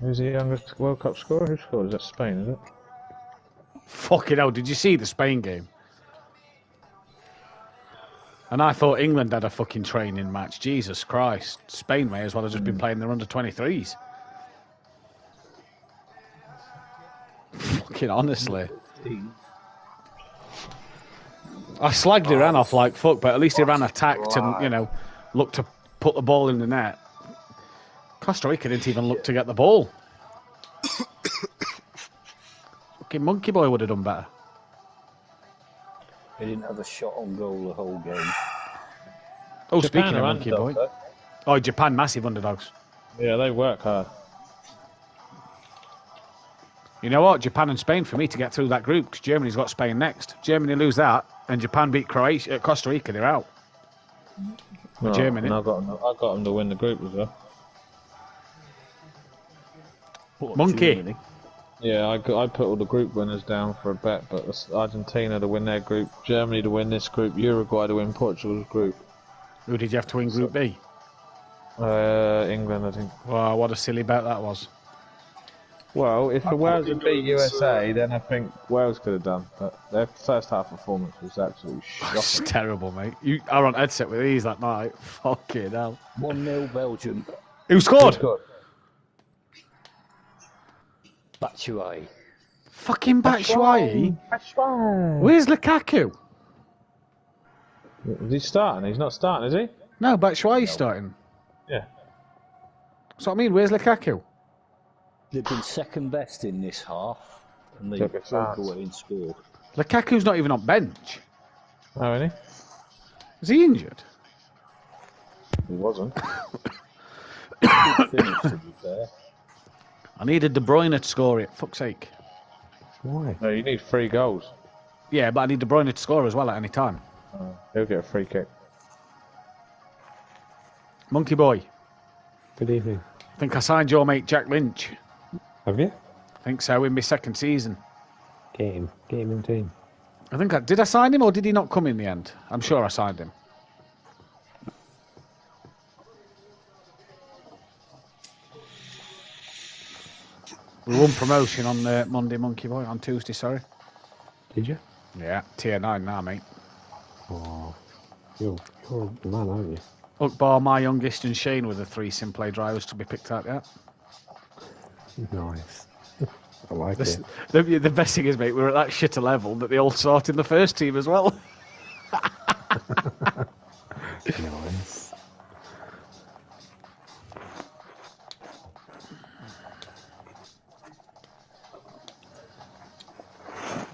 Who's the youngest World Cup scorer? Who scored? Is that Spain, is it? Fucking hell, did you see the Spain game? And I thought England had a fucking training match. Jesus Christ. Spain may as well have just been playing their under-23s. Fucking honestly. I slagged Iran off like fuck, but at least Iran attacked and, you know, looked to put the ball in the net. Costa Rica didn't even look to get the ball. Fucking Monkey Boy would have done better. He didn't have a shot on goal the whole game. Oh, Japan speaking of are Monkey Boy. underdogs, Oh, Japan, massive underdogs. Yeah, they work hard. You know what? Japan and Spain for me to get through that group because Germany's got Spain next. Germany lose that, and Japan beat Costa Rica. They're out. Right, Germany. And I got them to win the group as well. Monkey. Germany. Yeah, I put all the group winners down for a bet, but it's Argentina to win their group, Germany to win this group, Uruguay to win Portugal's group. Who did you have to win Group B? England, I think. Wow, what a silly bet that was. Well, if the Wales had beat USA, then I think Wales could have done. But their first half performance was absolutely It's shocking. terrible, mate. You are on headset with these that night. Fucking hell. 1-0 Belgium. Who scored? Batshuayi. Fucking Batshuayi. Where's Lukaku? Is he starting? He's not starting, is he? No, Batshuayi's starting. Yeah. That's what I mean. Where's Lukaku? They've been second best in this half, and they Took a broke chance. away and scored. Lukaku's not even on bench. Oh, is Is he injured? he? He wasn't. Good finish, to be fair. I needed De Bruyne to score it. Fuck's sake. Why? No, you need 3 goals. Yeah, but I need De Bruyne to score as well at any time. He'll get a free kick. Monkey Boy, Good evening. I think I signed your mate Jack Lynch. Have you? I think so, in my second season. Game and team. I think did I sign him or did he not come in the end? I'm sure I signed him. We won promotion on Monday, Monkey Boy, on Tuesday, sorry. Did you? Yeah, tier 9 now, mate. Oh, you're the man, aren't you? Look, bar my youngest and Shane were the 3 Simplay drivers to be picked out yet. Nice. I like This, it. the best thing is, mate, we're at that shitter level that they all sort in the first team as well. Nice.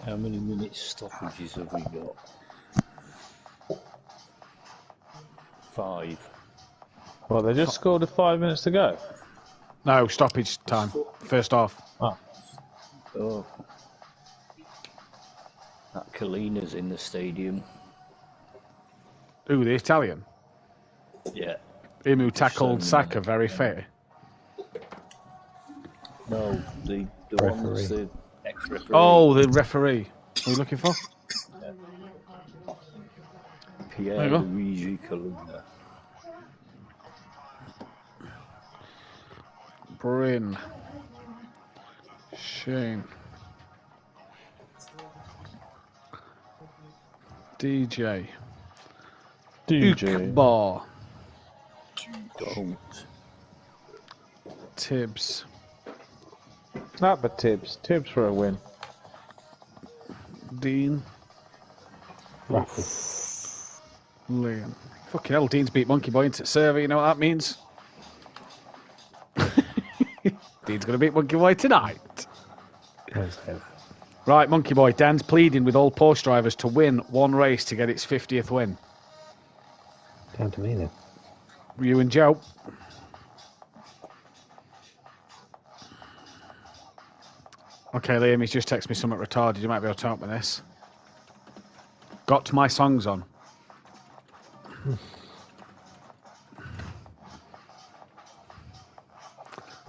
How many minutes stoppages have we got? 5. Well, they just scored with 5 minutes to go. No, stoppage time. First half. Oh. That Kalina's in the stadium. Ooh, the Italian. Yeah. Him who tackled So- Saka very fair. No, the one that's the ex-referee. Oh, the referee. What are you looking for? Pierre There you go. Luigi Kalina. Bryn. Shane. DJ. Ukbar. Don't. Tibbs. Not but Tibbs. Tibbs for a win. Dean. Raffle. Liam. Fucking hell, Dean's beat Monkey Boy into server, you know what that means? Dean's going to beat Monkey Boy tonight. Nice, Dev. Right, Monkey Boy, Dan's pleading with all Porsche drivers to win one race to get its 50th win. Down to me then. You and Joe. Okay, Liam, he's just texted me something retarded. You might be able to help with this. Got my songs on.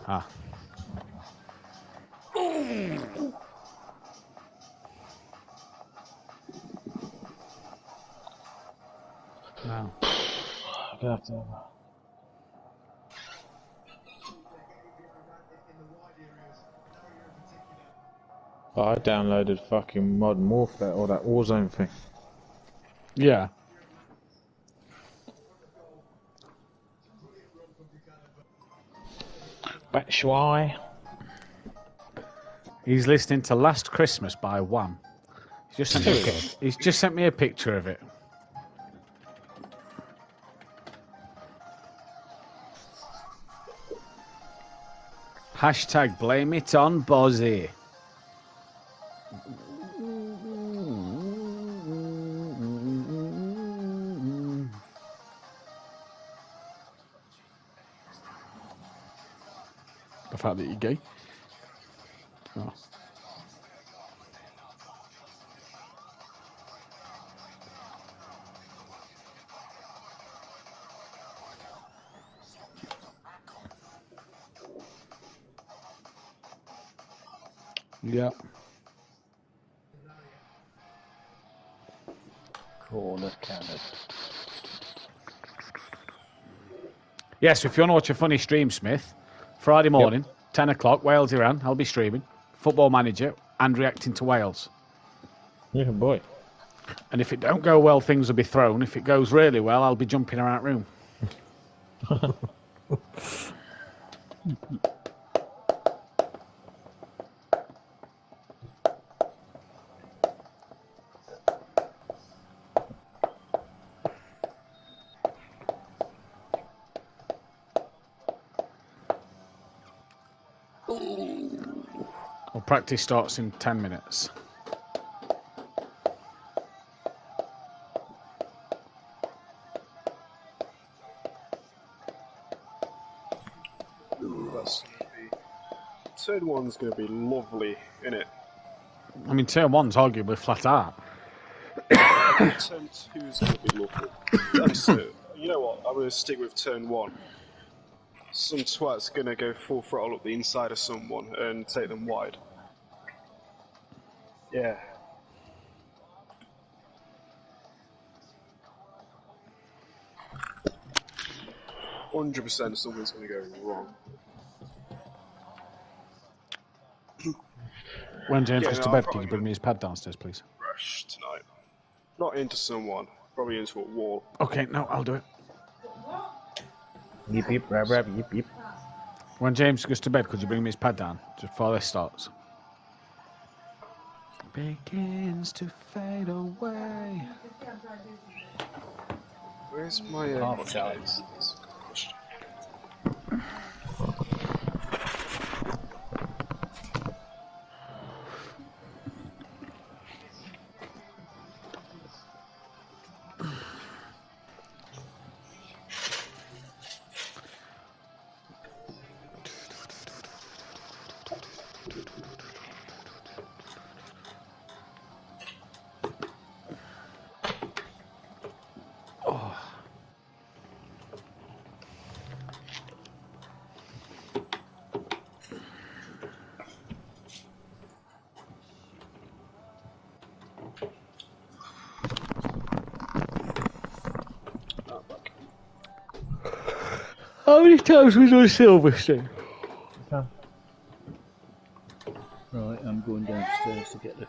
Ah. No. I'm gonna have to I downloaded fucking Modern Warfare or that Warzone thing. Yeah. That's why. He's listening to Last Christmas by Wham. He's just sent me a picture of it. Hashtag blame it on Bozzy. The fact that you're gay. Oh. Yeah. Corner cannon. Yes, if you want to watch a funny stream, Smith, Friday morning, 10 o'clock, Wales Iran, I'll be streaming. Football Manager and reacting to Wales. Yeah, boy. And if it don't go well, things will be thrown. If it goes really well, I'll be jumping around room. Well, practice starts in 10 minutes. Turn one's going to be lovely, isn't it? I mean, turn one's arguably flat out. Turn two's going to be lovely. So, you know what? I'm going to stick with turn one. Some twat's going to go full throttle up the inside of someone and take them wide. Yeah. %, something's going to go wrong. When James goes to bed, can you bring me his pad downstairs, please? Rush tonight. Not into someone, probably into a wall. Okay, no, I'll do it. Yip yip, rab rab, yip yip. When James goes to bed, could you bring me his pad down just before this starts? Begins to fade away. Where's my Half-time. How many times was on Silverstone? Right, I'm going downstairs to get the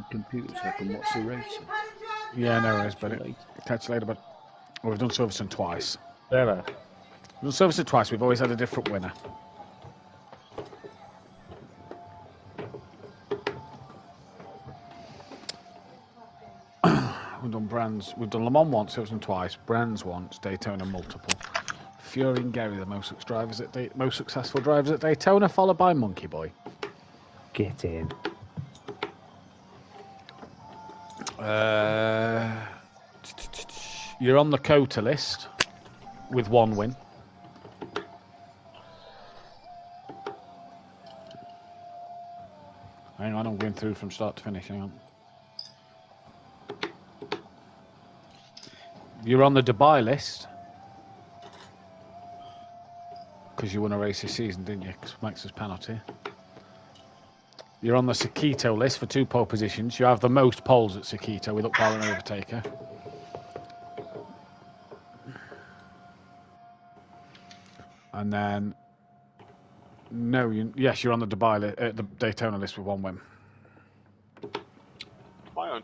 computer so I can watch the racing. Yeah, no worries, buddy. Catch you later, bud. Well, we've done Silverstone twice. Hello. We've done Silverstone twice. We've always had a different winner. We've done Brands. We've done Le Mans once, Silverstone twice. Brands once, Daytona multiple. Fury and Gary, the most successful drivers at Daytona, followed by Monkey Boy. Get in. You're on the COTA list with 1 win. Hang on, I'm going through from start to finish. Hang on. You're on the Dubai list because you won a race this season, didn't you? Because Max's penalty. You're on the Sakito list for 2 pole positions. You have the most poles at Sakito with Upal and Overtaker. And then, no, yes, you're on the Dubai the Daytona list with 1 win.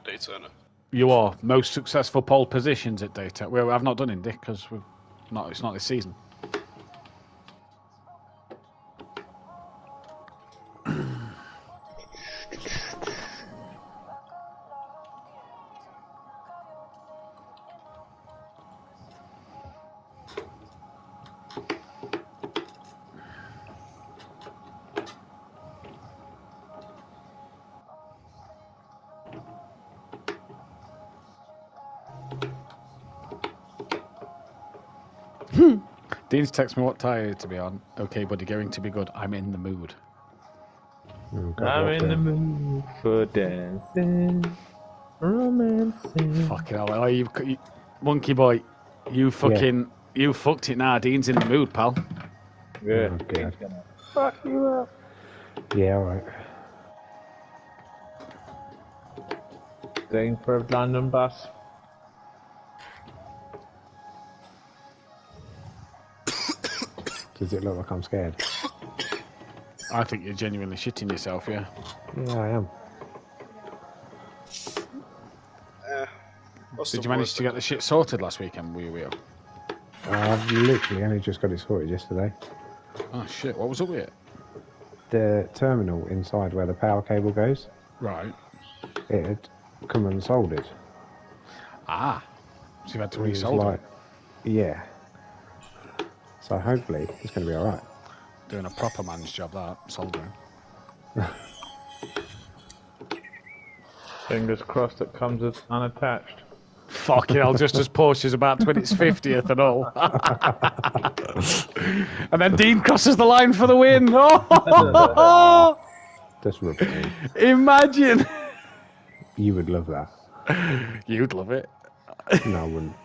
Daytona. You are most successful pole positions at Daytona. Well, I've not done Indy because it's not this season. Dean's text me what tyre to be on. Okay, buddy, going to be good. I'm in the mood. I'm in the mood for dancing, romancing. Fucking hell, you monkey boy, you fucked it now. Dean's in the mood, pal. Yeah. Oh, God. Fuck you up. Yeah, alright. Dean for a London bus. Does it look like I'm scared? I think you're genuinely shitting yourself, yeah. Yeah, I am. Did you manage to get the shit sorted last weekend, Wheel? I've literally only just got it sorted yesterday. Oh shit, what was up with it? The terminal inside where the power cable goes, Right. it had come unsoldered. Ah. So you've had to It was resolder like, yeah. So hopefully it's going to be alright. Doing a proper man's job, that, soldering. Fingers crossed it comes as unattached. Fucking hell, just as Porsche's about to win its 50th and all. And then Dean crosses the line for the win. Oh! Just rub it in. Imagine. You would love that. You'd love it. No, I wouldn't.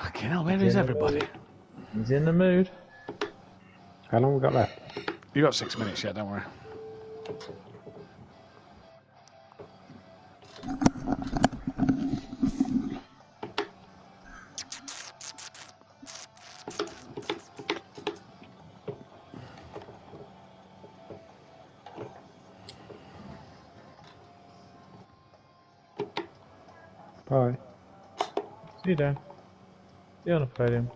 Fucking hell, where is everybody? He's in the mood. How long we got left? You got 6 minutes yet, don't worry. Bye. See you Dan. See you on the podium.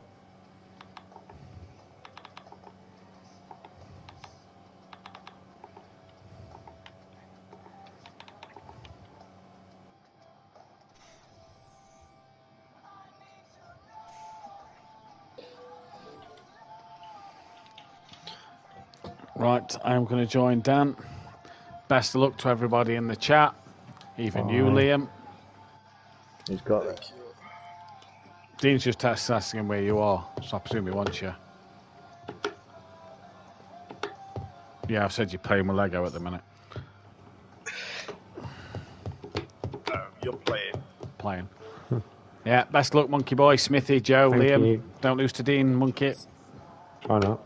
Right, I'm going to join Dan. Best of luck to everybody in the chat. Even you, Liam. He's got it. Dean's just asking him where you are, so I presume he wants you. Yeah, I've said you're playing with Lego at the minute. You're playing. Playing. Yeah, best luck, Monkey Boy, Smithy, Joe, Thank Liam. you. Don't lose to Dean, Monkey. Try not.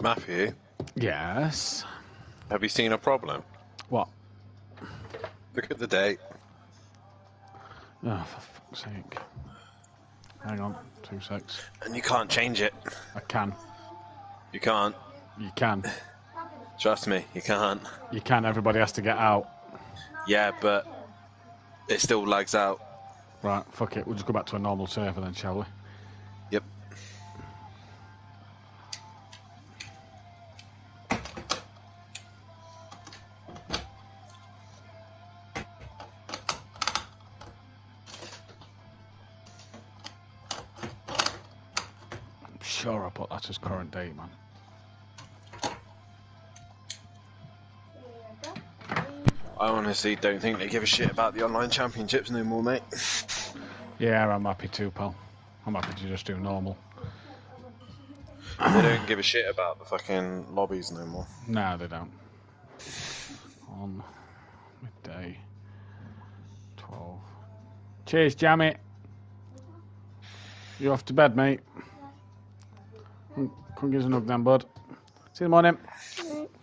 Matthew, Yes. have you seen a problem? What? Look at the date. Oh, for fuck's sake. Hang on, 2 secs. And you can't change it. I can. You can't. You can. Trust me, you can't. You can. Everybody has to get out. Yeah, but it still lags out. Right, fuck it. We'll just go back to a normal server then, shall we? Yep. I'm sure I put that as current date, man. I honestly don't think they give a shit about the online championships no more, mate. Yeah, I'm happy too, pal. I'm happy to just do normal. They don't give a shit about the fucking lobbies no more. No, they don't. On midday 12. Cheers, Jammy. You off to bed, mate? Come give us a hug then, bud. See you in the morning.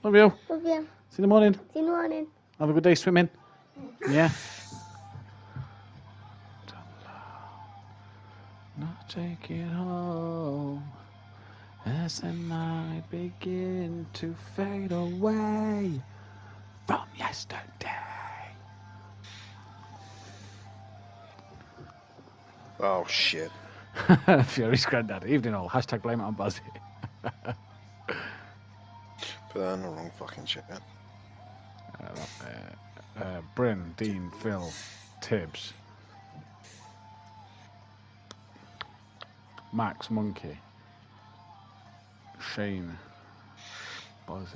Love you. Love you. See you in the morning. See you in the morning. Have a good day swimming. Yeah. Take it home as the night begin to fade away from yesterday. Oh shit. Fury's granddad. Evening all. Hashtag blame it on Buzzy. Put that in the wrong fucking shit. Bryn, Dean, Phil, Tibbs, Max, Monkey, Shane, Buzzy.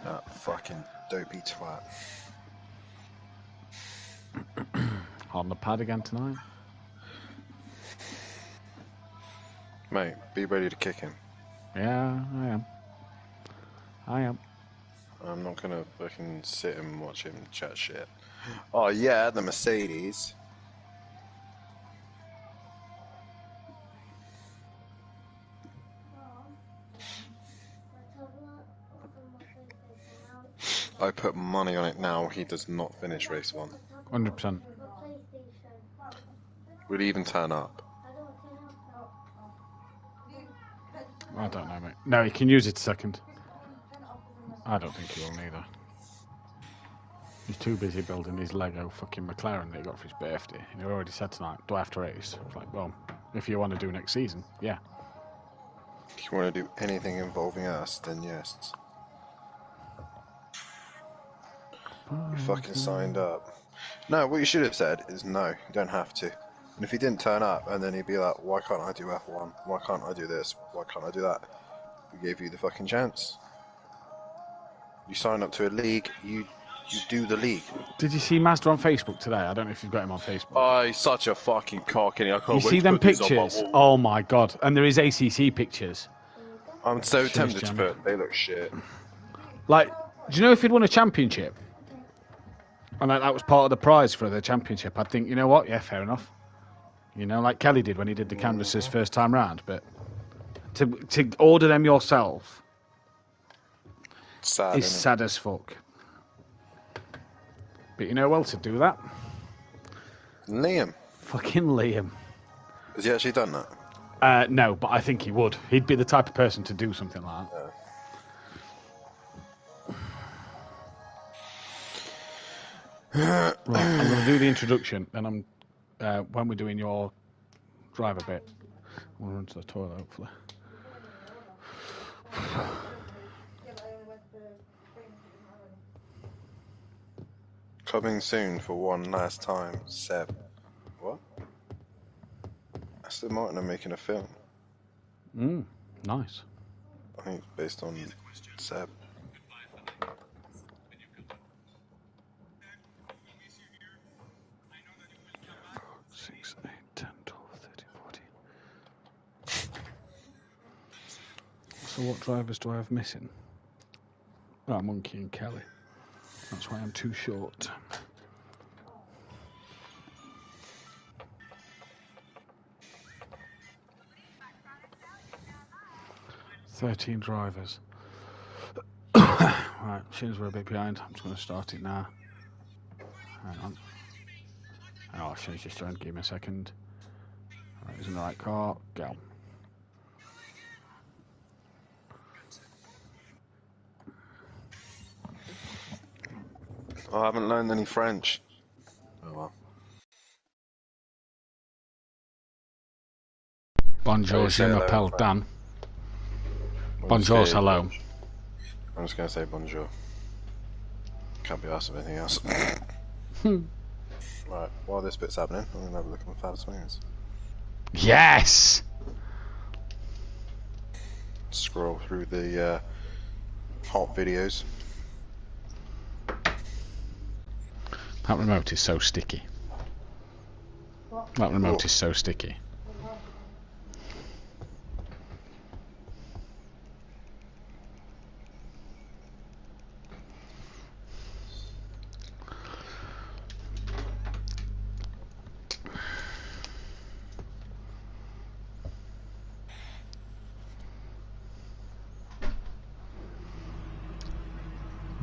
That fucking dopey twat. On the pad again tonight. Mate, be ready to kick him. Yeah, I am. I'm not gonna fucking sit and watch him chat shit. Oh yeah, the Mercedes. I put money on it now. He does not finish race 1. 100%. Will he even turn up? I don't know, mate. No, he can use it second. I don't think he will neither. He's too busy building his Lego fucking McLaren that he got for his birthday. And he already said tonight, do I have to race? I was like, well, if you want to do next season, yeah. If you want to do anything involving us, then yes. You fucking signed up. No, what you should have said is no, you don't have to. And if he didn't turn up, and then he'd be like, why can't I do F1? Why can't I do this? Why can't I do that? We gave you the fucking chance. You sign up to a league, you do the league. Did you see Mazda on Facebook today? I don't know if you've got him on Facebook. Oh, he's such a fucking cock, and I can't You wait see to them put these on my pictures? wall. Oh my god. And there is ACC pictures. I'm so Cheers, tempted to Jamie. put, they look shit. Like, do you know if he'd won a championship? And like, that was part of the prize for the championship. I'd think, you know what? Yeah, fair enough. You know, like Kelly did when he did the canvases first time round. But to order them yourself Sad, is isn't it? sad as fuck. But you know well to do that? Liam, Fucking Liam. has he actually done that? No, but I think he would. He'd be the type of person to do something like that. Right, I'm going to do the introduction, and when we're doing your driver bit, I'm going to run to the toilet, hopefully. Coming soon for one last time, Seb. What? Aston Martin are making a film. Nice. I think it's based on Seb. Six, 8, 10, 12, 13, 14. So what drivers do I have missing? Oh, Monkey and Kelly. That's why I'm too short. "13 drivers." Right, seems we're a bit behind. I'm just going to start it now. Hang on. Oh, Shane's just joined. Give me a second. Right, he's in the right car. Go. Oh, I haven't learned any French. Oh well. Bonjour, Oh, je say hello, m'appelle Fran. Dan. I'm Bonjour, just gonna- hello. I'm just gonna say bonjour. Can't be asked of anything else. Right, while this bit's happening, I'm gonna have a look at my fab swingers. Yes! Scroll through the hot videos. That remote is so sticky. That remote is so sticky.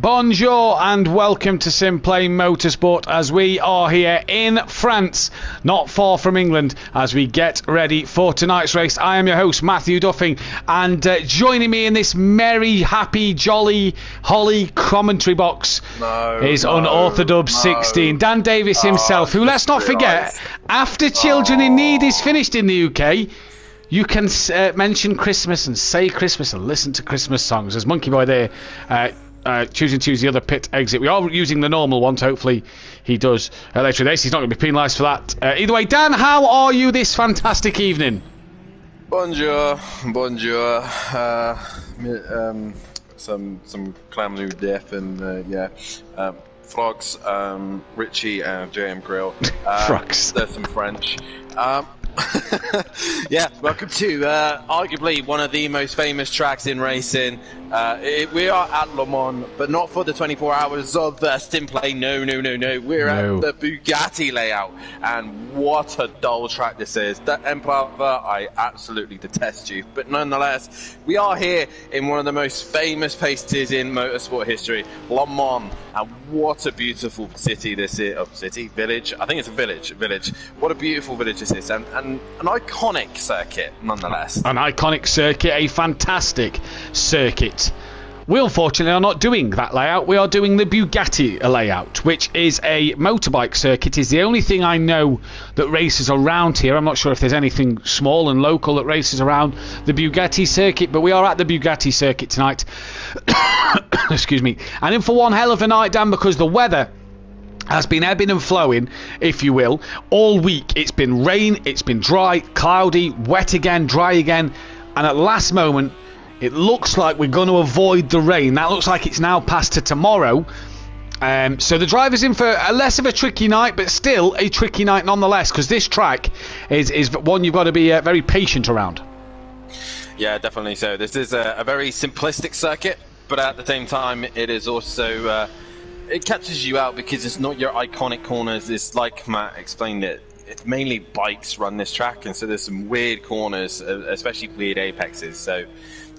Bonjour and welcome to Simplane Motorsport as we are here in France, not far from England, as we get ready for tonight's race. I am your host, Matthew Duffing, and joining me in this merry, happy, jolly, holly commentary box is Unorthodub 16, Dan Davis himself, who, let's not forget, after Children in Need is finished in the UK, you can mention Christmas and say Christmas and listen to Christmas songs. There's Monkey Boy there choosing to use the other pit exit. We are using the normal one, so hopefully he does later in the race. He's not going to be penalised for that. Either way, Dan, how are you this fantastic evening? Bonjour. Some clam death and frogs, Richie and JM Grill. Frogs. There's some French. Yeah, welcome to arguably one of the most famous tracks in racing. We are at Le Mans, but not for the 24 hours of Simplane. No. We're at the Bugatti layout, and what a dull track this is. That Emplava, I absolutely detest you. But nonetheless, we are here in one of the most famous places in motorsport history, Le Mans. And what a beautiful city this is. Village? I think it's a village. What a beautiful village this is. And an iconic circuit, nonetheless. An iconic circuit, a fantastic circuit. We unfortunately are not doing that layout. We are doing the Bugatti layout, which is a motorbike circuit. Is the only thing I know that races around here. I'm not sure if there's anything small and local that races around the Bugatti circuit, but we are at the Bugatti circuit tonight. Excuse me. And in for one hell of a night, Dan, because the weather has been ebbing and flowing, if you will, all week. It's been rain, it's been dry, cloudy, wet again, dry again, and at last moment it looks like we're going to avoid the rain. That looks like it's now passed to tomorrow. So the driver's in for a less of a tricky night, but still a tricky night nonetheless, because this track is one you've got to be very patient around. Yeah, definitely so. This is a very simplistic circuit, but at the same time it is also it catches you out because it's not your iconic corners. It's like Matt explained it. It's mainly bikes run this track, and so there's some weird corners, especially weird apexes. So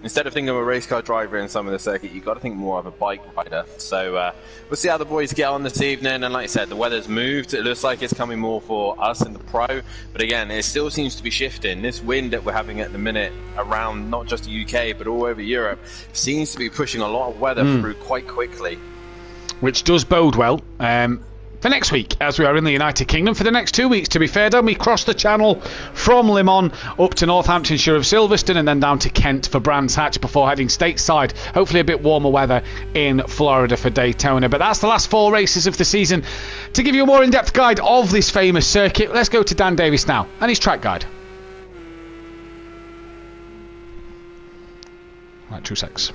instead of thinking of a race car driver in some of the circuit, you've got to think more of a bike rider. So we'll see how the boys get on this evening. And like I said, the weather's moved. It looks like it's coming more for us in the pro. But again, it still seems to be shifting. This wind that we're having at the minute around not just the UK, but all over Europe, seems to be pushing a lot of weather through quite quickly. Which does bode well for next week, as we are in the United Kingdom. For the next 2 weeks, to be fair, don't we cross the channel from Le Mans up to Northamptonshire of Silverstone and then down to Kent for Brands Hatch before heading stateside. Hopefully a bit warmer weather in Florida for Daytona. But that's the last 4 races of the season. To give you a more in-depth guide of this famous circuit, let's go to Dan Davis now and his track guide. Right, 2 secs.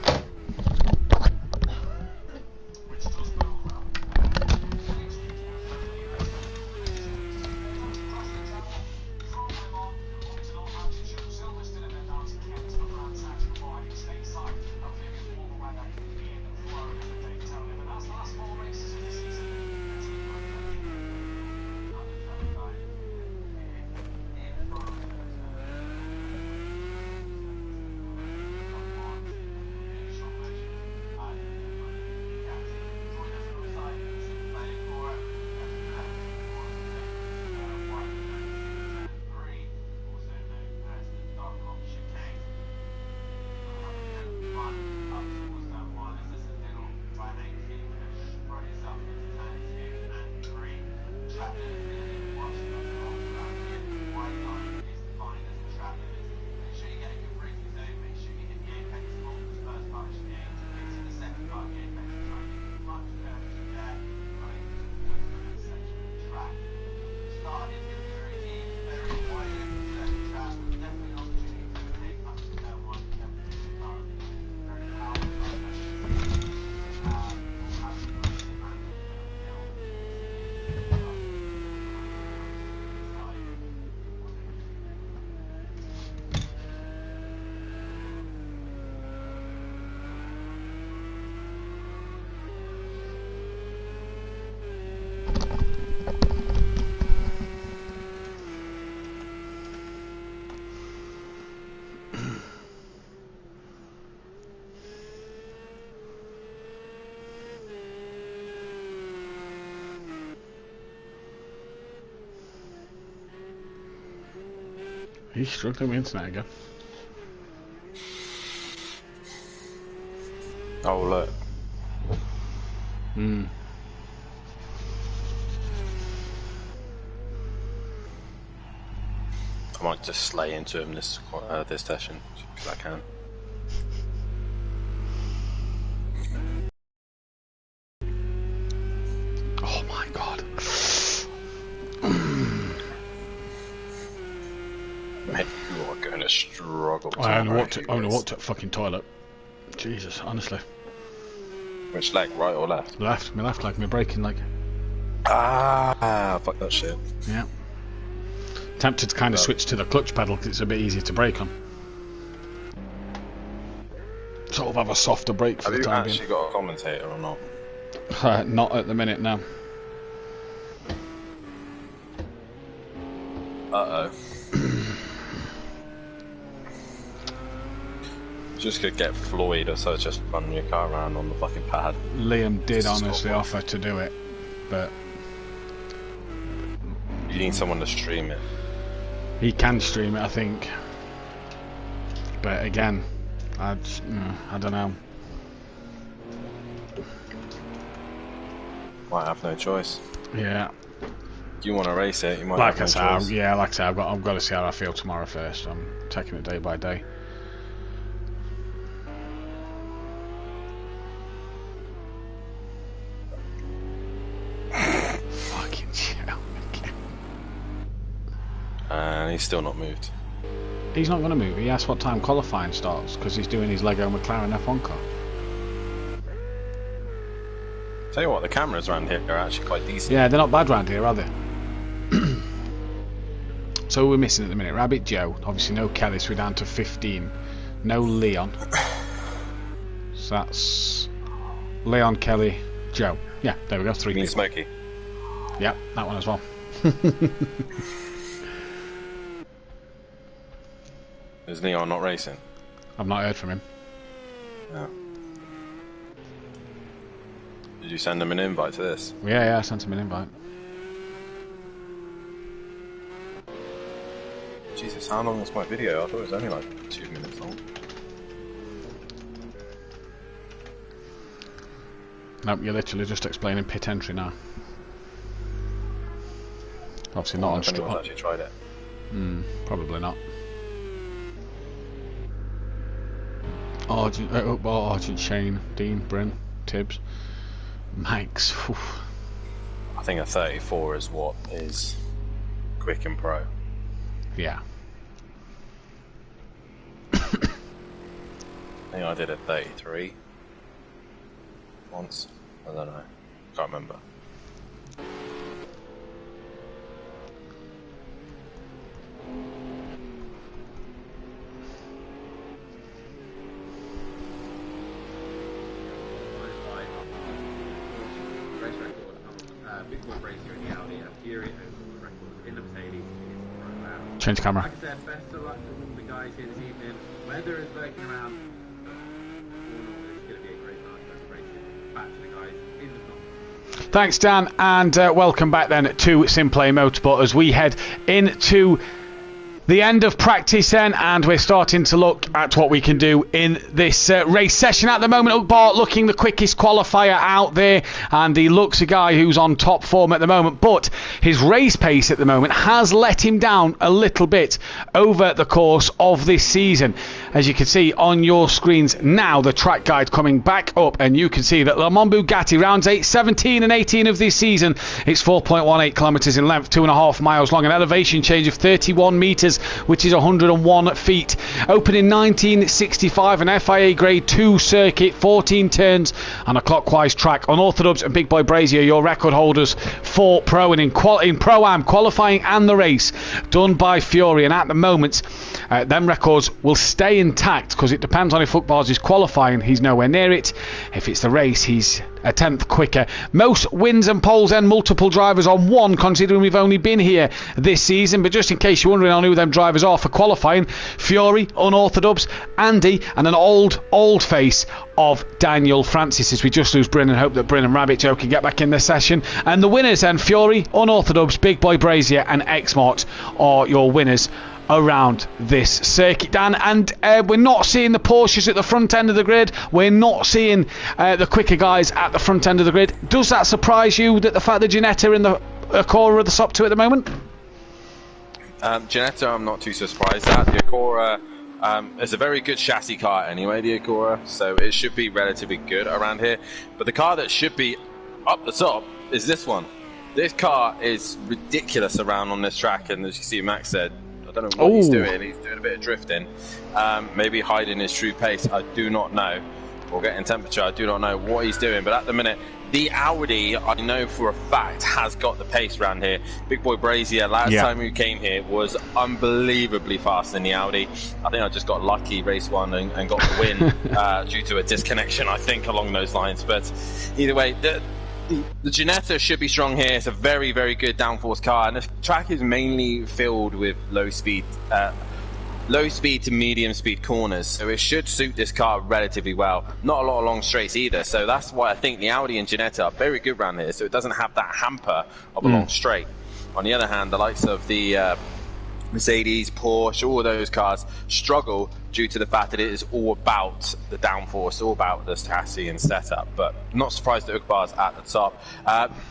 He's struggling with internet again. Oh, look. Hmm. I might just slay into him this session, because I can. Oh my god. Mate, you are going to struggle. I only walked to a fucking toilet. Jesus, honestly. Which leg, right or left? Left, my left leg, my braking leg. Ah, fuck that shit. Yeah. Tempted to kind of switch to the clutch pedal because it's a bit easier to brake on. Sort of have a softer brake for Have the time you being. actually got a commentator or not? Not at the minute, no. Uh-oh. Just could get Floyd or so, just run your car around on the fucking pad. Liam did Just honestly stop. offer to do it, but You need someone to stream it. he can stream it, I think. But again, I don't know. Might have no choice. Yeah, If you want to race it, you might like I have said, no choice. like I said, I've got to see how I feel tomorrow first. I'm taking it day by day. Fucking chill. And he's still not moved. He's not going to move. He asked what time qualifying starts because he's doing his Lego McLaren F1 car. Tell you what, the cameras around here are actually quite decent. Yeah, they're not bad round here, are they? So we're missing at the minute Rabbit Joe, obviously no Kelly, so we're down to 15. No Leon. So that's Leon, Kelly, Joe. Yeah, there we go, 3 You mean people. Smokey? Yeah, that one as well. Is Leon not racing? I've not heard from him. No. Did you send him an invite to this? Yeah, I sent him an invite. Jesus, how long was my video? I thought it was only like 2 minutes long. Nope, you're literally just explaining pit entry now. Obviously not on If anyone's stream. actually tried it. Probably not. Argent, Shane, Dean, Bryn, Tibbs, Max. Whew. I think a 34 is what is quick and pro. Yeah. I think I did a 33 once. I don't know. Can't remember. Race record, Big Boy Brazier in the Audi, and Fury over the record in the Mercedes. Change camera. Like I said, best of luck to all the guys here this evening. Weather is lurking around. It's going to be a great night. Best racing. Back to the guys in the top. Thanks, Dan, and welcome back then to Simplay Motorsport as we head into the end of practice then, and we're starting to look at what we can do in this race session. At the moment, Ugbart looking the quickest qualifier out there, and he looks a guy who's on top form at the moment, but his race pace at the moment has let him down a little bit over the course of this season. As you can see on your screens now, the track guide coming back up, and you can see that Le Mans Bugatti rounds 8, 17 and 18 of this season. It's 4.18 kilometres in length, 2.5 miles long, an elevation change of 31 metres, which is 101 feet. Opened in 1965, an FIA Grade 2 circuit, 14 turns and a clockwise track. Unorthodox and Big Boy Brazier, your record holders for Pro and in Pro-Am qualifying and the race done by Fury. And at the moment, them records will stay intact because it depends on if Footballs is qualifying. He's nowhere near it. If it's the race, he's a tenth quicker. Most wins and poles and multiple drivers on one, considering we've only been here this season. But just in case you're wondering on who them drivers are for qualifying, Fury, Unorthodox, Andy, and an old face of Daniel Francis, as we just lose Bryn and hope that Bryn and Rabbit Joe can get back in the session. And the winners then, Fury, Unorthodox, Big Boy Brazier and Xmart are your winners around this circuit, Dan. And we're not seeing the Porsches at the front end of the grid. We're not seeing the quicker guys at the front end of the grid. Does that surprise you, that the fact that Ginetta in the Acura are the top two at the moment? Ginetta, I'm not too surprised at. The Acura is a very good chassis car anyway, the Acura, so it should be relatively good around here. But the car that should be up the top is this one. This car is ridiculous around on this track, and as you see, Max said, I don't know what he's doing. He's doing a bit of drifting, maybe hiding his true pace. I do not know. Or getting temperature. I do not know what he's doing. But at the minute, the Audi, I know for a fact, has got the pace around here. Big boy Brazier, last time he came here, was unbelievably fast in the Audi. I think I just got lucky race one and got the win due to a disconnection, I think, along those lines. But either way, the Ginetta should be strong here. It's a very, very good downforce car, and the track is mainly filled with low speed to medium speed corners, so it should suit this car relatively well. Not a lot of long straights either, so that's why I think the Audi and Ginetta are very good around here, so it doesn't have that hamper of a long straight. On the other hand, the likes of the Mercedes, Porsche, all of those cars struggle due to the fact that it is all about the downforce, all about the chassis and setup. But not surprised that Ugbar's at the top.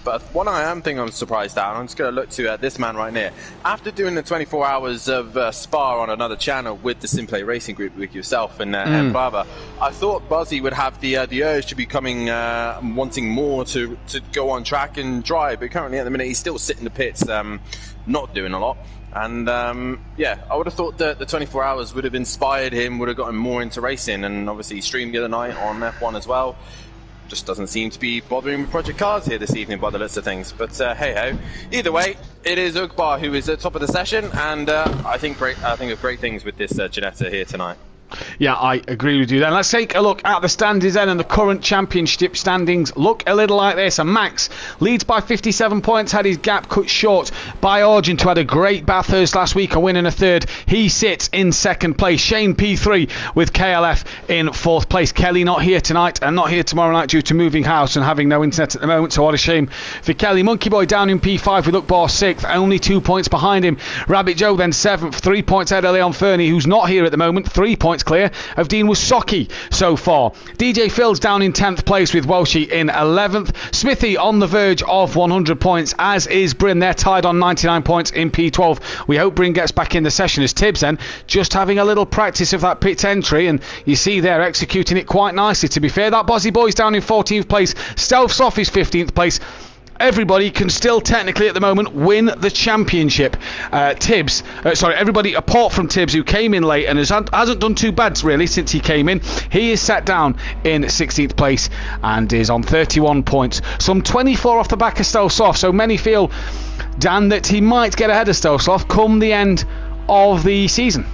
But one I am thinking I'm surprised at, and I'm just going to look to this man right here. After doing the 24 hours of Spa on another channel with the Simplay Racing Group, with yourself and Baba, I thought Buzzy would have the urge to be coming, wanting more to go on track and drive. But currently at the minute he's still sitting in the pits, not doing a lot. And yeah, I would have thought that the 24 hours would have inspired him, would have gotten more into racing, and obviously he streamed the other night on F1 as well. Just doesn't seem to be bothering with Project Cars here this evening by the looks of things. But hey ho, either way, it is Ugbar who is at top of the session, and I think of great things with this Ginetta here tonight. Yeah, I agree with you then. Let's take a look at the standings then, and the current championship standings look a little like this. And Max leads by 57 points, had his gap cut short by Argent, who had a great Bathurst last week, a win and a third. He sits in second place. Shane P3 with KLF in fourth place. Kelly not here tonight and not here tomorrow night due to moving house and having no internet at the moment, so what a shame for Kelly. Monkey Boy down in P5 with Ugbar 6th, only 2 points behind him. Rabbit Joe then 7th, 3 points ahead of Leon Fernie, who's not here at the moment, 3 points clear of Dean Wasocki so far. DJ Phil's down in 10th place with Welshie in 11th. Smithy on the verge of 100 points, as is Bryn. They're tied on 99 points in P12. We hope Bryn gets back in the session, as Tibbs then just having a little practice of that pit entry, and you see they're executing it quite nicely, to be fair. That Bozzy Boy's down in 14th place. Stealth Soft is 15th place. Everybody can still technically at the moment win the championship. Everybody apart from Tibbs, who came in late and hasn't done too bad really since he came in. He is sat down in 16th place and is on 31 points. Some 24 off the back of Stelsoft, so many feel, Dan, that he might get ahead of Stelsoft come the end of the season.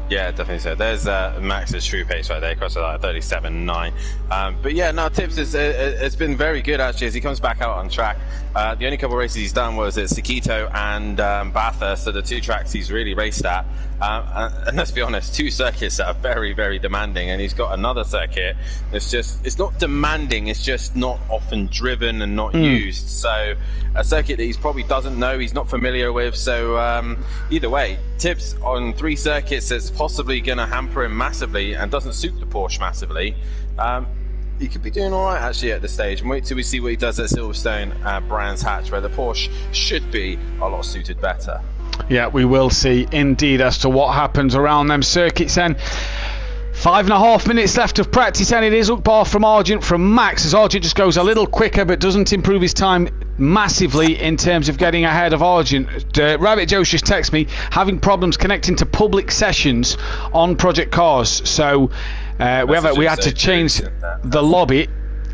Yeah, definitely so. There's Max's true pace right there, across like 37.9. But yeah, no, Tibbs it's been very good actually as he comes back out on track. The only couple of races he's done was at Sakito and Bathurst, so the two tracks he's really raced at. And let's be honest, two circuits that are very, very demanding, and he's got another circuit it's not demanding, it's just not often driven and not used. So a circuit that he probably doesn't know, he's not familiar with. So either way, Tibbs on 3 circuits that's possibly going to hamper him massively and doesn't suit the Porsche massively. He could be doing alright actually at this stage, and wait till we see what he does at Silverstone, Brands Hatch, where the Porsche should be a lot suited better. Yeah, we will see indeed as to what happens around them circuits then. 5.5 minutes left of practice, and it is Ugbar from Argent from Max, as Argent just goes a little quicker but doesn't improve his time massively in terms of getting ahead of Argent. Rabbit Joe's just texted me having problems connecting to public sessions on Project Cars, so we had to change the lobby.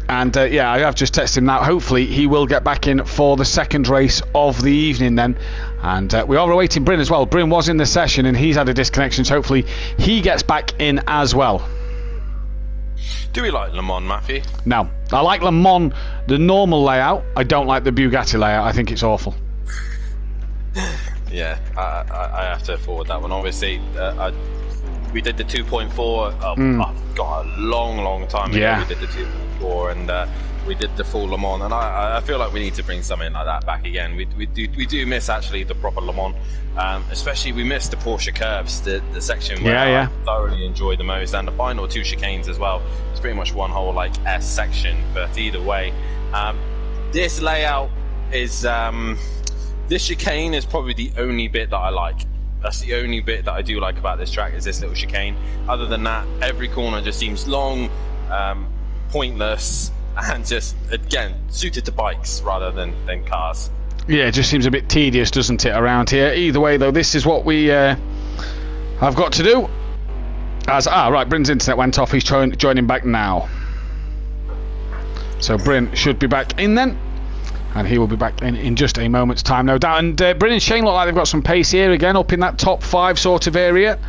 And yeah, I have just texted him now. Hopefully he will get back in for the second race of the evening then. And we are awaiting Bryn as well. Bryn was in the session and he's had a disconnection, so hopefully he gets back in as well. Do we like Le Mans, Matthew? No. I like Le Mans, the normal layout. I don't like the Bugatti layout. I think it's awful. Yeah, I have to forward that one. Obviously, we did the 2.4. I've got a long time ago. Yeah. We did the 2.4, and we did the full Le Mans, and I feel like we need to bring something like that back again. We do miss actually the proper Le Mans, especially we miss the Porsche curves, the section where I thoroughly enjoy the most, and the final 2 chicanes as well. It's pretty much one whole like S section, but either way, this layout is this chicane is probably the only bit that I like. That's the only bit that I do like about this track, is this little chicane. Other than that, every corner just seems long, pointless, and just, again, suited to bikes rather than cars. Yeah, it just seems a bit tedious, doesn't it, around here? Either way, though, this is what we have got to do. Right, Bryn's internet went off. He's joining back now. So Bryn should be back in then. And he will be back in just a moment's time, no doubt. And Bryn and Shane look like they've got some pace here again, up in that top 5 sort of area.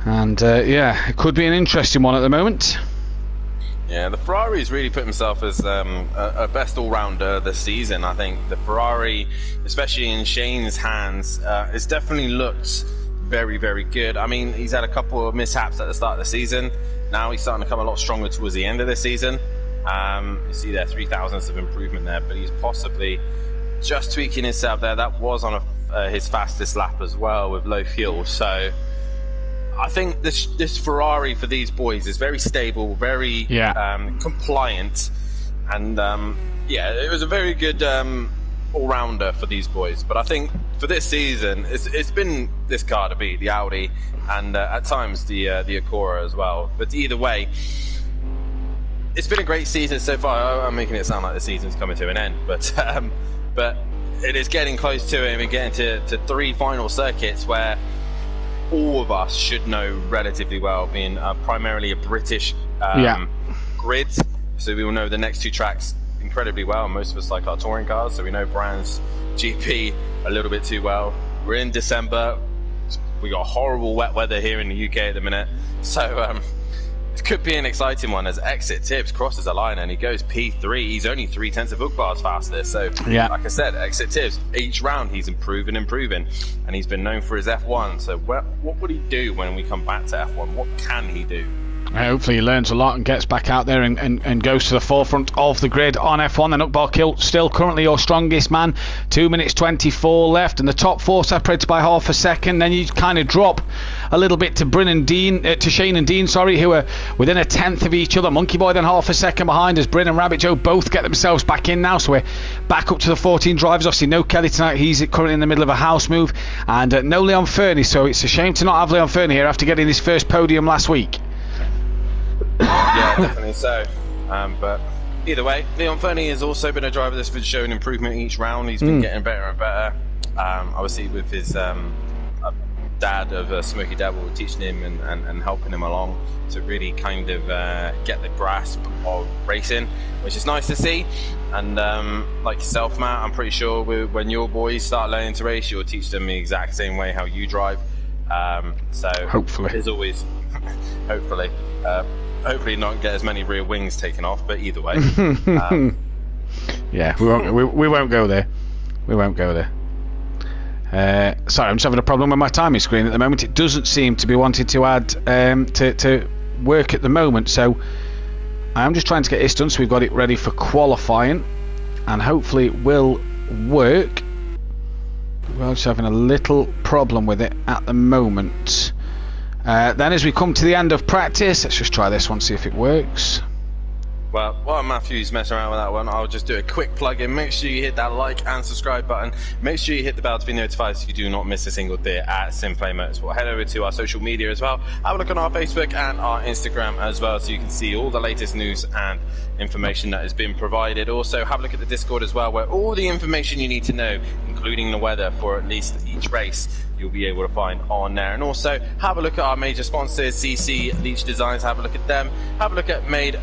And yeah, it could be an interesting one at the moment. Yeah, the Ferrari's really put himself as a best all-rounder this season. I think the Ferrari, especially in Shane's hands, has definitely looked very, very good. I mean, he's had a couple of mishaps at the start of the season. Now he's starting to come a lot stronger towards the end of the season. You see there 3,000ths of improvement there, but he's possibly just tweaking himself there. That was on his fastest lap as well with low fuel. So I think this Ferrari for these boys is very stable, very compliant, and yeah, it was a very good all-rounder for these boys. But I think for this season, it's been this car to beat, the Audi, and at times the Acura as well. But either way, it's been a great season so far. I'm making it sound like the season's coming to an end, but it is getting close to it, and we're getting to 3 final circuits where all of us should know relatively well, being primarily a British grid, so we will know the next 2 tracks incredibly well. Most of us like our touring cars, so we know Brands GP a little bit too well. We're in December, we got horrible wet weather here in the UK at the minute, so it could be an exciting one as Exit Tips crosses a line and he goes P3. He's only 0.3 of book bars faster. So, like I said, Exit Tips, each round he's improving, and he's been known for his F1. So, what would he do when we come back to F1? What can he do? Hopefully he learns a lot and gets back out there and goes to the forefront of the grid on F1. Then Ukbar Kill still currently your strongest man. 2 minutes 24 left, and the top 4 separated by half a second. Then you kind of drop a little bit to Bryn and Dean, to Shane and Dean, sorry, who are within a 1/10 of each other. Monkey Boy then half a second behind, as Bryn and Rabbit Joe both get themselves back in now. So we're back up to the 14 drivers. Obviously no Kelly tonight, he's currently in the middle of a house move, and no Leon Fernie. So it's a shame to not have Leon Fernie here after getting his first podium last week. Yeah, definitely so. But either way, Leon Fernie has also been a driver that's been showing improvement each round. He's been getting better and better. Obviously with his dad of Smokey Devil teaching him and helping him along to really kind of get the grasp of racing, which is nice to see. And like yourself, Matt, I'm pretty sure when your boys start learning to race, you'll teach them the exact same way how you drive. So hopefully, there's always hopefully not get as many rear wings taken off, but either way. Yeah, we won't go there. We won't go there. Sorry, I'm just having a problem with my timing screen at the moment. It doesn't seem to be wanting to add to work at the moment, so I'm just trying to get this done so we've got it ready for qualifying, and hopefully it will work. We're just having a little problem with it at the moment. Then as we come to the end of practice, let's just try this one, see if it works. Well, while Matthew's messing around with that one, I'll just do a quick plug-in. Make sure you hit that like and subscribe button. Make sure you hit the bell to be notified so you do not miss a single bit at Simplay Motorsport. Head over to our social media as well. Have a look on our Facebook and our Instagram as well, so you can see all the latest news and information that has been provided. Also, have a look at the Discord as well, where all the information you need to know, including the weather for at least each race, you'll be able to find on there. And also, have a look at our major sponsors, CC Leach Designs. Have a look at them. Have a look at Made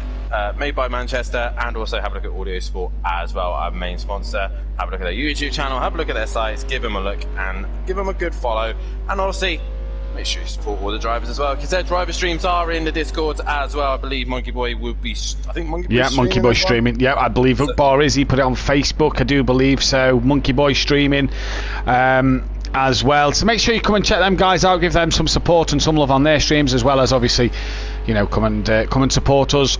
by Manchester, and also have a look at Audio Sport as well, our main sponsor. Have a look at their YouTube channel, have a look at their sites, give them a look and give them a good follow. And honestly, make sure you support all the drivers as well, because their driver streams are in the Discord as well. I believe Monkey Boy would be, I think Monkey Boy Monkey Boy streaming. Yeah, I believe Ukbar is. He put it on Facebook, I do believe so. Monkey Boy streaming as well. So make sure you come and check them guys out, give them some support and some love on their streams, as well as obviously, you know, come and support us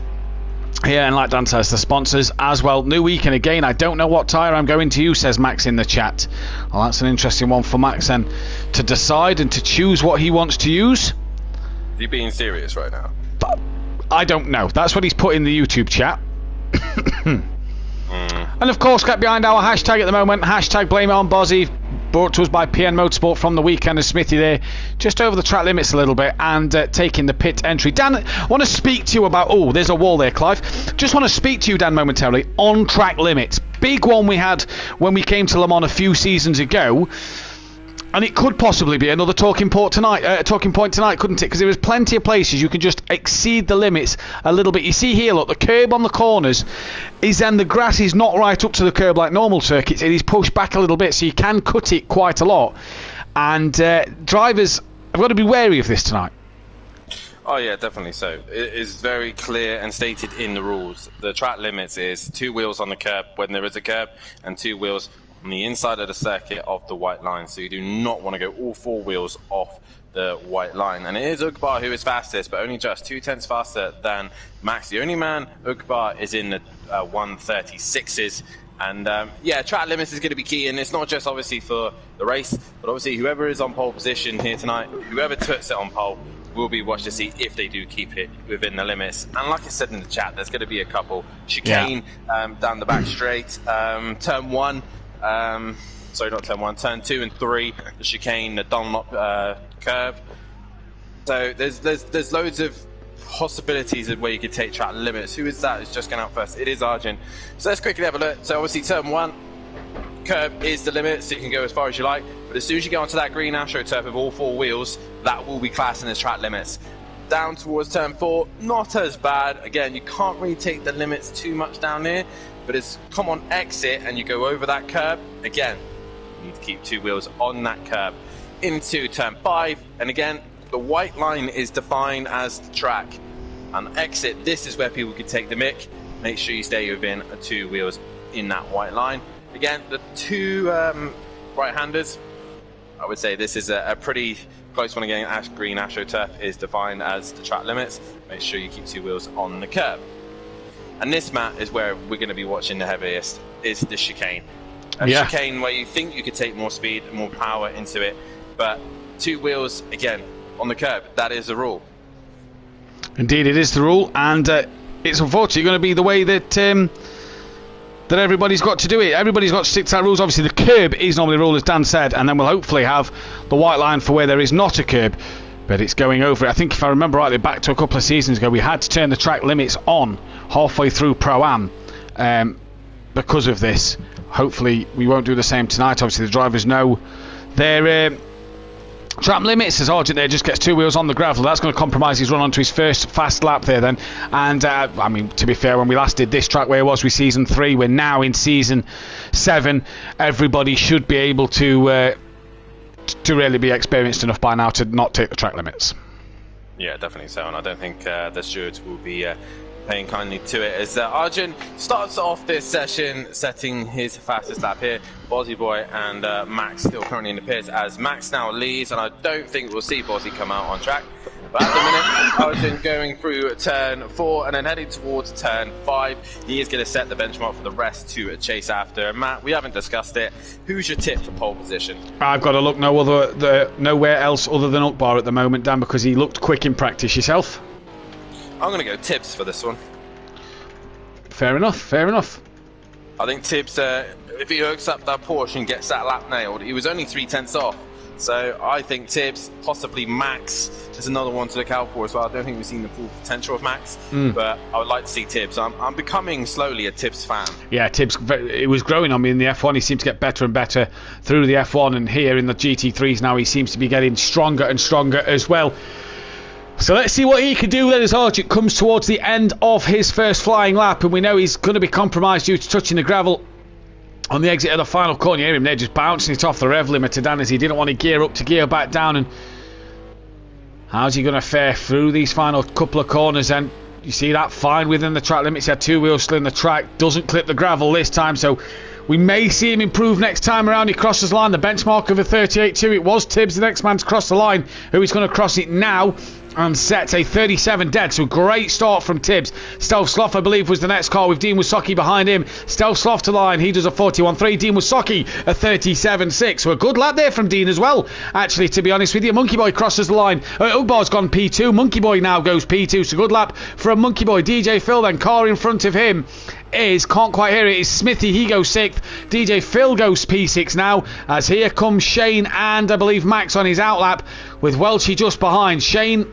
Yeah, and like Dan says, the sponsors as well. New week, and again, I don't know what tyre I'm going to use, says Max in the chat. Well, that's an interesting one for Max then to decide and to choose what he wants to use. Are you being serious right now? But I don't know. That's what he's put in the YouTube chat. And of course, get behind our hashtag at the moment. Hashtag blame it on Bozzy. Brought to us by PN Motorsport from the weekend. And Smithy there, just over the track limits a little bit and taking the pit entry. Dan, I want to speak to you about... Oh, there's a wall there, Clive. Just want to speak to you, Dan, momentarily on track limits. Big one we had when we came to Le Mans a few seasons ago. And it could possibly be another talking point tonight, couldn't it? Because there was plenty of places you can just exceed the limits a little bit. You see here, look, the curb on the corners is then the grass is not right up to the curb like normal circuits. It is pushed back a little bit, so you can cut it quite a lot. And drivers have got to be wary of this tonight. Oh yeah, definitely so. It is very clear and stated in the rules. The track limits is 2 wheels on the curb when there is a curb, and 2 wheels on the inside of the circuit of the white line. So you do not want to go all 4 wheels off the white line. And it is Ugbar who is fastest, but only just 0.2 faster than Max. The only man, Ugbar, is in the 136s. And yeah, track limits is going to be key, and it's not just obviously for the race, but obviously whoever is on pole position here tonight, whoever puts it on pole, will be watched to see if they do keep it within the limits. And like I said in the chat, there's going to be a couple. Chicane down the back straight, turn 1. Sorry, not turn 1, turn 2 and 3, the chicane, the Dunlop curve. So there's loads of possibilities of where you could take track limits. Who is that who's just going out first? It is Arjun. So let's quickly have a look. So obviously turn 1 curve is the limit, so you can go as far as you like. But as soon as you get onto that green AstroTurf with all 4 wheels, that will be classed as track limits. Down towards turn 4, not as bad. Again, you can't really take the limits too much down here. But as come on exit and you go over that curb, again, you need to keep 2 wheels on that curb. Into turn 5, and again, the white line is defined as the track. And exit, this is where people can take the mick. Make sure you stay within 2 wheels in that white line. Again, the 2 right-handers, I would say this is a pretty close one again. Green AstroTurf is defined as the track limits. Make sure you keep 2 wheels on the curb. And this, Matt, is where we're going to be watching the heaviest, is the chicane. A chicane where you think you could take more speed and more power into it, but 2 wheels, again, on the curb, that is the rule. Indeed, it is the rule, and it's unfortunately going to be the way that that everybody's got to do it. Everybody's got to stick to that rules. Obviously, the curb is normally the rule, as Dan said, and then we'll hopefully have the white line for where there is not a curb. But it's going over it. I think if I remember rightly, back to a couple of seasons ago, we had to turn the track limits on halfway through Pro-Am because of this. Hopefully we won't do the same tonight. Obviously the drivers know their track limits. As Argent there just gets 2 wheels on the gravel, that's going to compromise his run onto his first fast lap there then. And I mean, to be fair, when we last did this track, where was we? Season 3. We're now in season 7. Everybody should be able to really be experienced enough by now to not take the track limits. Yeah, definitely so, and I don't think the stewards will be paying kindly to it, as Arjun starts off this session setting his fastest lap here. Bozzy Boy and Max still currently in the pits, as Max now leads, and I don't think we'll see Bozzy come out on track. But at the minute, Arjun going through turn 4 and then heading towards turn 5. He is going to set the benchmark for the rest to chase after. Matt, we haven't discussed it. Who's your tip for pole position? I've got to look nowhere else other than Ugbar at the moment, Dan, because he looked quick in practice. Yourself? I'm going to go Tibbs for this one. Fair enough, fair enough. I think Tibbs, if he hooks up that Porsche and gets that lap nailed, he was only 0.3 off. So I think Tibbs, possibly Max, is another one to look out for as well. I don't think we've seen the full potential of Max, but I would like to see Tibbs. I'm becoming slowly a Tibbs fan. Yeah, Tibbs, it was growing on me in the F1. He seemed to get better and better through the F1, and here in the GT3s now he seems to be getting stronger and stronger as well. So let's see what he can do then as Argent comes towards the end of his first flying lap, and we know he's going to be compromised due to touching the gravel on the exit of the final corner. You hear him there just bouncing it off the rev limiter, Dan, as he didn't want to gear up to gear back down. And how's he going to fare through these final couple of corners then? You see that fine within the track limits. He had 2 wheels still in the track, doesn't clip the gravel this time, so We may see him improve next time around. He crosses the line. The benchmark of a 38.2. It was Tibbs, the next man to cross the line, who is going to cross it now and set a 37 dead. So great start from Tibbs. Stealth Sloth, I believe, was the next car with Dean Wysocki behind him. Stealth Sloth to line. He does a 41.3. Dean Wysocki a 37.6. So a good lad there from Dean as well, actually, to be honest with you. Monkey Boy crosses the line. Ugbar's gone P2. Monkey Boy now goes P2. So good lap from Monkey Boy. DJ Phil then, car in front of him is, can't quite hear it, is Smithy. He goes 6th. DJ Phil goes P6 now, as here comes Shane and I believe Max on his outlap, with Welchie just behind. Shane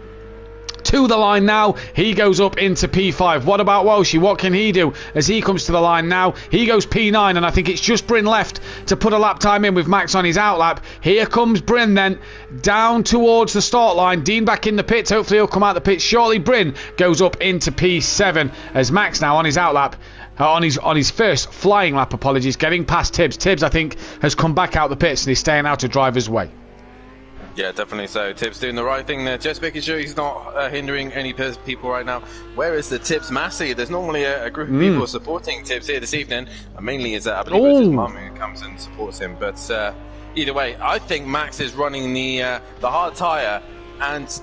to the line now. He goes up into P5. What about Welshie? What can he do as he comes to the line now? He goes P9, and I think it's just Bryn left to put a lap time in with Max on his outlap. Here comes Bryn then down towards the start line. Dean back in the pits. Hopefully he'll come out the pits shortly. Bryn goes up into P7 as Max now on his outlap. On his first flying lap, apologies, getting past Tibbs. Tibbs, I think, has come back out the pits and he's staying out of driver's way. Yeah, definitely so. Tibbs doing the right thing there, just making sure he's not hindering any people right now. Where is the Tibbs Massey? There's normally a group of people supporting Tibbs here this evening. Mainly is I believe it's his mum who comes and supports him. But either way, I think Max is running the hard tyre, and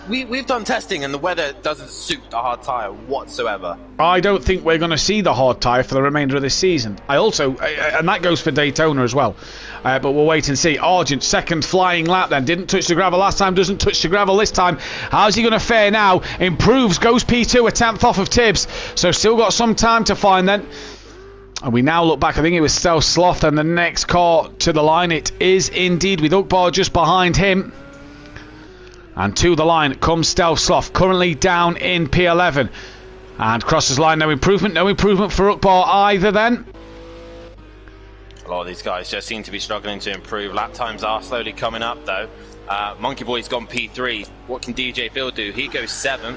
we've done testing and the weather doesn't suit the hard tyre whatsoever. I don't think we're going to see the hard tyre for the remainder of this season. I also, and that goes for Daytona as well, but we'll wait and see. Argent, second flying lap then, didn't touch the gravel last time, doesn't touch the gravel this time. How's he going to fare now? Improves, goes P2, a 10th off of Tibbs, so still got some time to find then. And we now look back, I think it was Stealth Sloth and the next car to the line. It is indeed, with Ugbar just behind him. And to the line comes Stealth Sloth, currently down in P11. And crosses line, no improvement for Ugbar either then. A lot of these guys just seem to be struggling to improve. Lap times are slowly coming up though. Monkey Boy's gone P3. What can DJ Phil do? He goes 7th.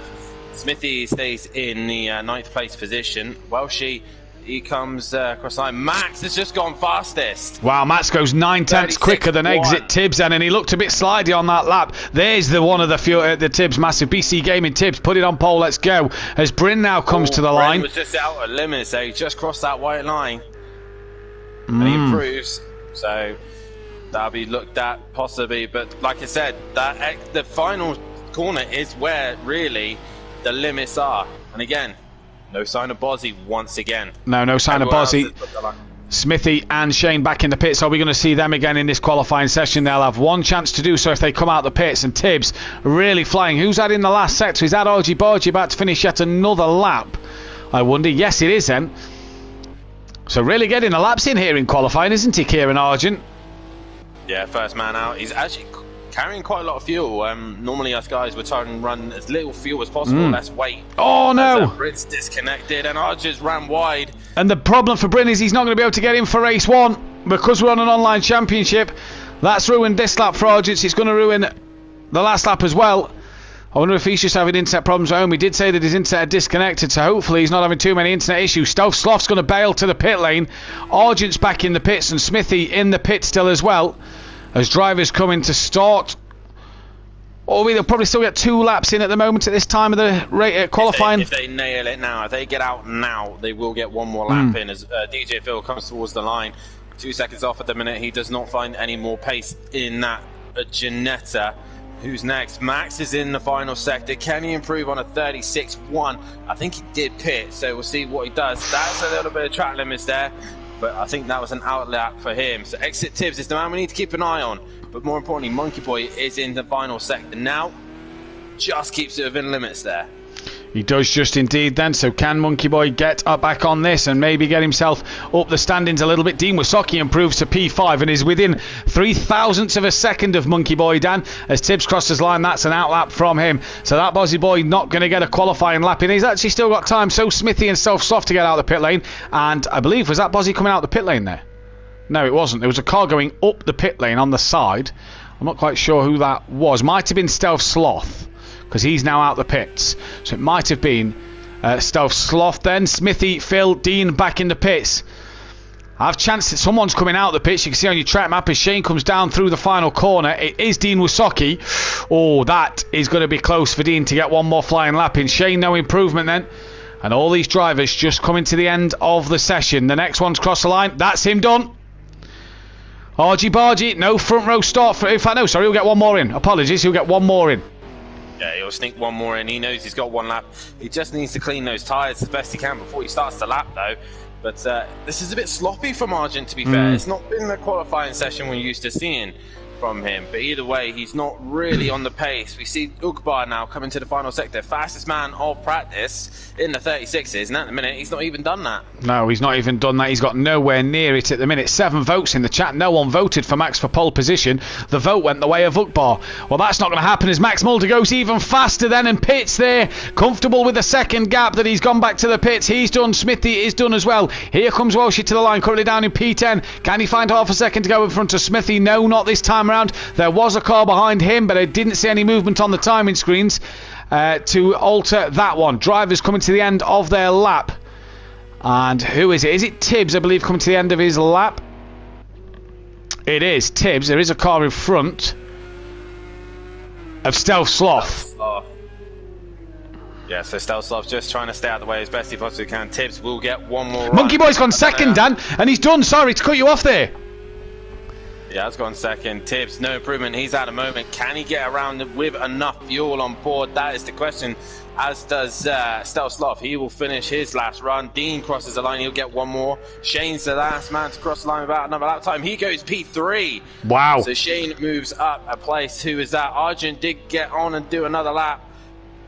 Smithy stays in the 9th place position. Welshie, he comes across the line. Max has just gone fastest. Wow, Max goes 9/10 quicker than exit Tibbs then, and he looked a bit slidey on that lap. There's one of the Tibbs massive. BC Gaming Tibbs, put it on pole, let's go. As Bryn now comes to the line. Bryn was just out of limits, so he just crossed that white line. And he improves, so that'll be looked at possibly. But like I said, the final corner is where really the limits are. And again, no sign of Bozzy once again. No sign of Bozzy. Smithy and Shane back in the pits. Are we going to see them again in this qualifying session? They'll have one chance to do so if they come out the pits. And Tibbs really flying. Who's that in the last sector? Is that Argy Bargy about to finish yet another lap? I wonder. Yes, it is then. So really getting the laps in here in qualifying, isn't he, Kieran Argent? Yeah, first man out. He's actually carrying quite a lot of fuel. Normally us guys would try and run as little fuel as possible, less weight. Oh no! Bryn's disconnected and Argent's ran wide. And the problem for Bryn is he's not going to be able to get in for race 1 because we're on an online championship. That's ruined this lap for Argent. It's going to ruin the last lap as well. I wonder if he's just having internet problems at home. He did say that his internet had disconnected, so hopefully he's not having too many internet issues. Stealth Sloth's going to bail to the pit lane. Argent's back in the pits and Smithy in the pit still as well, as drivers come in to start. Or they'll probably still get 2 laps in at the moment at this time of the qualifying. If they nail it now, if they get out now, they will get one more lap in as DJ Phil comes towards the line. 2 seconds off at the minute. He does not find any more pace in that Ginetta. Who's next? Max is in the final sector. Can he improve on a 36.1? I think he did pit, so we'll see what he does. That's a little bit of track limits there, but I think that was an outlet for him. So exit Tibbs is the man we need to keep an eye on. But more importantly, Monkey Boy is in the final sector now. Just keeps it within limits there. He does just indeed then. So can Monkey Boy get back on this and maybe get himself up the standings a little bit? Dean Wysocki improves to P5 and is within 0.003 of a second of Monkey Boy, Dan. As Tibbs crosses line, that's an outlap from him. So that Bozzy Boy not going to get a qualifying lap in. He's actually still got time. So Smithy and Stealth Sloth to get out of the pit lane. And I believe, was that Bozzy coming out the pit lane there? No, it wasn't. There was a car going up the pit lane on the side. I'm not quite sure who that was. Might have been Stealth Sloth, because he's now out the pits. So it might have been Stealth Sloth then. Smithy, Phil, Dean back in the pits. I've chanced that someone's coming out of the pits. You can see on your track map as Shane comes down through the final corner. It is Dean Wysocki. Oh, that is going to be close for Dean to get one more flying lap in. Shane, no improvement then. And all these drivers just coming to the end of the session. The next one's crossed the line. That's him done. Argy Bargy, no front row start. For, in fact, no, sorry, he'll get one more in. Apologies, he'll get one more in. Yeah, he'll sneak one more in. He knows he's got one lap. He just needs to clean those tyres as best he can before he starts the lap, though. But this is a bit sloppy from Argent, to be fair. It's not been the qualifying session we're used to seeing from him. But either way, he's not really on the pace. We see Ukbar now coming to the final sector. Fastest man of practice in the 36s. And at the minute, he's not even done that. No, he's not even done that. He's got nowhere near it at the minute. 7 votes in the chat. No one voted for Max for pole position. The vote went the way of Ukbar. Well, that's not going to happen as Max Mulder goes even faster then and pits there. Comfortable with the second gap that he's gone back to the pits. He's done. Smithy is done as well. Here comes Welshie to the line, currently down in P10. Can he find half a second to go in front of Smithy? No, not this time around. There was a car behind him, but I didn't see any movement on the timing screens to alter that one. Drivers coming to the end of their lap. And who is it? Is it Tibbs, I believe, coming to the end of his lap? It is Tibbs. There is a car in front of Stealth Sloth. Yeah, so Stealth Sloth just trying to stay out of the way as best he possibly can. Tibbs will get one more Monkey Boy's gone second, Dan, and he's done. Sorry to cut you off there. Yeah, that's gone second. Tibbs, no improvement. He's at a moment. Can he get around with enough fuel on board? That is the question, as does Stealth Sloth. He will finish his last run. Dean crosses the line. He'll get one more. Shane's the last man to cross the line without another lap time. He goes P3. Wow. So Shane moves up a place. Who is that? Argent did get on and do another lap.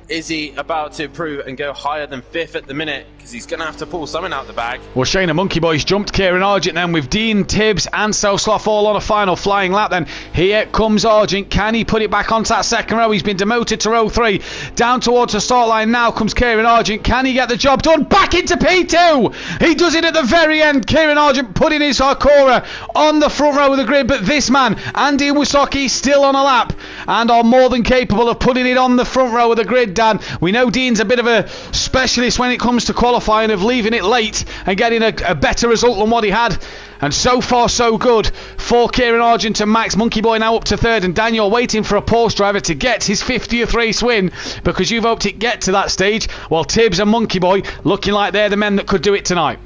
Is he about to improve and go higher than 5th at the minute? Because he's going to have to pull something out the bag. Well, Shane and Monkey Boys jumped Kieran Argent then with Dean, Tibbs and Stealth Sloth all on a final flying lap then. Here comes Argent. Can he put it back onto that second row? He's been demoted to row 3. Down towards the start line now comes Kieran Argent. Can he get the job done? Back into P2! He does it at the very end. Kieran Argent putting his Hakora on the front row of the grid. But this man, Andy Iwasaki, still on a lap and are more than capable of putting it on the front row of the grid, Dan. We know Dean's a bit of a specialist when it comes to qualifying, of leaving it late and getting a better result than what he had. And so far so good for Kieran Argent and Max. Monkey Boy now up to 3rd, and Daniel waiting for a Porsche driver to get his 50th race win, because you've hoped it get to that stage. While Tibbs and Monkey Boy looking like they're the men that could do it tonight.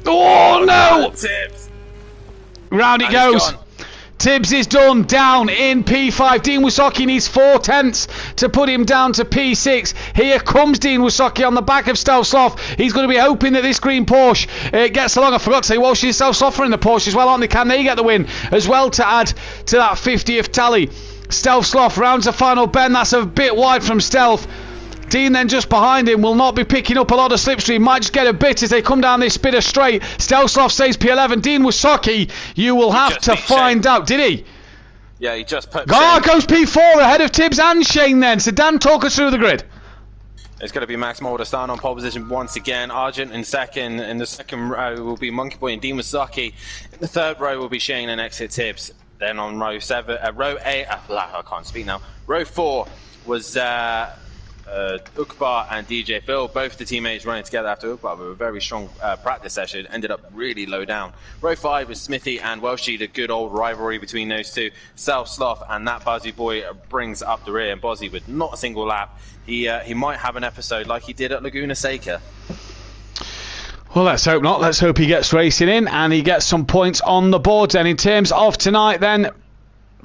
Oh no! Tibbs. Round it goes. Tibbs is done, down in P5. Dean Wysocki needs 4 tenths to put him down to P6. Here comes Dean Wysocki on the back of Stealth Sloth. He's going to be hoping that this green Porsche gets along. I forgot to say, Walsh and Stealth Sloth are in the Porsche as well, aren't they? Can they get the win as well to add to that 50th tally? Stealth Sloth rounds the final bend. That's a bit wide from Stealth. Dean then just behind him will not be picking up a lot of slipstream. Might just get a bit as they come down this bit of straight. Stealth Sloth stays P11. Dean Wysocki, you will have to find out. Did he? Yeah, he just put... Goes P4 ahead of Tibbs and Shane then. So Dan, talk us through the grid. It's going to be Max Mulder starting on pole position once again. Argent in second. In the second row will be Monkey Boy and Dean Wysocki. In the third row will be Shane and exit Tibbs. Then on row 7, row 8, I can't speak now. Row 4 was... Ukbar and DJ Phil, both the teammates running together after Ukbar with a very strong practice session, ended up really low down. Row 5 was Smithy and Welshie, the good old rivalry between those two. Stealth Sloth and that Bozzy boy brings up the rear, and Bozzy with not a single lap. He might have an episode like he did at Laguna Seca. Well, let's hope not. Let's hope he gets racing in and he gets some points on the boards. And in terms of tonight then,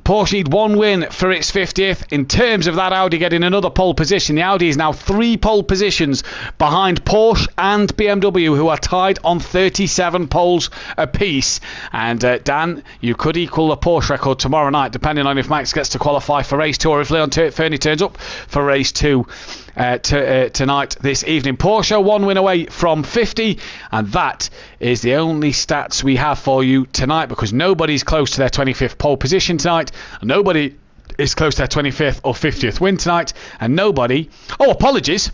Porsche need 1 win for its 50th. In terms of that Audi getting another pole position, the Audi is now 3 pole positions behind Porsche and BMW, who are tied on 37 poles apiece. And Dan, you could equal the Porsche record tomorrow night, depending on if Max gets to qualify for race 2 or if Leon Fernie turns up for race 2 tonight, this evening. Porsche 1 win away from 50, and that is the only stats we have for you tonight, because nobody's close to their 25th pole position tonight, nobody is close to their 25th or 50th win tonight, and nobody... Oh, apologies,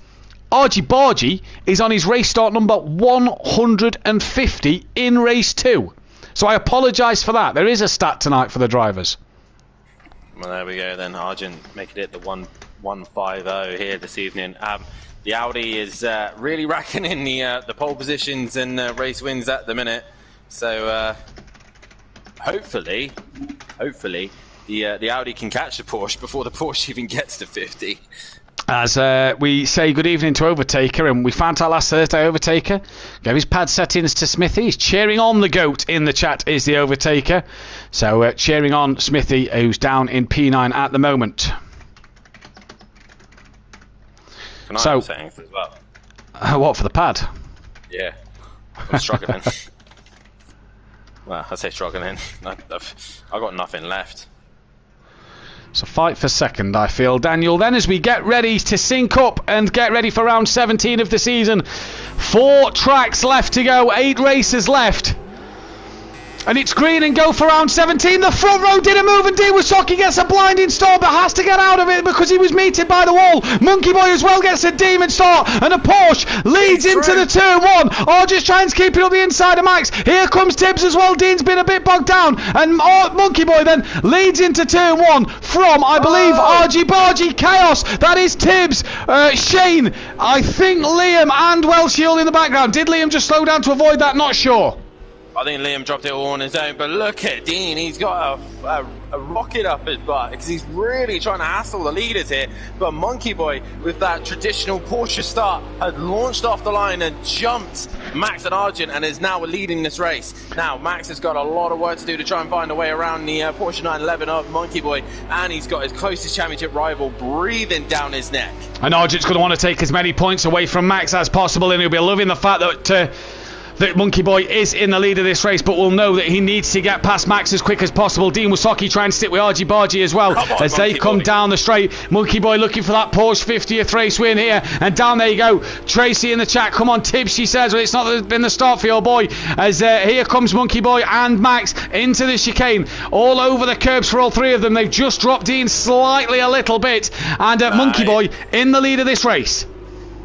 Argy Bargy is on his race start number 150 in race 2, so I apologise for that. There is a stat tonight for the drivers. Well, there we go then. Argent making it the 150 here this evening. The Audi is really racking in the pole positions and race wins at the minute. So hopefully the Audi can catch the Porsche before the Porsche even gets to 50. As we say good evening to Overtaker, and we found out last Thursday Overtaker gave his pad settings to Smithy. He's cheering on the GOAT in the chat, is the Overtaker. So cheering on Smithy, who's down in P9 at the moment. Can I have settings as well? What, for the pad? Yeah, I'm struggling. Well, I say struggling. I've got nothing left. So fight for second, I feel, Daniel. Then as we get ready to sync up and get ready for round 17 of the season, 4 tracks left to go, 8 races left. And it's green and go for round 17. The front row didn't move, and Dean Wysocki gets a blinding start, but has to get out of it because he was meted by the wall. Monkey Boy as well gets a demon start, and a Porsche leads into the turn 1. Argent tries to keep it up the inside of Max. Here comes Tibbs as well. Dean's been a bit bogged down, and Monkey Boy then leads into turn 1 from, I believe, Argy Bargy Chaos. That is Tibbs, Shane, I think Liam, and Welsh in the background. Did Liam just slow down to avoid that? Not sure. I think Liam dropped it all on his own, but look at Dean. He's got a rocket up his butt because he's really trying to hassle the leaders here. But Monkey Boy, with that traditional Porsche start, had launched off the line and jumped Max and Argent and is now leading this race. Now, Max has got a lot of work to do to try and find a way around the Porsche 911 of Monkey Boy, and he's got his closest championship rival breathing down his neck. And Argent's going to want to take as many points away from Max as possible, and he'll be loving the fact that Monkey Boy is in the lead of this race, but we'll know that he needs to get past Max as quick as possible. Dean Wysocki trying to stick with Argy Bargy as well as they come down the straight. Monkey Boy looking for that Porsche 50th race win here, and down there you go. Tracy in the chat, come on Tibbs, she says. Well, it's not been the start for your boy, as here comes Monkey Boy and Max into the chicane, all over the curbs for all 3 of them. They've just dropped Dean slightly a little bit, and Monkey Boy in the lead of this race.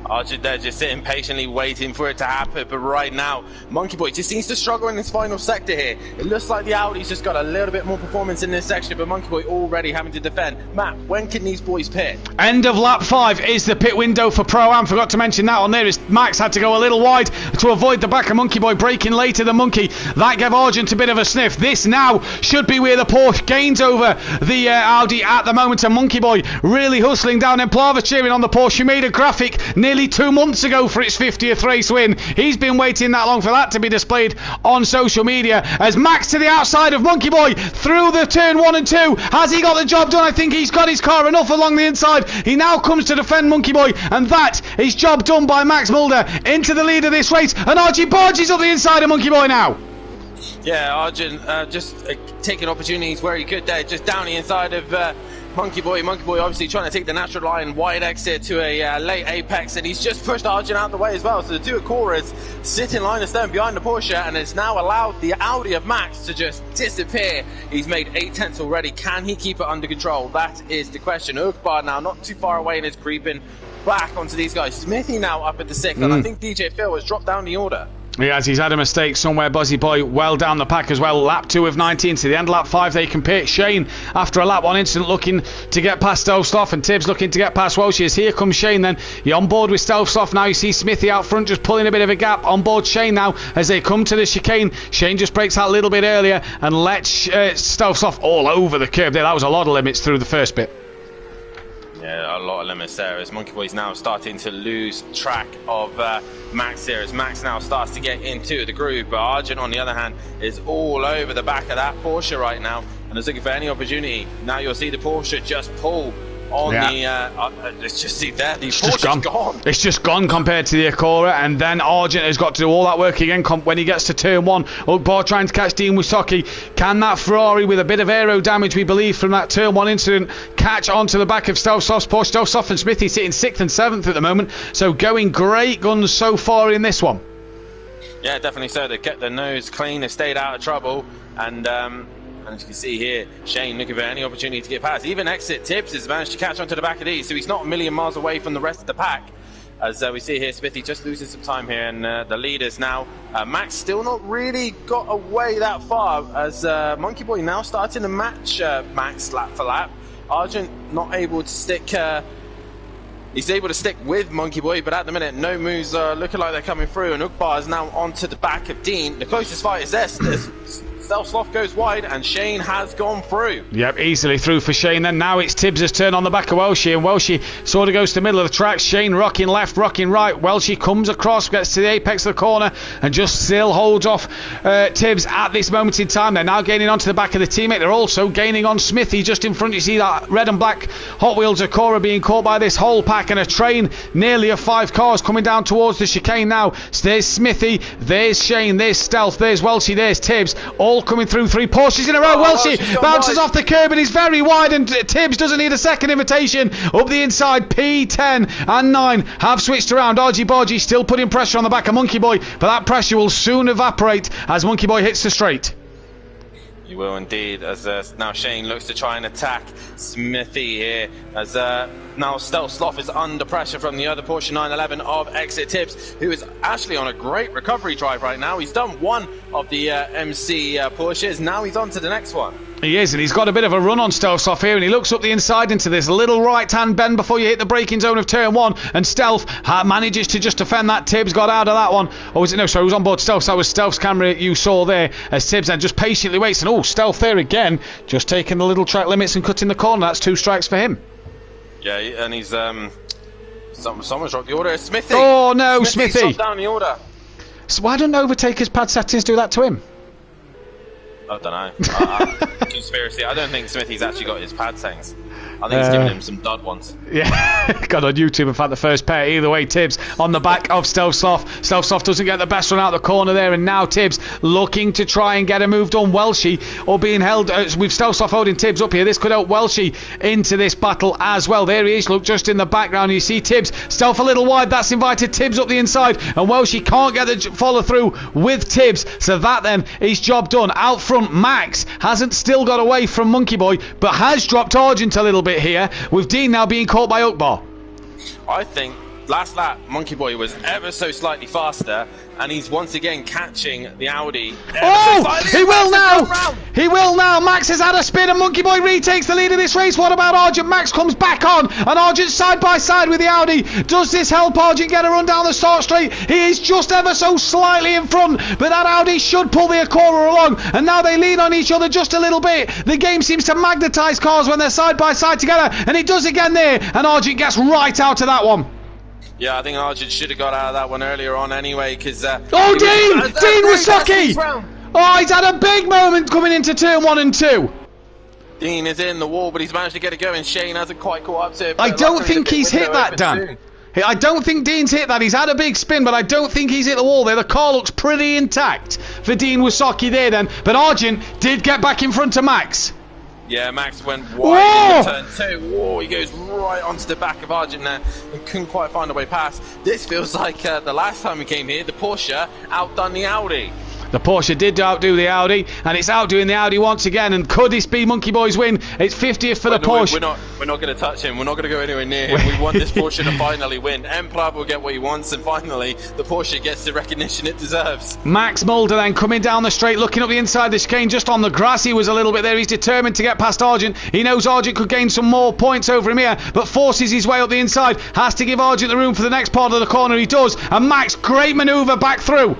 Argent there just sitting patiently waiting for it to happen, but right now Monkey Boy just seems to struggle in this final sector here. It looks like the Audi's just got a little bit more performance in this section, but Monkey Boy already having to defend. Matt, when can these boys pit? End of lap 5 is the pit window for Pro-Am. Forgot to mention that on there is Max had to go a little wide to avoid the back of Monkey Boy, breaking later than Monkey. That gave Argent a bit of a sniff. This now should be where the Porsche gains over the Audi at the moment, and Monkey Boy really hustling down, and Plava cheering on the Porsche, who made a graphic nearly 2 months ago for its 50th race win. He's been waiting that long for that to be displayed on social media, as Max to the outside of Monkey Boy through the turn 1 and 2. Has he got the job done? I think he's got his car enough along the inside. He now comes to defend Monkey Boy, and that is job done by Max Mulder into the lead of this race, and Argy Bargy's up the inside of Monkey Boy now. Yeah, Argent just taking opportunities where he could there, just down the inside of Monkey Boy. Monkey Boy obviously trying to take the natural line, wide exit to a late apex, and he's just pushed Argent out the way as well. So the 2 Acoras sit in line of stern behind the Porsche, and it's now allowed the Audi of Max to just disappear. He's made 8 tenths already. Can he keep it under control? That is the question. Ukbar now not too far away and is creeping back onto these guys. Smithy now up at the 6th, and I think DJ Phil has dropped down the order. Yes, he's had a mistake somewhere. Buzzy Boy well down the pack as well. Lap 2 of 19 to the end. Lap 5 they compete. Shane after a lap 1 incident looking to get past Stelfstoff, and Tibbs looking to get past Welsh. Here comes Shane then. You're on board with Stelfstoff now. You see Smithy out front just pulling a bit of a gap. On board Shane now as they come to the chicane. Shane just breaks out a little bit earlier and lets Stelfstoff all over the curb there. That was a lot of limits through the first bit. Yeah, a lot of limits there as Monkey Boy's now starting to lose track of Max here, as Max now starts to get into the groove, but Argent on the other hand is all over the back of that Porsche right now and is looking for any opportunity. Now you'll see the Porsche just pull on let's just see that the Porsche's gone. It's just gone compared to the Acura, and then Argent has got to do all that work again when he gets to turn 1. Ukbar trying to catch Dean Wysocki. Can that Ferrari with a bit of aero damage, we believe, from that turn 1 incident catch onto the back of Stelfstoff's Porsche? Stelfstoff and Smithy sitting 6th and 7th at the moment, so going great guns so far in this one. Yeah, definitely so. They kept their nose clean, they stayed out of trouble, and as you can see here, Shane looking for any opportunity to get past. Even Exit Tibbs has managed to catch onto the back of these, so he's not a million miles away from the rest of the pack. As we see here, Smithy just losing some time here, and the leaders now. Max still not really got away that far, as Monkey Boy now starting to match Max lap for lap. Argent not able to stick... He's able to stick with Monkey Boy, but at the minute, no moves are looking like they're coming through, and Ukbar is now onto the back of Dean. The closest fight is there. Stelzloff goes wide, and Shane has gone through. Yep, easily through for Shane. Then now it's Tibbs' turn on the back of Welshie, and Welshie sort of goes to the middle of the track. Shane rocking left, rocking right. Welshie comes across, gets to the apex of the corner, and just still holds off Tibbs at this moment in time. They're now gaining onto the back of the teammate. They're also gaining on Smithy just in front. You see that red and black Hot Wheels Acura being caught by this whole pack, and a train nearly of 5 cars coming down towards the chicane now. So there's Smithy, there's Shane, there's Stealth, there's Welshie, there's Tibbs, all coming through 3 Porsches in a row. Welshie bounces off the curb and he's very wide, and Tibbs doesn't need a second invitation. Up the inside, P10 and 9 have switched around. Argy Bargy still putting pressure on the back of Monkey Boy, but that pressure will soon evaporate as Monkey Boy hits the straight. You will indeed, as now Shane looks to try and attack Smithy here, as now Stelzloff is under pressure from the other Porsche 911 of Exit Tibbs, who is actually on a great recovery drive right now. He's done one of the MC Porsches, now he's on to the next one. He is, and he's got a bit of a run on Stelzloff here, and he looks up the inside into this little right-hand bend before you hit the braking zone of turn 1, and Stealth manages to just defend that. Tibbs got out of that one. Or was it? No, sorry, it was on board Stealth. That was Stealth's camera you saw there, as Tibbs then just patiently waits, and Stealth there again, just taking the little track limits and cutting the corner. That's 2 strikes for him. Yeah, and he's someone's dropped the order. Smithy! Oh no, Smithy! Down the order. So why don't Overtaker's pad settings do that to him? I don't know. Conspiracy. I don't think Smithy's actually got his pad settings. I think he's giving him some dud ones. Yeah, got on YouTube and found the first pair. Either way, Tibbs on the back of Stelzloff. Stelzloff doesn't get the best run out the corner there, and now Tibbs looking to try and get a move done. Welshie or being held with Stelzloff holding Tibbs up here. This could help Welshie into this battle as well. There he is, look, just in the background. You see Tibbs, Stealth a little wide. That's invited Tibbs up the inside, and Welshie can't get the follow through with Tibbs. So that then is job done. Out front, Max hasn't still got away from Monkey Boy, but has dropped Argent a little bit here, with Dean now being caught by Oakbar. I think last lap Monkey Boy was ever so slightly faster, and he's once again catching the Audi. He will now! He will now! Max has had a spin, and Monkey Boy retakes the lead of this race. What about Argent? Max comes back on, and Argent side by side with the Audi. Does this help Argent get a run down the start straight? He is just ever so slightly in front, but that Audi should pull the Acura along, and now they lean on each other just a little bit. The game seems to magnetise cars when they're side by side together, and it does again there, and Argent gets right out of that one. Yeah, I think Argent should have got out of that one earlier on anyway, because... Dean Wysocki! Oh, he's had a big moment coming into turn 1 and 2. Dean is in the wall, but he's managed to get it going. Shane hasn't quite caught up to it. I don't think he's hit that, Dan. I don't think Dean's hit that. He's had a big spin, but I don't think he's hit the wall there. The car looks pretty intact for Dean Wysocki there then. But Argent did get back in front of Max. Yeah, Max went wide in turn 2. Whoa, he goes right onto the back of Argent there and couldn't quite find a way past. This feels like the last time we came here, the Porsche outdone the Audi. The Porsche did outdo the Audi, and it's outdoing the Audi once again. And could this be Monkey Boy's win? It's 50th for the Porsche. We're not going to touch him. We're not going to go anywhere near him. We want this Porsche to finally win. M-Club will get what he wants, and finally the Porsche gets the recognition it deserves. Max Mulder then coming down the straight, looking up the inside of the chicane, just on the grass. He was a little bit there. He's determined to get past Argent. He knows Argent could gain some more points over him here, but forces his way up the inside. Has to give Argent the room for the next part of the corner. He does, and Max, great manoeuvre back through.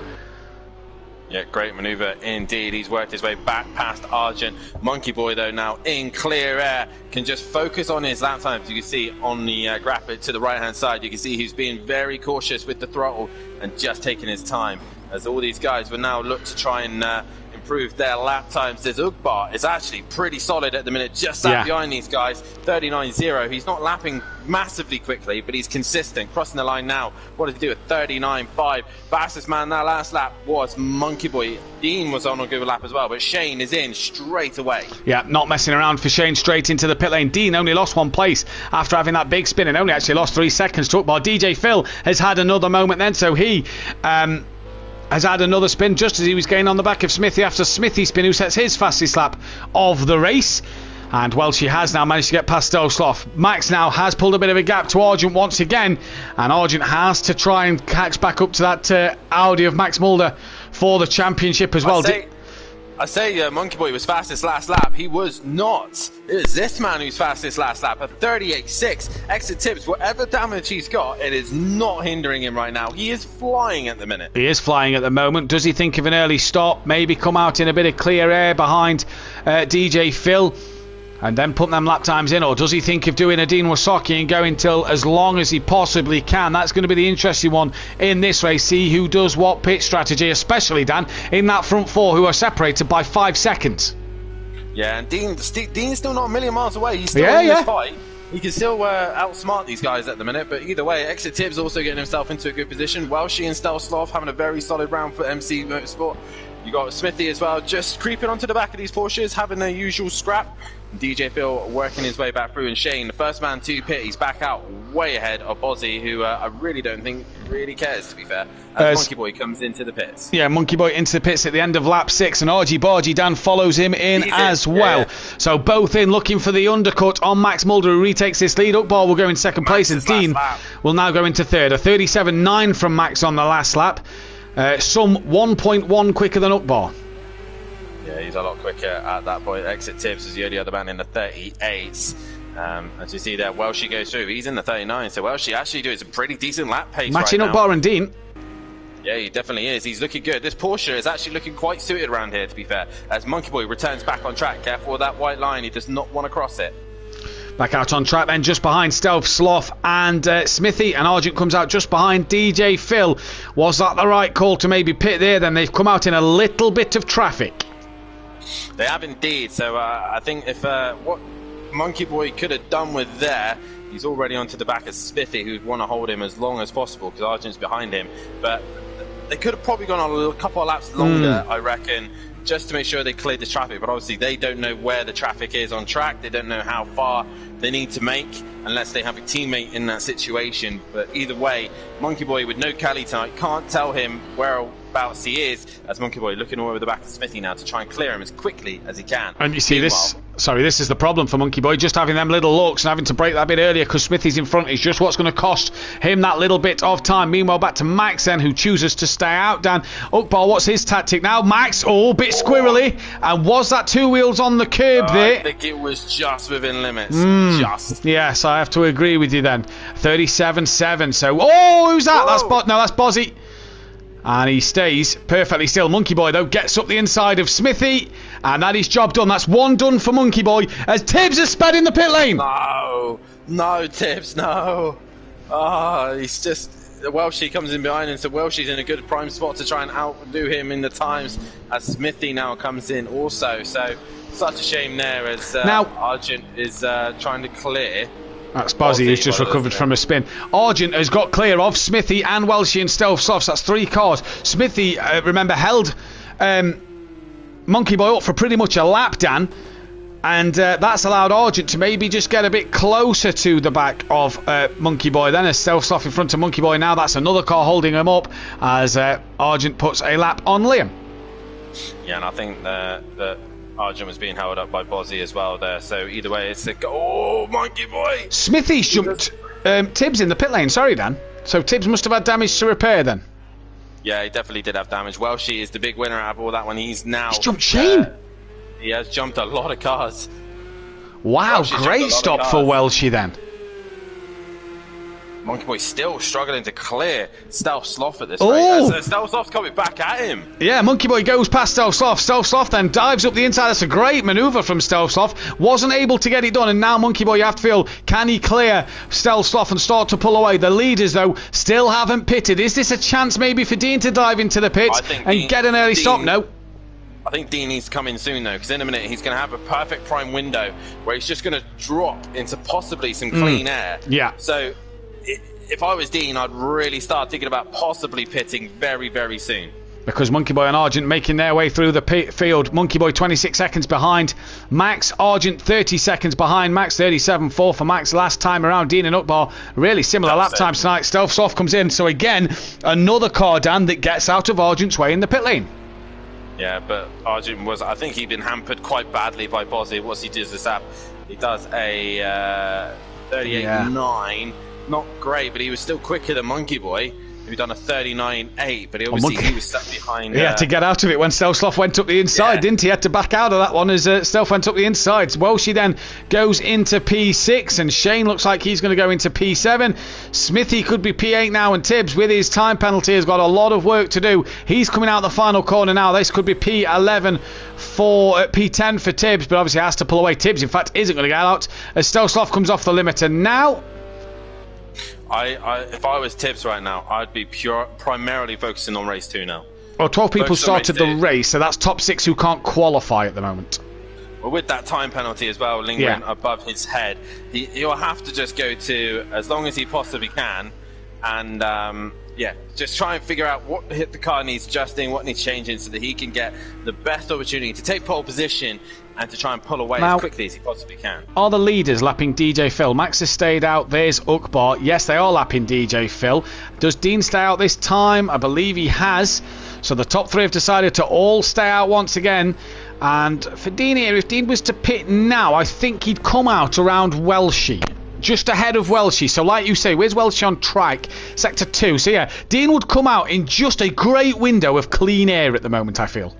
Yeah, great manoeuvre indeed. He's worked his way back past Argent. Monkey Boy, though, now in clear air, can just focus on his lap times. You can see on the graphic to the right-hand side, you can see he's being very cautious with the throttle and just taking his time. As all these guys will now look to try and improve their lap times. There's Ugbar is actually pretty solid at the minute, just sat behind these guys, 39.0. He's not lapping massively quickly, but he's consistent, crossing the line now. What did he do at 39.5? Fastest man that last lap was Monkey Boy. Dean was on a good lap as well, but Shane is in straight away. Yeah, not messing around for Shane, straight into the pit lane. Dean only lost 1 place after having that big spin and only actually lost 3 seconds to Ugbar. DJ Phil has had another moment then, so he has had another spin just as he was getting on the back of Smithy after Smithy spin, who sets his fastest lap of the race. And Welshie has now managed to get past Stelzloff. Max now has pulled a bit of a gap to Argent once again, and Argent has to try and catch back up to that Audi of Max Mulder for the championship as well. I say Monkey Boy was fastest last lap. He was not. It is this man who's fastest last lap at 38.6. Exit Tibbs, whatever damage he's got, it is not hindering him right now. He is flying at the minute. He is flying at the moment. Does he think of an early stop? Maybe come out in a bit of clear air behind DJ Phil and then put them lap times in? Or does he think of doing a Dean Wasocki and going till as long as he possibly can? That's going to be the interesting one in this race. See who does what pit strategy, especially, Dan, in that front four who are separated by 5 seconds. Yeah, and Dean's still not a million miles away. He's still in this fight. He can still outsmart these guys at the minute, but either way, Exit Tibbs also getting himself into a good position. Welshie and Stealth Sloth having a very solid round for MC Motorsport. You got Smithy as well, just creeping onto the back of these Porsches, having their usual scrap. DJ Phil working his way back through, and Shane, the first man to pit, he's back out way ahead of Bozzy, who I really don't think really cares, to be fair, as Monkey Boy comes into the pits. Yeah, Monkey Boy into the pits at the end of lap 6, and Argy Bargy Dan follows him in as well. Yeah. So both in, looking for the undercut on Max Mulder, who retakes this lead. Ukbal will go in second place, and Dean will now go into third. A 37.9 from Max on the last lap. Some 1.1 quicker than Ukbal. Yeah, he's a lot quicker at that point. Exit Tibbs is the only other man in the 38s. As you see there, Welshie goes through. He's in the 39, so Welshie actually doing some pretty decent lap pace matching right up now. Bar and Dean. Yeah, he definitely is. He's looking good. This Porsche is actually looking quite suited around here, to be fair. As Monkey Boy returns back on track. Careful with that white line. He does not want to cross it. Back out on track then, just behind Stealth Sloth and Smithy, and Argent comes out just behind DJ Phil. Was that the right call to maybe pit there? Then they've come out in a little bit of traffic. They have indeed. So I think if what Monkey Boy could have done with there, he's already onto the back of Smithy, who'd want to hold him as long as possible because Argent's behind him. But they could have probably gone on a couple of laps longer, I reckon, just to make sure they cleared the traffic. But obviously they don't know where the traffic is on track. They don't know how far they need to make unless they have a teammate in that situation. But either way, Monkey Boy with no Cali tonight can't tell him whereabouts he is, as Monkey Boy looking all over the back of Smithy now to try and clear him as quickly as he can. And you see this is the problem for Monkey Boy, just having them little looks and having to break that bit earlier because Smithy's in front is just what's going to cost him that little bit of time. Meanwhile, back to Max then, who chooses to stay out. Dan Ukbal, what's his tactic now? Max, bit squirrely, and was that two wheels on the curb there? I think it was just within limits. Just. Yes, I have to agree with you then. 37.7. So, who's that? That's Bozzy. And he stays perfectly still. Monkey Boy, though, gets up the inside of Smithy, and that is job done. That's one done for Monkey Boy, as Tibbs has sped in the pit lane. No, Tibbs, no. He's just... Welshie comes in behind him, so Welshie's in a good prime spot to try and outdo him in the times, as Smithy now comes in also. So, such a shame there, as Argent is trying to clear. That's Bozzy, who's just recovered from a spin. Argent has got clear of Smithy and Welshie and Stealth Sloth. That's 3 cars. Smithy, remember, held Monkey Boy up for pretty much a lap, Dan. And that's allowed Argent to maybe just get a bit closer to the back of Monkey Boy. Then as Stealth Sloth in front of Monkey Boy now, that's another car holding him up as Argent puts a lap on Liam. Yeah, and I think that Argent was being held up by Bozzy as well there. So either way, it's a Monkey Boy. Smithy's jumped Tibbs in the pit lane. Sorry, Dan. So Tibbs must have had damage to repair then. Yeah, he definitely did have damage. Welshie is the big winner out of all that one. He's jumped Shane. He has jumped a lot of cars. Wow, great stop for Welshie then. Monkey Boy still struggling to clear Stealth Sloth at this rate. Stealth Sloth's coming back at him. Yeah, Monkey Boy goes past Stealth Sloth. Stealth Sloth then dives up the inside. That's a great manoeuvre from Stealth Sloth. Wasn't able to get it done, and now Monkey Boy, you have to feel, can he clear Stealth Sloth and start to pull away? The leaders, though, still haven't pitted. Is this a chance maybe for Dean to dive into the pits and get an early stop? No. I think Dean needs to come in soon, though, because in a minute he's going to have a perfect prime window where he's just going to drop into possibly some clean air. Yeah. So if I was Dean, I'd really start thinking about possibly pitting very, very soon. Because Monkey Boy and Argent making their way through the pit field. Monkey Boy 26 seconds behind Max. Argent 30 seconds behind Max. 37.4 for Max last time around. Dean and Ukbal, really similar lap times tonight. Stealth Sloth comes in. So again, another car, Dan, that gets out of Argent's way in the pit lane. Yeah, but Argent was, I think he'd been hampered quite badly by Bozzy. What's he does this lap? He does a 38.9. Not great, but he was still quicker than Monkey Boy. He'd done a 39.8, but he was stuck behind. He had to get out of it when Stelsloff went up the inside, didn't he? He had to back out of that one as Stelf went up the inside. Welshie then goes into P6, and Shane looks like he's going to go into P7. Smithy could be P8 now, and Tibbs, with his time penalty, has got a lot of work to do. He's coming out the final corner now. This could be P11 for P10 for Tibbs, but obviously has to pull away. Tibbs, in fact, isn't going to get out as Stelsloff comes off the limiter now. If I was Tibbs right now, I'd be primarily focusing on race 2 now. Well, 12 people started the race, so that's top 6 who can't qualify at the moment. Well, with that time penalty as well lingering above his head, he'll have to just go to as long as he possibly can, and just try and figure out what the car needs adjusting, what needs changing, so that he can get the best opportunity to take pole position and to try and pull away as quickly as he possibly can. Are the leaders lapping DJ Phil? Max has stayed out. There's Ukbar. Yes, they are lapping DJ Phil. Does Dean stay out this time? I believe he has. So the top 3 have decided to all stay out once again. And for Dean here, if Dean was to pit now, I think he'd come out around Welshie. Just ahead of Welshie. So like you say, where's Welshie on track? Sector 2. So yeah, Dean would come out in just a great window of clean air at the moment, I feel.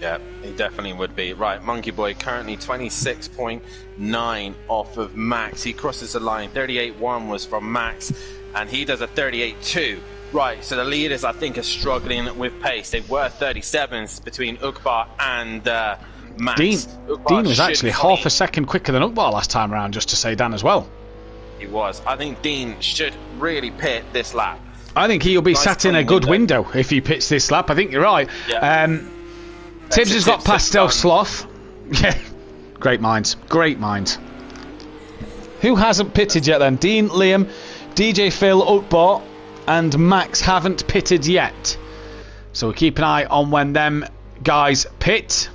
Yeah, he definitely would be. Right, Monkey Boy currently 26.9 off of Max. He crosses the line. 38.1 was from Max, and he does a 38.2. Right, so the leaders, I think, are struggling with pace. They were 37s between Ukbar and Max. Dean was actually half a second quicker than Ukbar last time around, just to say, Dan, as well. He was. I think Dean should really pit this lap. I think he'll be sat in a good window if he pits this lap. I think you're right. Yeah. Tibbs has got past Stelsloff. Yeah, great minds. Great minds. Who hasn't pitted yet then? Dean, Liam, DJ Phil, Ukbar, and Max haven't pitted yet. So we'll keep an eye on when them guys pit.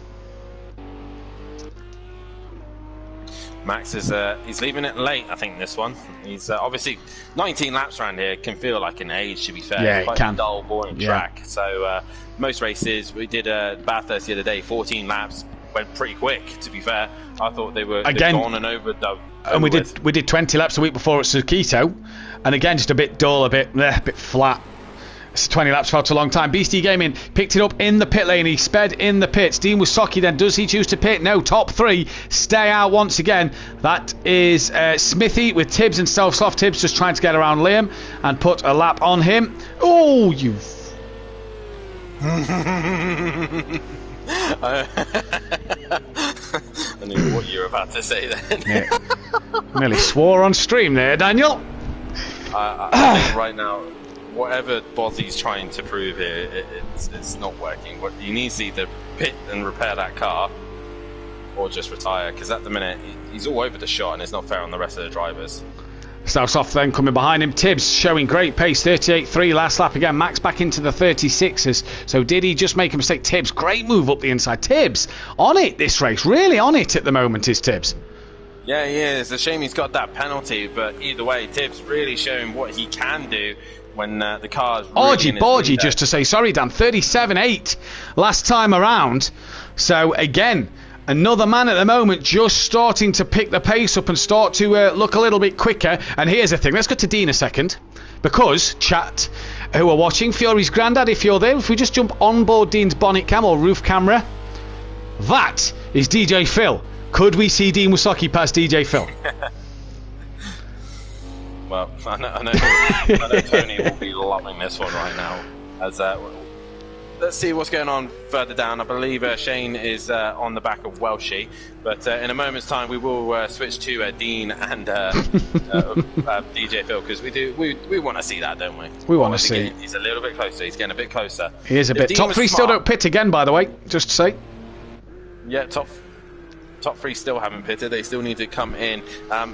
Max is he's leaving it late, I think, this one. He's obviously 19 laps around here can feel like an age, to be fair. Yeah, it's quite it can. A dull, boring track. So most races, we did Bathurst the other day, 14 laps, went pretty quick, to be fair. I thought they were gone and over. And we did 20 laps a week before at Tsukito, and again just a bit dull, a bit flat. It's 20 laps felt a long time. Beastie Gaming picked it up in the pit lane. He sped in the pits. Dean Wysocki then. Does he choose to pit? No. Top 3 stay out once again. That is Smithy with Tibbs and Stelsloff. Tibbs just trying to get around Liam and put a lap on him. Oh, you... I knew what you were about to say then. Yeah. Nearly swore on stream there, Daniel. I think right now, whatever Bozzy's trying to prove here, it's not working. He needs to either pit and repair that car, or just retire, because at the minute he's all over the shot and it's not fair on the rest of the drivers. Stelsloff then coming behind him. Tibbs showing great pace, 38.3 last lap again. Max back into the 36s. So did he just make a mistake? Tibbs, great move up the inside. Tibbs on it this race, really on it at the moment is Tibbs. Yeah, he is. It's a shame he's got that penalty, but either way, Tibbs really showing what he can do when the car's really Borgie, just to say, sorry Dan, 37.8 last time around. So again, another man at the moment just starting to pick the pace up and start to look a little bit quicker. And here's the thing, let's go to Dean a second, because chat who are watching, Fury's granddad, if you're there, if we just jump on board Dean's bonnet cam or roof camera, that is DJ Phil. Could we see Dean Wysocki past DJ Phil? Well, I know Tony will be loving this one right now. As let's see what's going on further down. I believe Shane is on the back of Welshie, but in a moment's time we will switch to Dean and DJ Phil, because we want to see that, don't we? We want to see. He's a little bit closer. He's getting a bit closer. He is a bit. Top 3 still don't pit again, by the way. Just to say. Yeah, top 3 still haven't pitted. They still need to come in.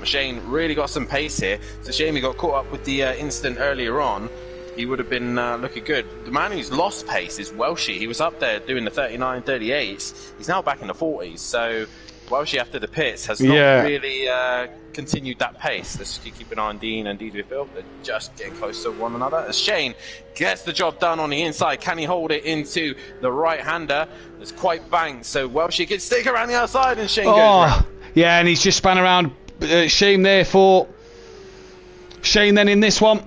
Shane really got some pace here. It's a shame he got caught up with the incident earlier on. He would have been looking good. The man who's lost pace is Welshie. He was up there doing the 39, 38s. He's now back in the 40s. So Welshie, after the pits, has not really continued that pace. Let's keep an eye on Dean and DJ Phil. They're just getting close to one another. As Shane gets the job done on the inside, can he hold it into the right-hander? It's quite banked, so Welshie can stick around the outside, and Shane goes around. Yeah, and he's just span around. Shame there for Shane then in this one.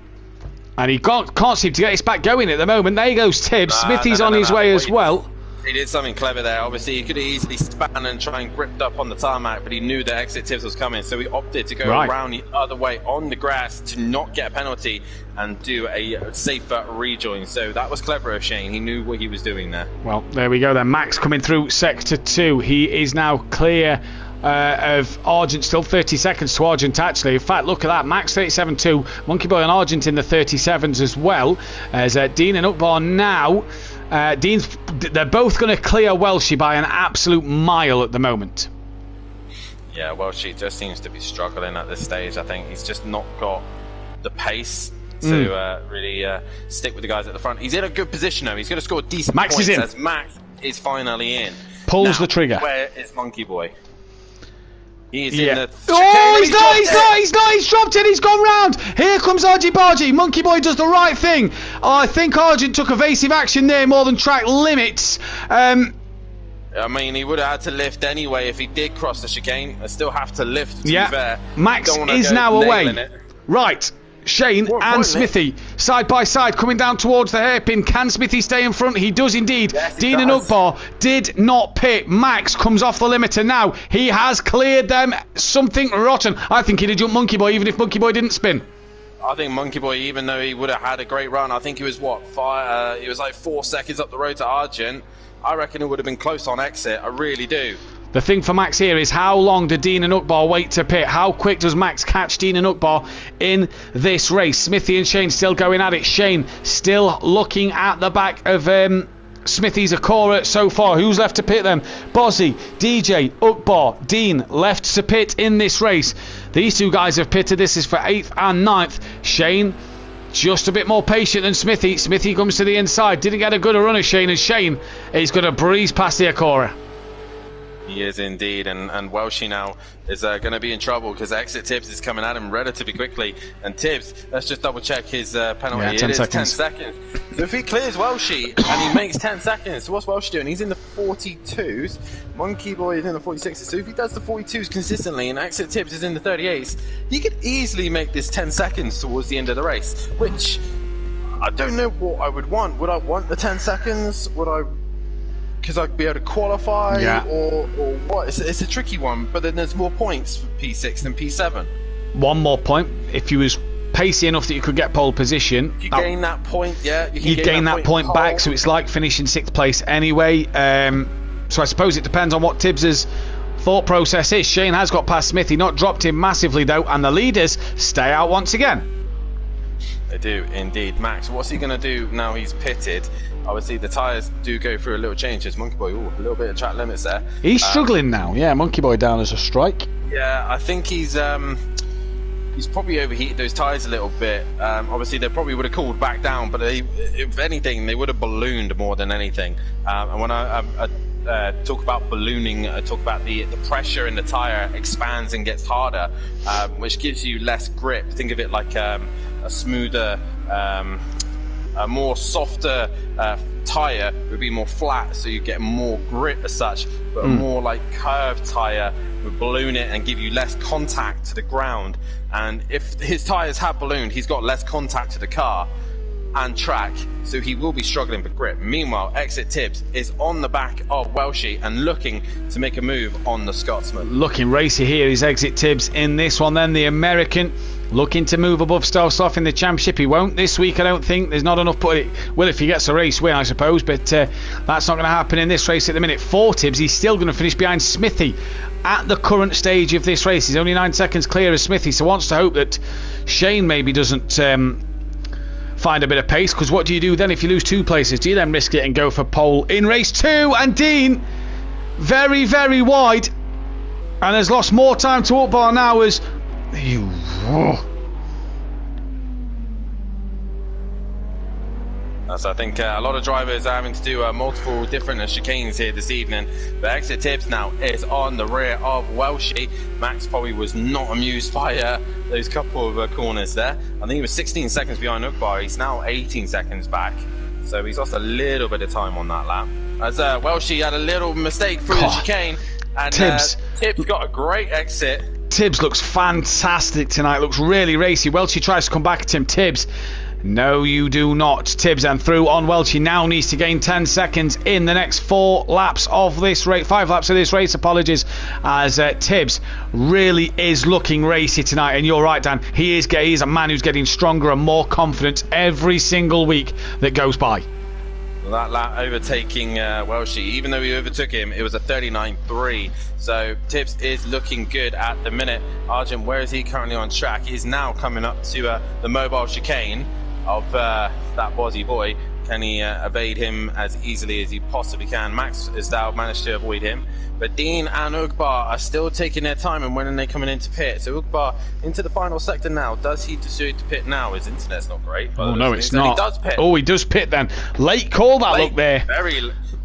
And he can't seem to get his back going at the moment. There goes Tibbs. Smithy's on his way as well. He did something clever there. Obviously, he could have easily span and try and gripped up on the tarmac, but he knew that Exit Tibbs was coming, so he opted to go around the other way on the grass to not get a penalty and do a safer rejoin. So that was clever of Shane. He knew what he was doing there. Well, there we go then. Max coming through Sector 2. He is now clear of Argent. Still 30 seconds to Argent, actually. In fact, look at that. Max 37.2. Monkey Boy and Argent in the 37s as well. As Dean and Ukbar now... they're both going to clear Welshie by an absolute mile at the moment. Yeah, Welshie just seems to be struggling at this stage. I think he's just not got the pace to really stick with the guys at the front. He's in a good position though. He's going to score decent points. Is in. As Max is finally in. Pulls the trigger. Where is Monkey Boy? He is in the... Oh, he's not, he's dropped it, he's gone round. Here comes Argy Bargy. Monkey Boy does the right thing. I think Argent took evasive action there more than track limits. I mean, he would have had to lift anyway if he did cross the chicane. I still have to lift, to be fair. Max is now away. Right. Shane and Smithy side by side coming down towards the hairpin. Can Smithy stay in front? He does indeed. Yes, Dean and Ukbar did not pit. Max comes off the limiter now. He has cleared them. Something rotten. I think he'd have jumped Monkey Boy even if Monkey Boy didn't spin. I think Monkey Boy, even though he would have had a great run, I think he was he was like 4 seconds up the road to Argent. I reckon it would have been close on exit. I really do. The thing for Max here is how long do Dean and Ukbar wait to pit? How quick does Max catch Dean and Ukbar in this race? Smithy and Shane still going at it. Shane still looking at the back of Smithy's Acura so far. Who's left to pit then? Bozzy, DJ, Ukbar, Dean left to pit in this race. These two guys have pitted. This is for 8th and 9th. Shane just a bit more patient than Smithy. Smithy comes to the inside. Didn't get a good run as Shane, and Shane is going to breeze past the Acura. He is indeed, and Welshie now is going to be in trouble because Exit Tibbs is coming at him relatively quickly. And Tibbs, let's just double check his penalty. Yeah, 10 seconds. 10 seconds. So if he clears Welshie and he makes 10 seconds, so what's Welshie doing? He's in the 42s. Monkey Boy is in the 46s. So if he does the 42s consistently and Exit Tibbs is in the 38s, he could easily make this 10 seconds towards the end of the race, which I don't know what I would want. Would I want the 10 seconds? Would I... because I'd be able to qualify, or what? It's a tricky one, but then there's more points for P6 than P7. One more point. If you was pacey enough that you could get pole position, you gain that point, you gain that point back, so it's like finishing 6th place anyway. So I suppose it depends on what Tibbs's thought process is. Shane has got past Smithy, not dropped him massively though, and the leaders stay out once again. They do indeed. Max, what's he going to do now he's pitted? Obviously the tyres do go through a little change. As Monkey Boy, a little bit of track limits there. He's struggling now. Yeah, Monkey Boy down as a strike. Yeah, I think he's probably overheated those tyres a little bit. Obviously they probably would have cooled back down, but if anything they would have ballooned more than anything. And when I talk about ballooning, I talk about the pressure in the tyre expands and gets harder, which gives you less grip. Think of it like a smoother, a more softer tyre would be more flat, so you get more grip as such, but a more like curved tyre would balloon it and give you less contact to the ground. And if his tyres have ballooned, he's got less contact to the car and track, so he will be struggling for grip. Meanwhile, Exit Tibbs is on the back of Welshie and looking to make a move on the Scotsman. Looking racy here is Exit Tibbs in this one then. The American looking to move above Stossel in the championship. He won't this week, I don't think. There's not enough put it. Well, if he gets a race win, I suppose, but that's not going to happen in this race at the minute. For Tibbs, he's still going to finish behind Smithy at the current stage of this race. He's only 9 seconds clear of Smithy, so wants to hope that Shane maybe doesn't find a bit of pace, because what do you do then if you lose 2 places? Do you then risk it and go for pole in race 2? And Dean, very, very wide, and has lost more time to Ukbar now as... So I think a lot of drivers are having to do multiple different chicanes here this evening. But Exit Tibbs now is on the rear of Welshie. Max probably was not amused by those couple of corners there. I think he was 16 seconds behind Ukbar. He's now 18 seconds back. So he's lost a little bit of time on that lap. As Welshie had a little mistake through the chicane. And Tibbs got a great exit. Tibbs looks fantastic tonight. Looks really racy. Welshie tries to come back at him. Tibbs No, you do not. Tibbs and through on Welch. He now needs to gain 10 seconds in the next 4 laps of this race. 5 laps of this race, apologies, as Tibbs really is looking racy tonight. And you're right, Dan. He is a man who's getting stronger and more confident every single week that goes by. That lap overtaking Welshie, even though he overtook him, it was a 39.3. So Tibbs is looking good at the minute. Argent, where is he currently on track? He's now coming up to the mobile chicane of that Bozzy boy. Can he evade him as easily as he possibly can? Max has now managed to avoid him, but Dean and Ugbar are still taking their time and when they're coming into pit. So Ugbar into the final sector now. Does he decide to pit now? His internet's not great. Oh no, it's not. He does pit. Oh, he does pit then. Late call that look there.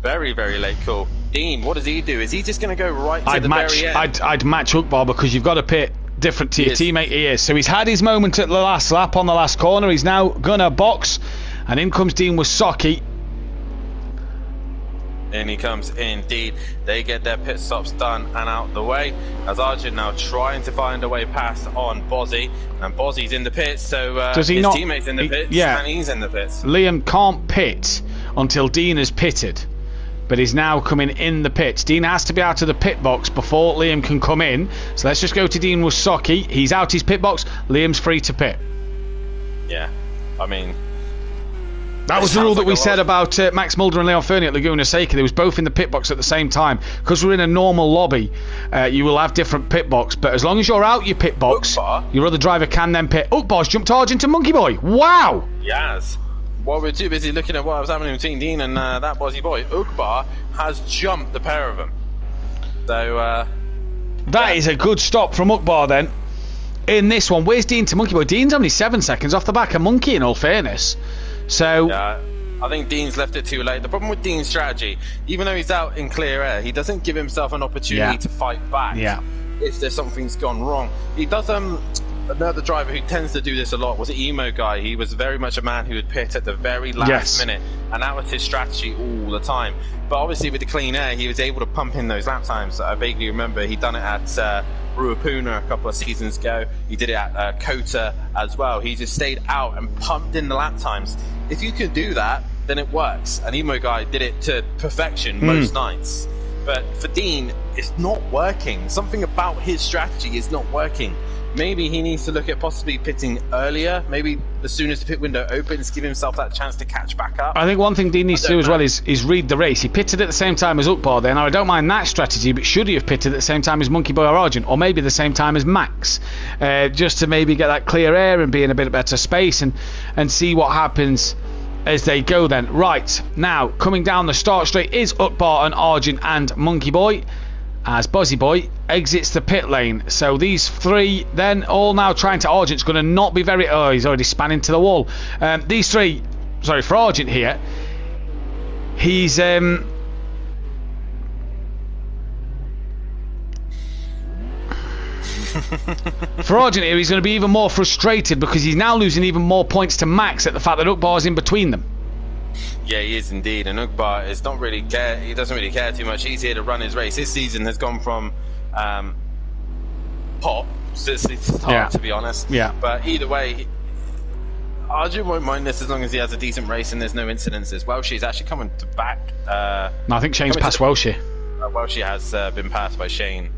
Very late call. Dean, what does he do? Is he just going to go right to the very end? I'd match Ugbar because you've got to pit different to your teammate. He is. So he's had his moment at the last lap on the last corner. He's now gonna box. And in comes Dean Wysocki. In he comes indeed. They get their pit stops done and out the way. As Arjun now trying to find a way past on Bozzy. And Bozzy's in the pits, so Does he his not, teammate's in the pits, yeah. and he's in the pits. Liam can't pit until Dean has pitted. But he's now coming in the pits. Dean has to be out of the pit box before Liam can come in. So let's just go to Dean Wysocki. He's out his pit box. Liam's free to pit. Yeah, I mean... That was the rule that we said about Max Mulder and Leon Fernie at Laguna Seca. They was both in the pit box at the same time. Because we're in a normal lobby, you will have different pit box. But as long as you're out your pit box, your other driver can then pit. Ugbar's jumped Argent to Monkey Boy. Wow! Yes. While we're too busy looking at what was happening between Dean and that Bozzy boy, Ugbar has jumped the pair of them. So, that is a good stop from Ugbar then. In this one, where's Dean to Monkey Boy? Dean's only 7 seconds off the back of Monkey, in all fairness. So yeah, I think Dean's left it too late. The problem with Dean's strategy, even though he's out in clear air, he doesn't give himself an opportunity to fight back if there's something's gone wrong. He does another driver who tends to do this a lot was an Emo guy. He was very much a man who would pit at the very last minute, and that was his strategy all the time. But obviously with the clean air, he was able to pump in those lap times. I vaguely remember he'd done it at Ruapuna a couple of seasons ago. He did it at Kota as well. He just stayed out and pumped in the lap times. If you can do that, then it works. And Emo guy did it to perfection most nights. But for Dean, it's not working. Something about his strategy is not working. Maybe he needs to look at possibly pitting earlier. Maybe as soon as the pit window opens, give himself that chance to catch back up. I think one thing Dean needs to do as well is read the race. He pitted at the same time as Ugbar there. Now, I don't mind that strategy, but should he have pitted at the same time as Monkey Boy or Argent? Or maybe the same time as Max? Just to maybe get that clear air and be in a bit better space and see what happens as they go then. Right, now, coming down the start straight is Ugbar and Argent and Monkey Boy, as Bozzy Boy exits the pit lane. So these three then all now trying to... Argent's going to not be very... Oh, he's already span into the wall. These three... Sorry, for Argent here, he's... For Argent here, he's going to be even more frustrated because he's now losing even more points to Max at the fact that Ugbar's in between them. Yeah, he is indeed, and Ugbar is not really care. He doesn't really care too much. He's here to run his race. This season has gone from pop to start, to be honest. Yeah. But either way, Arjun won't mind this as long as he has a decent race and there's no incidences. Welshie's actually coming to back. No, I think Shane's passed Welshie. Welshie has been passed by Shane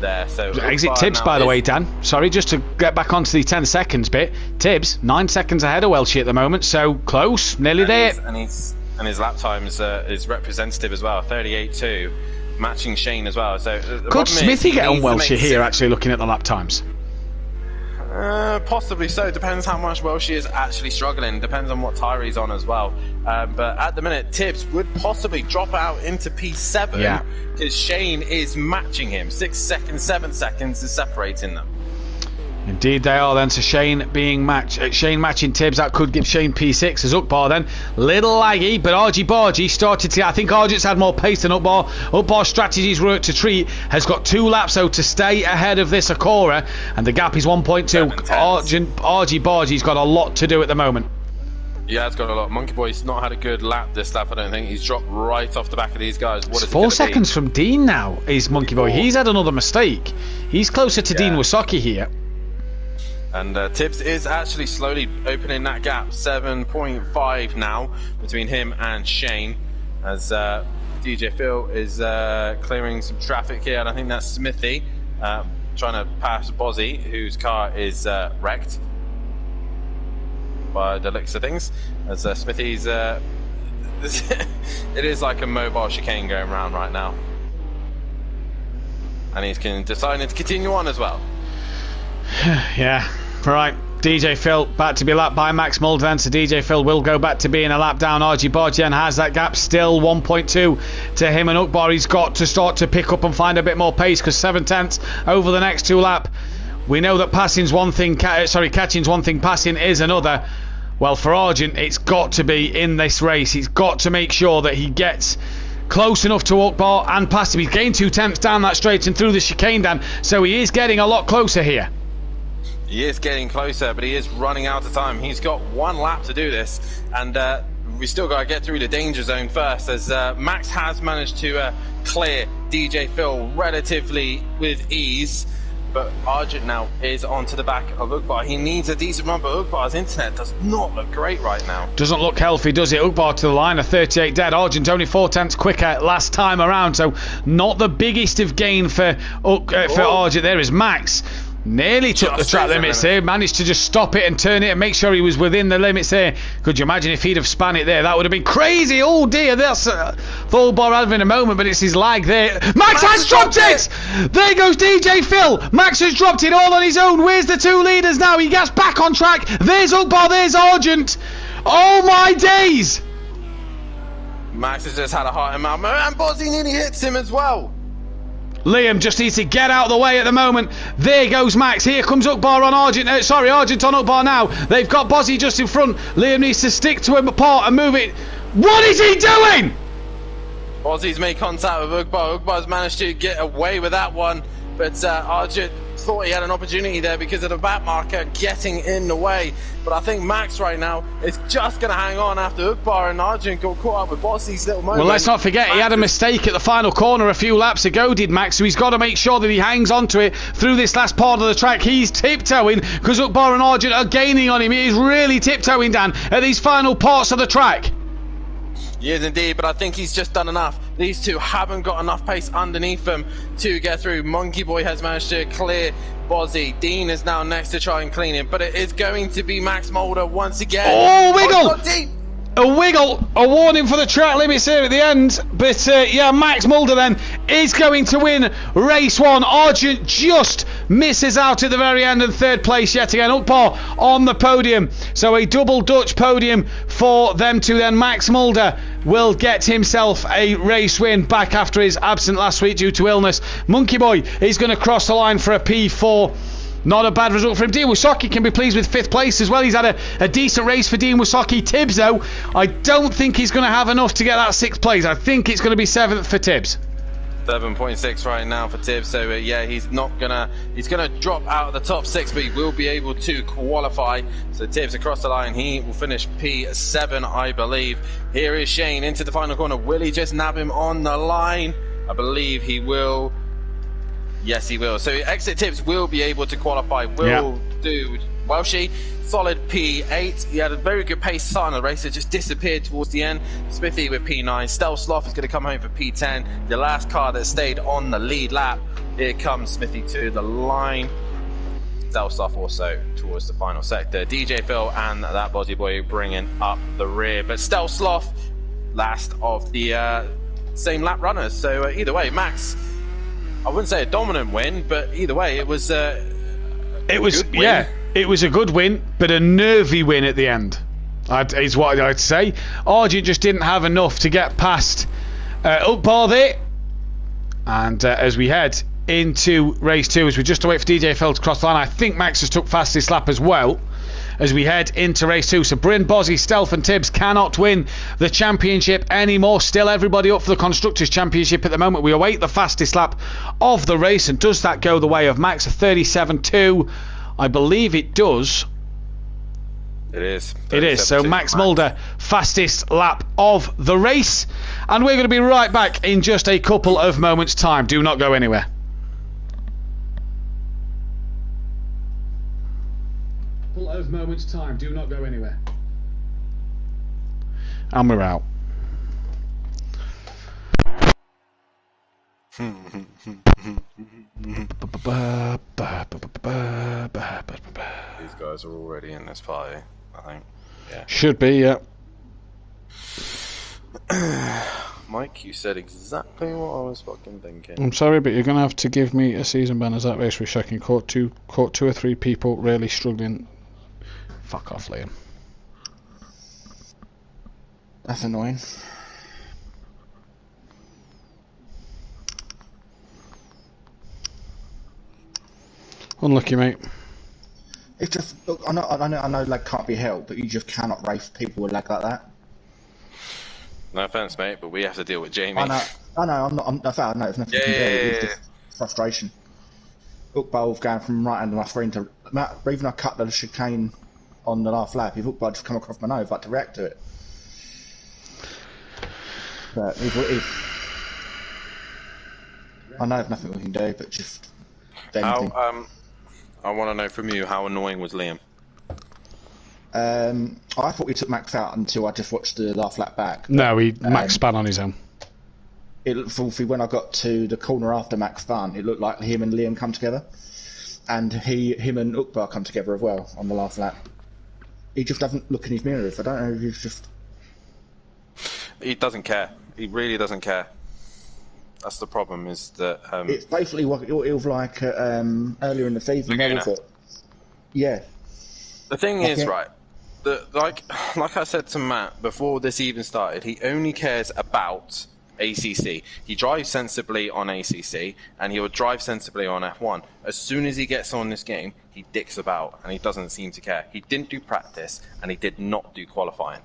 there. So exit Tibbs, by the way, Dan. Sorry, just to get back onto the 10 seconds bit. Tibbs 9 seconds ahead of Welshie at the moment, so close, nearly there. And his lap times is representative as well, 38.2, matching Shane as well. So could Smithy get on Welshie here? Actually, looking at the lap times. Possibly so. Depends how much Welshie is actually struggling. Depends on what tyre he's on as well. But at the minute, Tibbs would possibly drop out into P7 because Shane is matching him. 6 seconds, 7 seconds is separating them. Indeed they are then. So Shane being Shane matching Tibbs, that could give Shane P6 as Ugbar then. Little laggy, but Argy Bargy started to... I think Argent's had more pace than Ugbar. Ugbar's strategies were to treat. Has got 2 laps though to stay ahead of this Acora, and the gap is 1.2. Argy Bargy's got a lot to do at the moment. Yeah, it's got a lot. Monkey Boy's not had a good lap this lap, I don't think. He's dropped right off the back of these guys. What is 4 seconds from Dean now is Monkey Boy. He's had another mistake. He's closer to Dean Wysocki here. And Tibbs is actually slowly opening that gap, 7.5 now between him and Shane, as DJ Phil is clearing some traffic here, and I think that's Smithy trying to pass Bozzy, whose car is wrecked by the looks of things, as Smithy's it is like a mobile chicane going around right now, and he's deciding to continue on as well. Yeah, right. DJ Phil back to be lapped by Max Mulder then, so DJ Phil will go back to being a lap down. RG Borgian has that gap still 1.2 to him and Ukbar. He's got to start to pick up and find a bit more pace, because 7/10 over the next 2 laps. We know that passing's one thing, catching's one thing, passing is another. Well, for Argent, it's got to be in this race. He's got to make sure that he gets close enough to Ukbar and past him. He's gained 2 tenths down that straight and through the chicane, Dan, so he is getting a lot closer here. He is getting closer, but he is running out of time. He's got 1 lap to do this, and we still got to get through the danger zone first, as Max has managed to clear DJ Phil relatively with ease, but Argent now is onto the back of Ukbar. He needs a decent run, but Ukbar's internet does not look great right now. Doesn't look healthy, does it? Ukbar to the line, a 38 dead. Argent only 4 tenths quicker last time around, so not the biggest of gain for Argent. There is Max. Nearly took the track limits there, managed to just stop it and turn it and make sure he was within the limits there. Could you imagine if he'd have span it there? That would have been crazy. Oh dear, that's Thorbar having a moment, but it's his lag there. Max has dropped it! There goes DJ Phil. Max has dropped it all on his own. Where's the 2 leaders now? He gets back on track. There's Ukbar, there's Argent. Oh my days! Max has just had a heart in mouth, and Bozzy nearly hits him as well. Liam just needs to get out of the way at the moment. There goes Max. Here comes Ukbar on Argent. Argent on Ukbar now. They've got Bozzy just in front. Liam needs to stick to him apart and move it. What is he doing? Bozzy's made contact with Ukbar. Ukbar's managed to get away with that one, but Argent thought he had an opportunity there because of the back marker getting in the way. But I think Max right now is just going to hang on after Ukbar and Argent got caught up with Bozzy's little moment. Well, let's not forget, he had a mistake at the final corner a few laps ago, did Max, so he's got to make sure that he hangs on to it through this last part of the track. He's tiptoeing because Ukbar and Argent are gaining on him. He is really tiptoeing, Dan, at these final parts of the track. He is indeed, but I think he's just done enough. These two haven't got enough pace underneath them to get through. Monkey Boy has managed to clear Bozzy. Dean is now next to try and clean him, but it is going to be Max Mulder once again. Oh, wiggle! A wiggle, a warning for the track limits here at the end. But yeah, Max Mulder then is going to win race 1. Argent just misses out at the very end in 3rd place yet again. Ukbar on the podium. So a double Dutch podium for them two then. Max Mulder will get himself a race win back after his absence last week due to illness. Monkey Boy is going to cross the line for a P4. Not a bad result for him. Dean Wysocki can be pleased with 5th place as well. He's had a decent race for Dean Wysocki. Tibbs, though, I don't think he's going to have enough to get that 6th place. I think it's going to be 7th for Tibbs. 7.6 right now for Tibbs. So yeah, he's gonna drop out of the top 6, but he will be able to qualify. So Tibbs across the line. He will finish P7, I believe. Here is Shane into the final corner. Will he just nab him on the line? I believe he will. Yes, he will. So exit Tibbs will be able to qualify. Will do Welshie. Solid P8. He had a very good pace start on the race. It just disappeared towards the end. Smithy with P9. Stelsloff is going to come home for P10. The last car that stayed on the lead lap. Here comes Smithy to the line. Stelsloff also towards the final sector. DJ Phil and that Bozzy Boy bringing up the rear. But Stelsloff last of the same lap runners. So either way, Max, I wouldn't say a dominant win, but either way, it was a good win. It was a good win, but a nervy win at the end, is what I'd say. Argent just didn't have enough to get past Ukbar there. And as we head into race 2, as we just wait for DJ Phil to cross the line, I think Max has took fastest lap as well. As we head into race 2, so Bryn, Bozzy, Stealth and Tibbs cannot win the championship anymore. Still everybody up for the Constructors' Championship at the moment. We await the fastest lap of the race, and does that go the way of Max? A 37.2, I believe it does. It is. It is. So Max Mulder, fastest lap of the race. And we're going to be right back in just a couple of moments' time. Do not go anywhere. of moments' time. Do not go anywhere. And we're out. These guys are already in this party, I think. Yeah. Should be, yeah. Mike, you said exactly what I was fucking thinking. I'm sorry, but you're going to have to give me a season ban as that race which I can caught two or three people really struggling. Fuck off, Liam. That's annoying. Unlucky, mate. It's just, look, I know lag can't be helped, but you just cannot race people with lag like that. No offense, mate, but we have to deal with Jamie. I know, I'm not, there's nothing you can do, it's just frustration. Uqbal going from right under my screen to, even I cut the chicane on the last lap, if Uqbal just come across my nose, I'd to react to it. But I know there's nothing we can do, but just anything. I want to know from you, how annoying was Liam? I thought we took Max out until I just watched the last lap back. No, Max spun on his own. It looked filthy when I got to the corner after Max spun. It looked like him and Liam come together, and him and Uqbal come together as well on the last lap. He just doesn't look in his mirrors. I don't know if he's just. He doesn't care. He really doesn't care. That's the problem. Is that it's basically what it was like earlier in the season. Yeah. The thing is, right, like I said to Matt before this even started, he only cares about ACC. He drives sensibly on ACC, and he will drive sensibly on F1. As soon as he gets on this game, he dicks about, and he doesn't seem to care. He didn't do practice, and he did not do qualifying.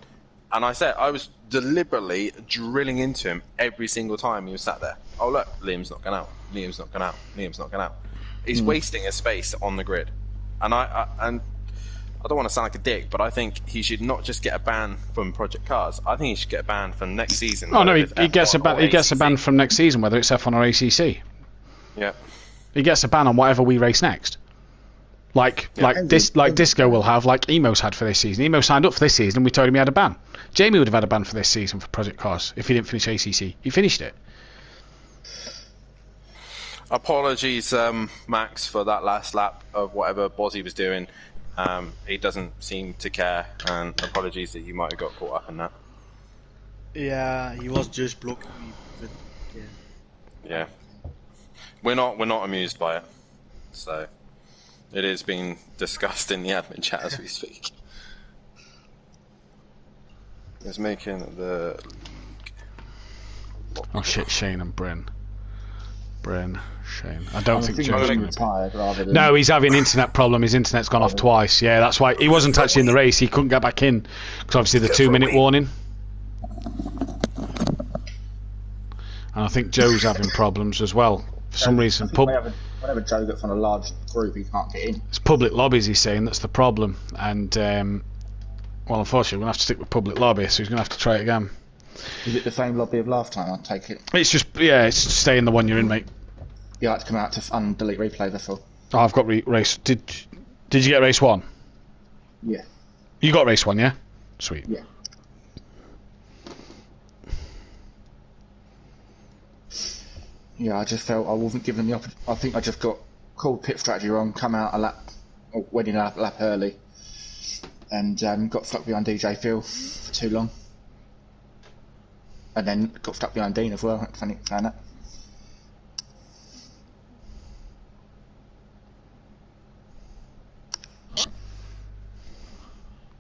And I said, I was deliberately drilling into him every single time he was sat there. Oh look, Liam's not going out. Liam's not going out. Liam's not going out. He's wasting his space on the grid. And I don't want to sound like a dick, but I think he should not just get a ban from Project Cars. I think he should get a ban from next season. Oh no, he gets a ban. He gets a ban from next season, whether it's F1 or ACC. Yeah. He gets a ban on whatever we race next. Like Disco will have, like Emo's had for this season. Emo signed up for this season, and we told him he had a ban. Jamie would have had a ban for this season for Project Cars if he didn't finish ACC. He finished it. Apologies, Max, for that last lap of whatever Bozzy was doing. He doesn't seem to care, and apologies that you might have got caught up in that. Yeah, he was just blocking me. But yeah, we're not amused by it. So it is being discussed in the admin chat as we speak. It's making the. Oh shit, Shane and Bryn, Shane. I don't think Joe's retired rather than... No, he's having internet problem. His internet's gone off twice. Yeah, that's why he wasn't actually in the race. He couldn't get back in because obviously the 2-minute warning. And I think Joe's having problems as well for some reason. Whenever Joe gets on a large group, he can't get in. It's public lobbies, he's saying, that's the problem. And well, unfortunately, we're gonna have to stick with public lobby, so he's gonna have to try it again. Is it the same lobby of last time? I'll take it. It's just, yeah, it's stay in the one you're in, mate. You like to come out to delete replay, that's all. Oh, I've got race. Did you get race 1? Yeah. You got race 1, yeah? Sweet. Yeah. Yeah, I just felt I wasn't given the opportunity. I think I just got called pit strategy wrong, come out a lap, or went in a lap early, and got stuck behind DJ Phil for too long. And then got stuck behind Dean as well. That's funny saying that.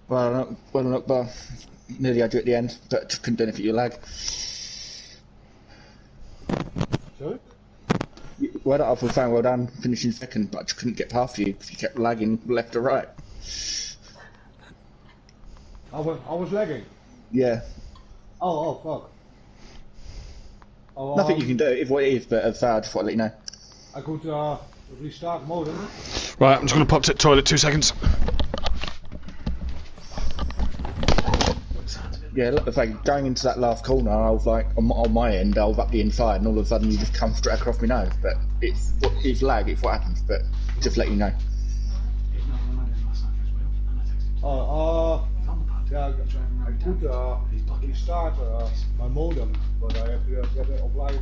Well, nearly I do at the end, but just couldn't do anything you lag. Sorry? Well, I was saying well done, finishing second, but I just couldn't get past you because you kept lagging left or right. I was lagging? Yeah. Oh, fuck. Oh, nothing you can do, if what it is, but as I just want to let you know. I could restart modem. Right, I'm just going to pop to the toilet 2 seconds. Yeah, look, it's like going into that last corner, I was like, on my end, I was up the inside, and all of a sudden you just come straight across my nose. But it's lag, it's what happens, but just let you know. Yeah, I could restart my modem, but I have to get it offline.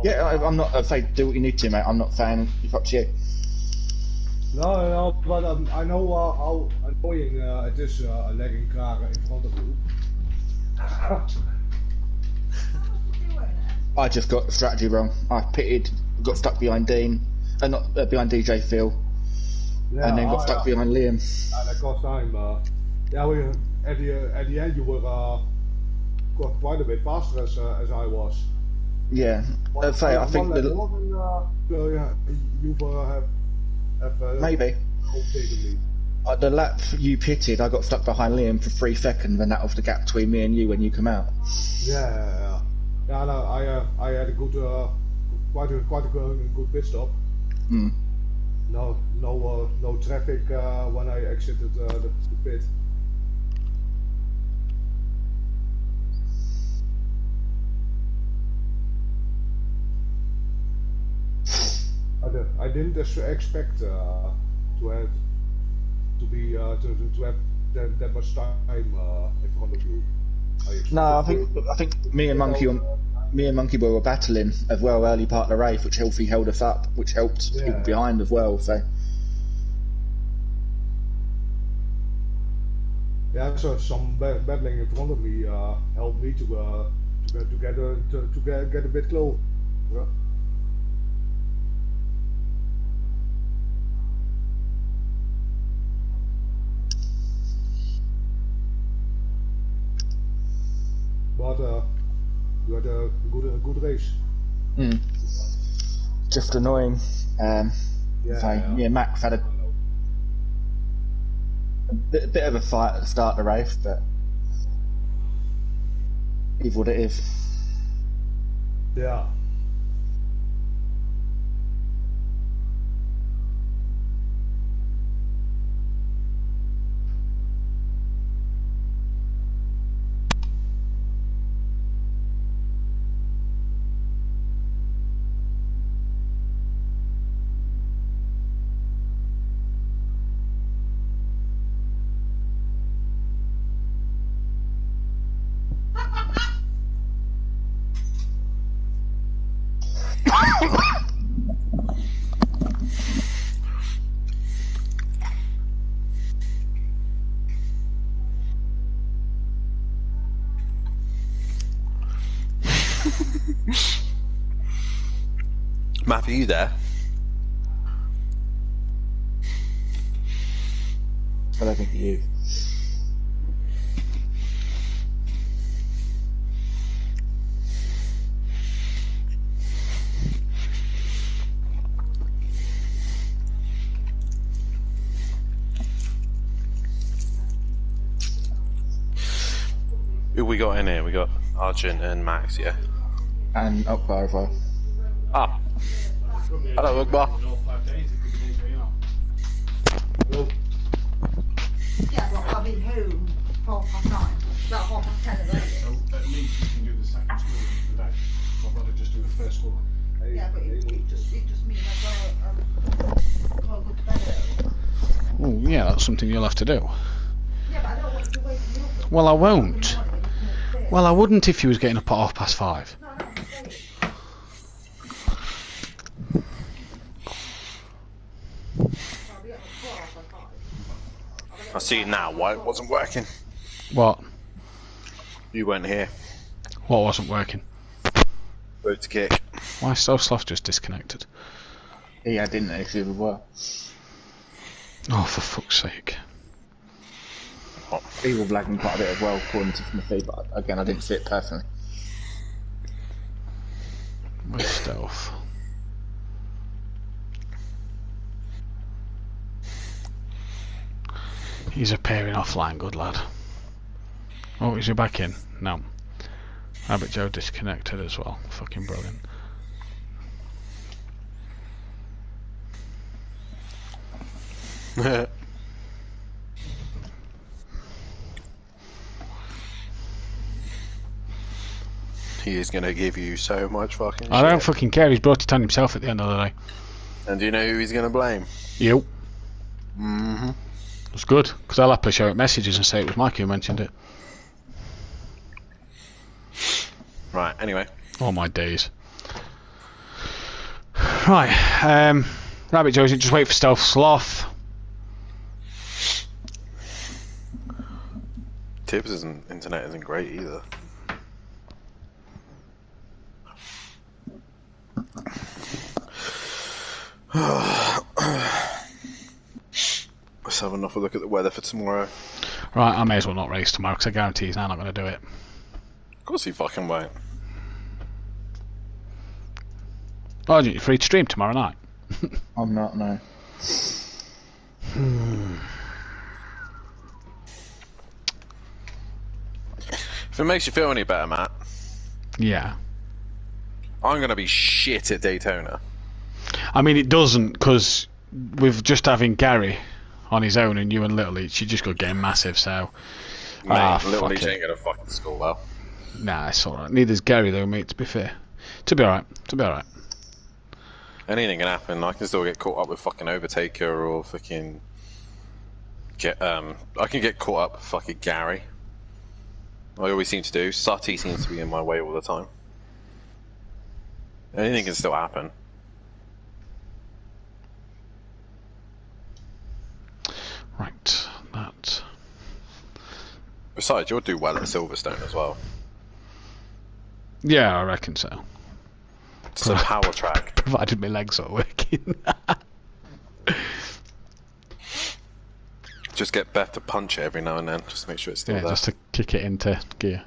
Yeah, I'm not afraid. Do what you need to, mate. I'm not fan. It's up to you. No, but I know how annoying it is lagging car in front of you. I just got the strategy wrong. I pitted, got stuck behind Dean, not behind DJ Phil, and then got stuck behind Liam. And that cost time. Yeah, at the end you were quite a bit faster as I was. Yeah, I think you have maybe. overtaken me. The lap you pitted, I got stuck behind Liam for 3 seconds, and that was the gap between me and you when you come out. Yeah. No, I had a good, quite a good pit stop. Mm. No traffic when I exited the pit. I didn't expect to have that much time in front of you. No, I think me and Monkey Boy were battling as well early part of the race, which held us up, which helped people behind as well. So yeah, so some battling in front of me helped me to get a bit close. Yeah. But you had a good race. Mm. Just annoying. Me and Max had a bit of a fight at the start of the race, but is what it is. Yeah. Matt, are you there? I don't think he is. Who we got in here? We got Argent and Max, yeah? And Akbar as well. Ah. Hello, Akbar. Yeah, well, I'll be home 9:30. Well, 10:30. So at least you can do the second scoring today. I've got to just do the first scoring. Yeah, but it just means I've got to go to bed early. Oh, yeah, that's something you'll have to do. Yeah, but I don't want to wake you up. Well, I won't. Well, I wouldn't if you was getting up at 5:30. I see now why it wasn't working. What? You weren't here. What wasn't working? Road to kick. Why is So Sloth just disconnected? Yeah, I didn't actually as well. Oh, for fuck's sake. He was lagging quite a bit as well, according to the feed, but again, I didn't see it personally. With stealth. He's appearing offline, good lad. Oh, is he back in? No. Rabbit Joe disconnected as well. Fucking brilliant. He is going to give you so much fucking I shit. don't fucking care, he's brought it on himself at the end of the day. And do you know who he's going to blame? You. Mm-hmm. It's good, because I'll happily show it messages and say it was Mikey who mentioned it. Right, anyway. All my days. Right, Rabbit Josie, just wait for Stealth Sloth. Tibbs' internet isn't great either. Let's have another look at the weather for tomorrow. Right, I may as well not race tomorrow because I guarantee he's now not going to do it. Of course he fucking won't. Oh, you're free to stream tomorrow night? I'm not, no. If it makes you feel any better, Matt. Yeah. I'm going to be shit at Daytona. I mean, it doesn't, because with just having Gary on his own and you and Little Leach, you just got getting massive, so... Mate, Little Leach ain't going to fucking score well. Nah, it's alright. Neither's Gary, though, mate, to be fair. To be alright. Anything can happen. I can still get caught up with fucking Overtaker or fucking... I can get caught up with fucking Gary. I always seem to do. Sati seems to be in my way all the time. Anything can still happen. Right, that. Besides, you'll do well at Silverstone as well. Yeah, I reckon so. It's a power track. Provided my legs are working. Just get Beth to punch it every now and then, just to make sure it's still there. Just to kick it into gear.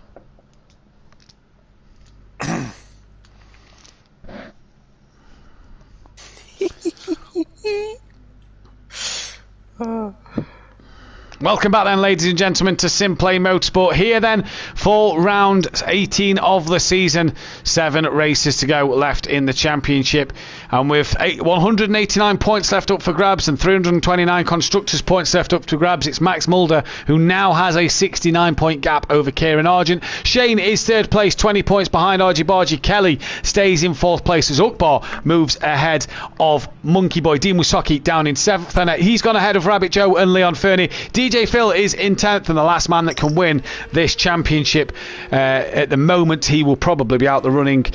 Welcome back then, ladies and gentlemen, to Simplay Motorsport. Here then for round 18 of the season. 7 races to go left in the championship. And with 189 points left up for grabs and 329 constructors points left up to grabs, it's Max Mulder who now has a 69 point gap over Kieran Argent. Shane is third place, 20 points behind Argy Bargy. Kelly stays in fourth place as Ukbar moves ahead of Monkey Boy. Dean Wysocki down in 7th, and he's gone ahead of Rabbit Joe and Leon Fernie. DJ Phil is in 10th and the last man that can win this championship. At the moment, he will probably be out the running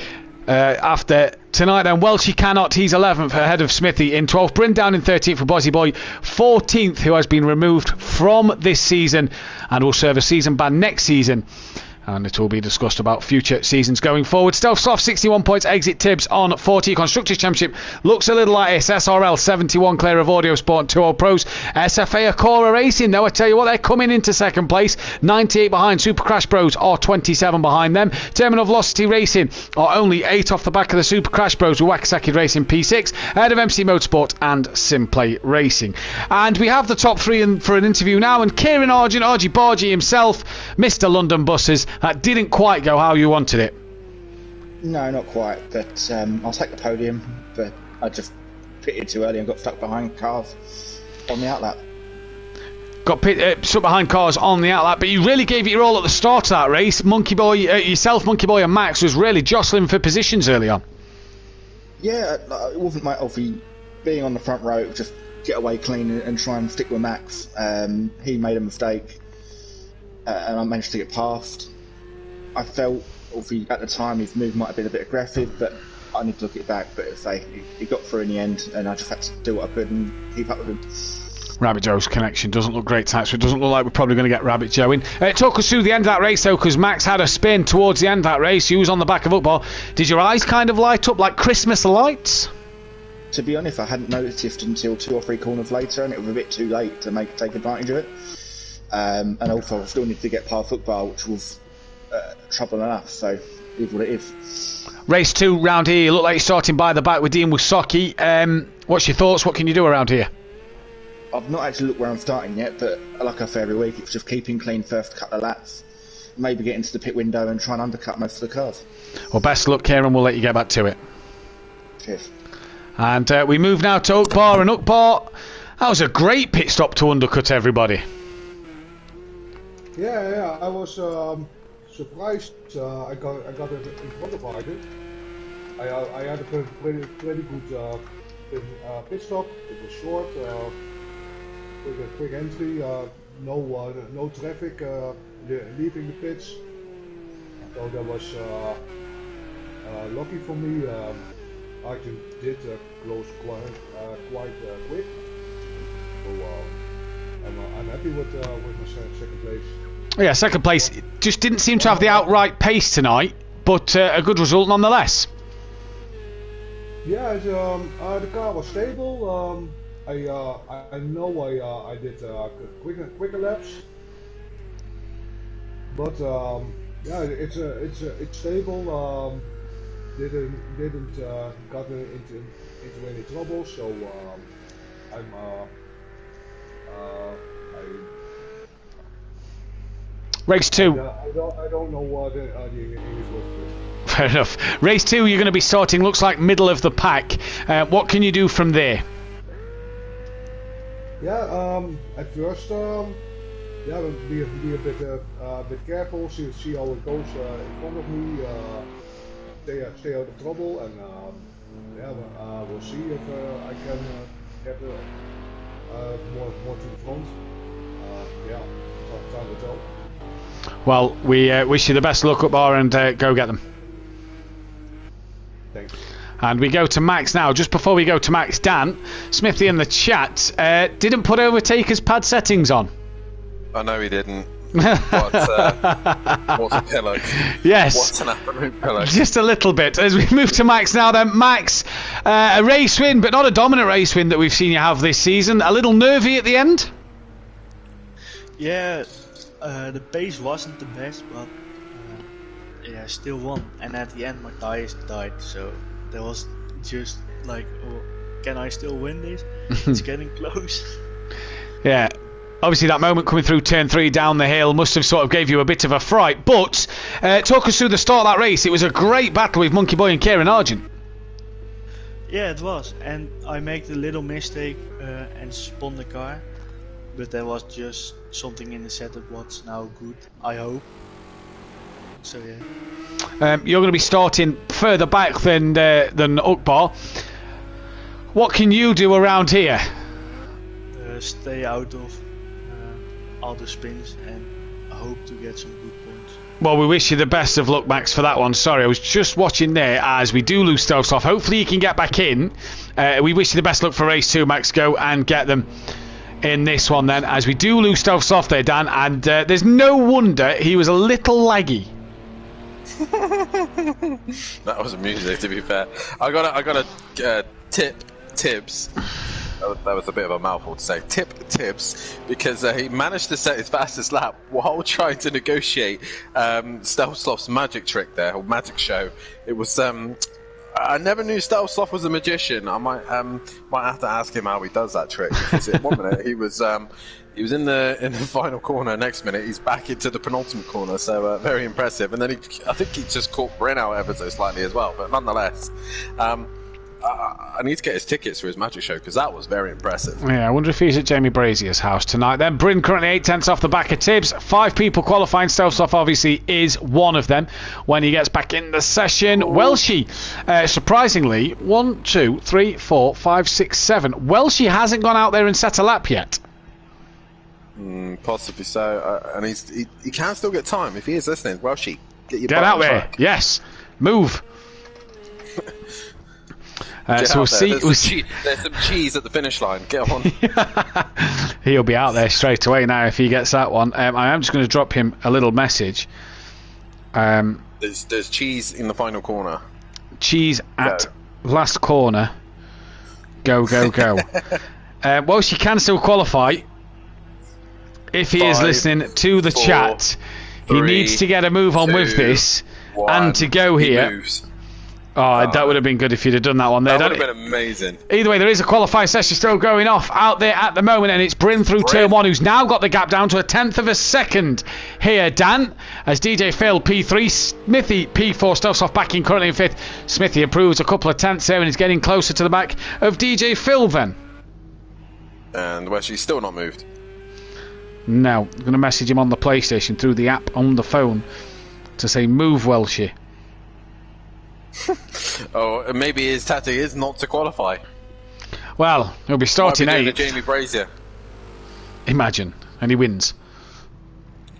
after tonight. Then Welsh, he cannot. He's 11th ahead of Smithy in 12th. Bryn down in 13th for Bozzy Boy. 14th, who has been removed from this season and will serve a season ban next season. And it will be discussed about future seasons going forward. Stealth Sloth, 61 points. Exit Tibbs on 40. Constructors Championship looks a little like this. SRL, 71 clear of Audio Sport and 2 Old Pros. SFA Acora Racing, though, I tell you what, they're coming into second place. 98 behind. Super Crash Bros are 27 behind them. Terminal Velocity Racing are only 8 off the back of the Super Crash Bros with Wakasaki Racing P6. Ahead of MC Motorsport and Simplay Racing. And we have the top 3 for an interview now. And Kieran Argent, Argy Bargy himself, Mr. London Buses. That didn't quite go how you wanted it. No, not quite. But I'll take the podium. But I just pitted too early and got stuck behind cars on the outlet. Got stuck behind cars on the outlet, but you really gave it your all at the start of that race. Monkey Boy, yourself, Monkey Boy, and Max was really jostling for positions early on. Yeah, it wasn't my obviously being on the front row. Just get away clean and try and stick with Max. He made a mistake, and I managed to get past. I felt, obviously, at the time his move might have been a bit aggressive, but I need to look it back. But he got through in the end, and I just had to do what I could and keep up with him. Rabbit Joe's connection doesn't look great tonight, so it doesn't look like we're probably going to get Rabbit Joe in. Talk us through the end of that race, though, because Max had a spin towards the end of that race. He was on the back of Ukbar. Did your eyes kind of light up like Christmas lights? To be honest, I hadn't noticed until 2 or 3 corners later, and it was a bit too late to take advantage of it. And also, I still need to get past Ukbar, which was trouble enough, so it is what it is. Race 2 round here. You look like you're starting by the back with Dean Wysocki. What's your thoughts? What can you do around here? I've not actually looked where I'm starting yet, but like I say every week, it's just keeping clean first couple of laps. Maybe get into the pit window and try and undercut most of the cars. Well, best luck, Kieran. We'll let you get back to it. Cheers. And we move now to Ukbar, and Ukbar, that was a great pit stop to undercut everybody. Yeah, I was surprised. I got it in front of Argent. I had a pretty good pit stop. It was short. quick entry. No traffic leaving the pits. So that was lucky for me. Arjun did close quite quick. So I'm happy with my second place. Yeah, second place. Just didn't seem to have the outright pace tonight, but a good result nonetheless. Yeah, the car was stable. I know I did quicker laps, but yeah, it's stable. Didn't got into any trouble, so Race 2. I don't know what the English word is. Fair enough. Race 2, you're going to be starting, looks like middle of the pack. What can you do from there? Yeah, at first, yeah, be a bit careful. See how it goes in front of me. Stay out of trouble, and yeah, we'll see if I can get more to the front. Yeah, time will tell. Well, we wish you the best luck up bar and go get them. Thanks. And we go to Max now. Just before we go to Max, Dan Smithy in the chat didn't put Overtaker's pad settings on. I know he didn't. What a pillow. Yes. What an absolute pillow. Just a little bit. As we move to Max now then. Max, a race win, but not a dominant race win that we've seen you have this season. A little nervy at the end? Yeah, the pace wasn't the best, but yeah, still won. And at the end my tires died, so there was just like, oh, can I still win this? It's getting close. Yeah. Obviously that moment coming through turn 3 down the hill must have sort of gave you a bit of a fright, but talk us through the start of that race. It was a great battle with Monkey Boy and Kieran Argent. Yeah, it was, and I made a little mistake and spun the car, but there was just something in the setup what's now good, I hope. So yeah. You're going to be starting further back than Ukbar. What can you do around here? Stay out of all the spins and I hope to get some good points. Well, we wish you the best of luck, Max, for that one. Sorry, I was just watching there as we do lose Stelsoft. Hopefully you can get back in. We wish you the best luck for race 2, Max. Go and get them in this one then, as we do lose Stelsoft there, Dan, and there's no wonder he was a little laggy. That was amusing, to be fair. I got a tip Tibbs. That was a bit of a mouthful to say. Tip Tibbs, because he managed to set his fastest lap while trying to negotiate Stelsoft's magic trick there, or magic show. It was I never knew Stelsoft was a magician. I might have to ask him how he does that trick. Because in 1 minute he was in the final corner. Next minute he's back into the penultimate corner. So very impressive. And then I think he just caught Bryn out ever so slightly as well. But nonetheless, I need to get his tickets for his magic show because that was very impressive. Yeah, I wonder if he's at Jamie Brazier's house tonight. Then Bryn currently 8 tenths off the back of Tibbs. 5 people qualifying. Stelsoft obviously is one of them when he gets back in the session. Welshie, surprisingly, 1, 2, 3, 4, 5, 6, 7. Welshie hasn't gone out there and set a lap yet. Possibly so, and he can still get time if he is listening. Welshie, get out there. Track. Yes, move. So we'll see. There's some cheese at the finish line. Get on. He'll be out there straight away now if he gets that one. I am just going to drop him a little message. There's cheese in the final corner. Cheese at last corner. Go, go, go. Well, she can still qualify. If he is listening to the chat, he needs to get a move on with this and to go here. Moves. Oh, that would have been good if you'd have done that one there. That would have been amazing. Either way, there is a qualifying session still going off out there at the moment, and it's Bryn through turn 1, who's now got the gap down to 1/10 of a second here, Dan, as DJ Phil P3, Smithy P4, Stelsoft back in currently in 5th. Smithy improves a couple of tenths there and is getting closer to the back of DJ Phil then. And Welshie's still not moved. No, I'm going to message him on the PlayStation through the app on the phone to say move Welshie. Oh, maybe his tactic is not to qualify. Well, he'll be starting 8th. Jamie Brazier. Imagine. And he wins.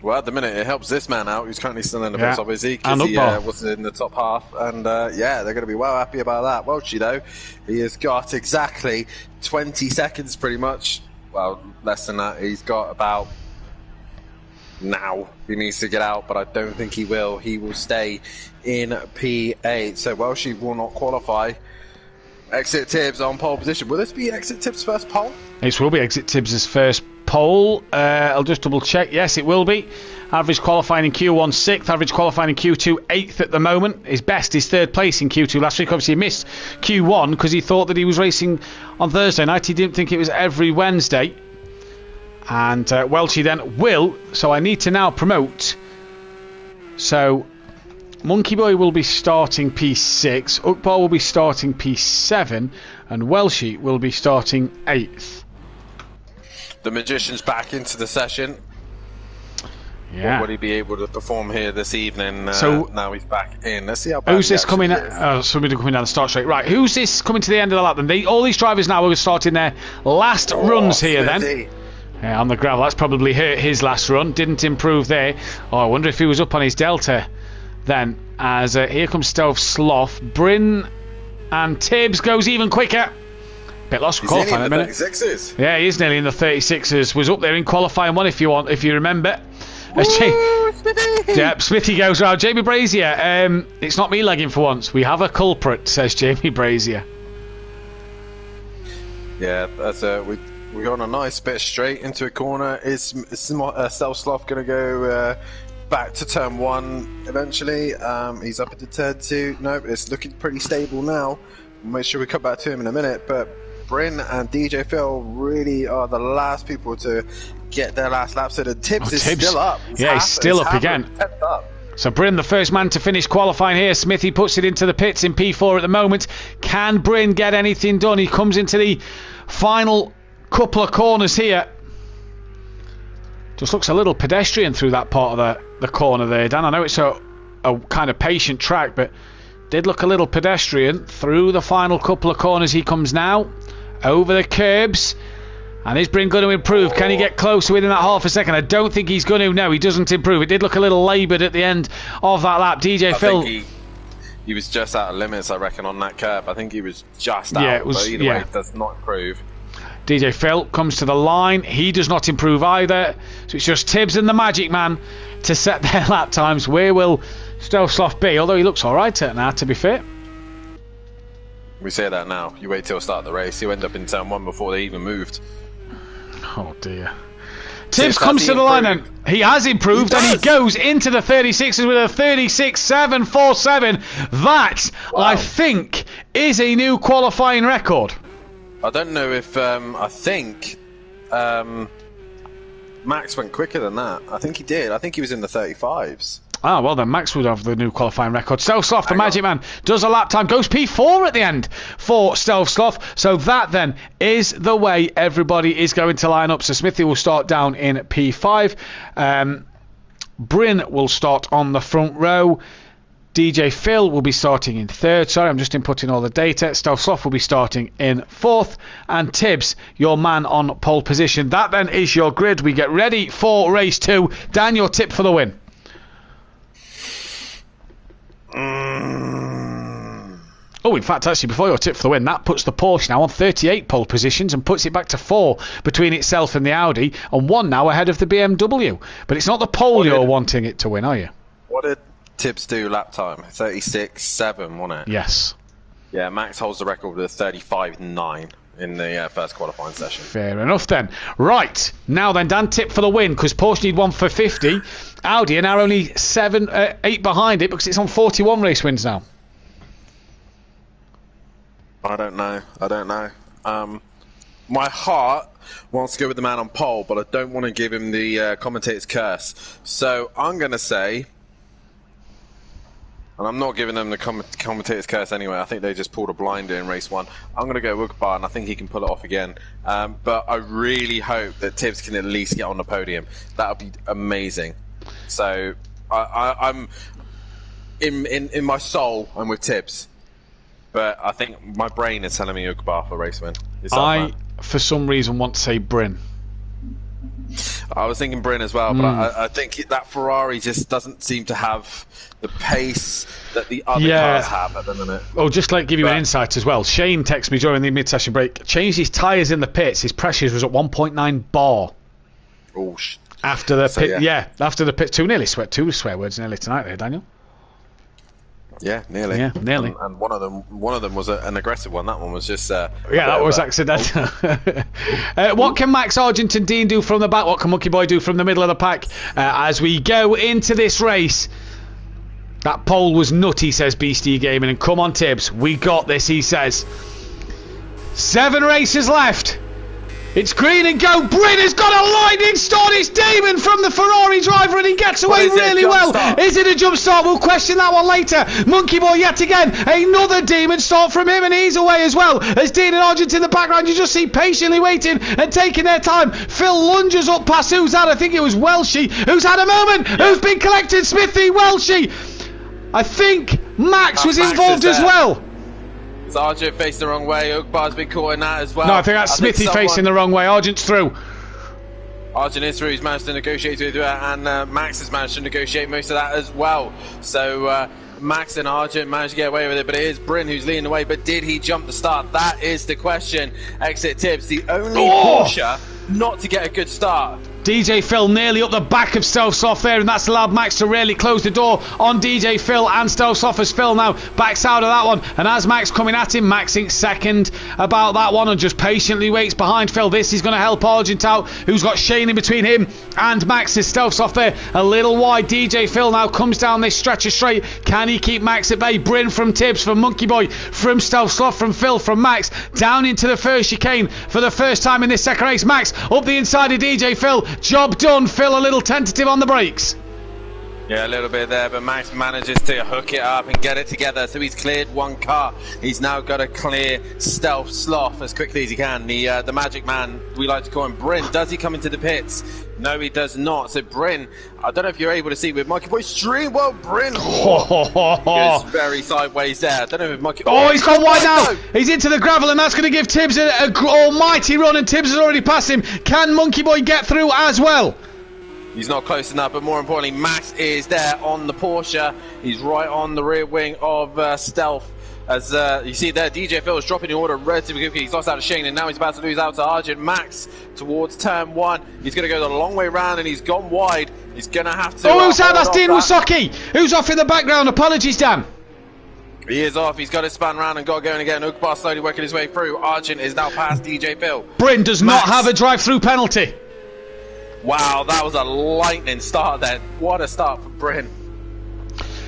Well, at the minute, it helps this man out, who's currently still in the Yeah. box, obviously, And because he Ukbar. was in the top half. And, yeah, they're going to be well happy about that. Welchie, though, he has got exactly 20 seconds, pretty much. Well, less than that. He's got about... Now he needs to get out, but I don't think he will. He will stay in P8. So Welshie will not qualify. Exit Tibbs on pole position. Will this be Exit Tibbs' first pole? This will be Exit Tibbs' first pole. I'll just double check. Yes, it will be. Average qualifying in Q1 6th, average qualifying in Q2 8th at the moment. His best is 3rd place in Q2 last week. Obviously he missed Q1 because he thought that he was racing on Thursday night. He didn't think it was every Wednesday. And Welchie then will, so I need to now promote. So Monkey Boy will be starting P6, Ukbar will be starting P7, and Welchie will be starting 8th. The Magician's back into the session. Yeah. Will he be able to perform here this evening? So now he's back in. Let's see how bad who's he this coming? actually is. Somebody coming down the start straight. Right, who's this coming to the end of the lap? Then all these drivers now are starting their last runs here. Smithy. Then on the gravel. That's probably his last run. Didn't improve there. Oh, I wonder if he was up on his delta. Then as here comes Stealth Sloth, Bryn, and Tibbs goes even quicker. Bit lost for qualifying at the minute. 36s. Yeah, he is nearly in the 36s. Was up there in qualifying one, if you remember. Yeah, Smithy goes round. Jamie Brazier, it's not me legging for once. We have a culprit, says Jamie Brazier. Yeah, that's we got on a nice bit straight into a corner. Is Stealth Sloth going to go back to turn 1 eventually? He's up into turn 2. Nope, it's looking pretty stable now. We'll make sure we come back to him in a minute, but Bryn and DJ Phil really are the last people to get their last lap. So the Tibbs is still up. He's still up again. So Bryn, the first man to finish qualifying here. Smithy puts it into the pits in P4 at the moment. Can Bryn get anything done? He comes into the final couple of corners here. Just looks a little pedestrian through that part of the corner there, Dan. I know it's a kind of patient track, but did look a little pedestrian through the final couple of corners. He comes now over the curbs. And is Bryn going to improve? Can he get closer within that half a second? I don't think he's going to. No, he doesn't improve. It did look a little laboured at the end of that lap. DJ Phil. Think he was just out of limits, I reckon, on that curb. I think he was just out. Yeah, it was, but either way, it does not improve. DJ Phil comes to the line. He does not improve either. So it's just Tibbs and the Magic Man to set their lap times. Where will Stealth Sloth be? Although he looks alright now, to be fair. We say that now. You wait till start the race. He'll end up in turn 1 before they even moved. Oh dear. Tibbs comes to the line and he has improved and he goes into the 36s with a 36.747. That, I think, is a new qualifying record. I don't know if I think Max went quicker than that. I think he did. I think he was in the 35s. Ah, well then Max would have the new qualifying record. Stealth Sloth, the Magic Man, does a lap time, goes P4 at the end for Stealth Sloth. So that then is the way everybody is going to line up. So Smithy will start down in P5. Bryn will start on the front row. DJ Phil will be starting in 3rd. Sorry, I'm just inputting all the data. Stealth Sloth will be starting in 4th. And Tibbs, your man on pole position. That then is your grid. We get ready for race 2. Dan, your tip for the win. Oh, in fact, actually, before your tip for the win, that puts the Porsche now on 38 pole positions and puts it back to 4 between itself and the Audi, and 1 now ahead of the BMW. But it's not the pole you're wanting it to win, are you? What did Tibbs do lap time? 36.7, wasn't it? Yes. Yeah, Max holds the record with 35.9 in the first qualifying session. Fair enough then. Right, now then, Dan, tip for the win, because Porsche need 1 for 50. Audi are now only 8 behind it because it's on 41 race wins now. I don't know. My heart wants to go with the man on pole, but I don't want to give him the commentator's curse. So I'm going to say, and I'm not giving them the commentator's curse anyway. I think they just pulled a blinder in race 1. I'm going to go Ukbar, and I think he can pull it off again. But I really hope that Tibbs can at least get on the podium. That would be amazing. So I'm in my soul, I'm with Tibbs. But I think my brain is telling me Ukbar for race win. I, for some reason, want to say Bryn. I was thinking Bryn as well, but I think that Ferrari just doesn't seem to have the pace that the other cars have at the minute. Oh, just like give you an insight as well. Shane texted me during the mid-session break. Changed his tyres in the pits. His pressures was at 1.9 bar. Oh, after the pit, after the pit. Two swear words nearly tonight there, Daniel. Yeah, nearly. Yeah, nearly. And one of them was an aggressive one. That one was just. That was accidental. What can Max Sargent and Dean do from the back? What can Monkey Boy do from the middle of the pack? As we go into this race. That pole was nutty, says Beastie Gaming. And come on, Tibbs, we got this, he says. 7 races left. It's green and go. Bryn has got a lightning start. It's Damon from the Ferrari driver, and he gets away really well. Is it a jump start? We'll question that one later. Monkey Boy yet again. Another Demon start from him, and he's away as well. As Dean and Argent in the background, you just see patiently waiting and taking their time. Phil lunges up past who's had, I think it was Welshie, who's had a moment, who's been collected. Smithy, Welshie. I think Max was involved as well. Argent faced the wrong way. Oakbar's been caught in that as well. No, I think that's Smithy facing the wrong way. Argent's through. Argent is through. He's managed to negotiate with it, and Max has managed to negotiate most of that as well. So Max and Argent managed to get away with it, but it is Bryn who's leading the way. But did he jump the start? That is the question. Exit Tibbs, the only Porsche not to get a good start. DJ Phil nearly up the back of Stelsoft there, and that's allowed Max to really close the door on DJ Phil and Stelsoft, as Phil now backs out of that one. And as Max coming at him, Max thinks second about that one and just patiently waits behind Phil. This is going to help Argent out, who's got Shane in between him and Max. Is Stelsoft there a little wide. DJ Phil now comes down this stretch of straight. Can he keep Max at bay? Bryn from Tibbs, from Monkey Boy, from Stelsoft, from Phil, from Max, down into the first chicane for the first time in this second race. Max up the inside of DJ Phil. Job done. Phil a little tentative on the brakes. Yeah, a little bit there, but Max manages to hook it up and get it together. So he's cleared one car. He's now got to clear Stealth Sloth as quickly as he can. The Magic Man, we like to call him Bryn. Does he come into the pits? No, he does not. So Bryn, I don't know if you're able to see with Monkey Boy stream. Well, Bryn goes very sideways there. I don't know if Monkey. He's gone wide now. He's into the gravel, and that's going to give Tibbs an almighty run. And Tibbs has already passed him. Can Monkey Boy get through as well? He's not close enough, but more importantly, Max is there on the Porsche. He's right on the rear wing of Stealth. As you see there, DJ Phil is dropping the order relatively quickly. He's lost out to Shane, and now he's about to lose out to Argent. Max towards turn 1. He's going to go the long way round, and he's gone wide. He's going to have to... who's out? That's Dean Wasocki. Who's off in the background? Apologies, Dan. He is off. He's got to span round and got going again. Oakbar slowly working his way through. Argent is now past DJ Phil. Bryn does not have a drive-through penalty. Wow, that was a lightning start then. What a start for Bryn.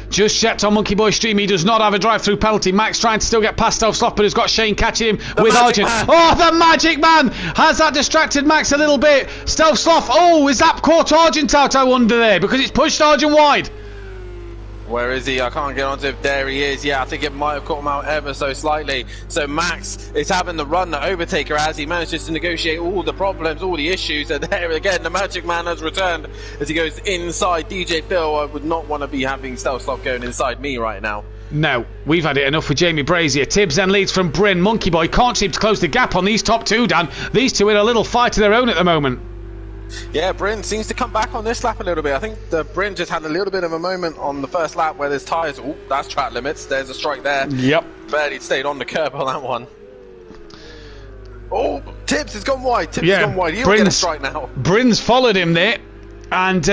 Just checked on Monkey Boy stream. He does not have a drive-through penalty. Max trying to still get past Stelsoft, but has got Shane catching him with Argent. The Magic Man! Has that distracted Max a little bit? Stelsoft, is that caught Argent out, I wonder there? Because it's pushed Argent wide. Where is he? I can't get onto if there he is. Yeah, I think it might have caught him out ever so slightly. So Max is having the run that Overtaker has. He manages to negotiate all the problems, all the issues. And there again, the Magic Man has returned as he goes inside DJ Phil. I would not want to be having Stealth Sloth going inside me right now. No, we've had it enough with Jamie Brazier. Tibbs then leads from Bryn. Monkey Boy can't seem to close the gap on these top two, Dan. These two in a little fight of their own at the moment. Yeah, Bryn seems to come back on this lap a little bit. I think Bryn just had a little bit of a moment on the first lap where there's tyres. Oh, that's track limits. There's a strike there. Yep. Barely stayed on the curb on that one. Oh, Tibbs has gone wide. Tibbs has gone wide. He'll get a strike now. Bryn's followed him there. And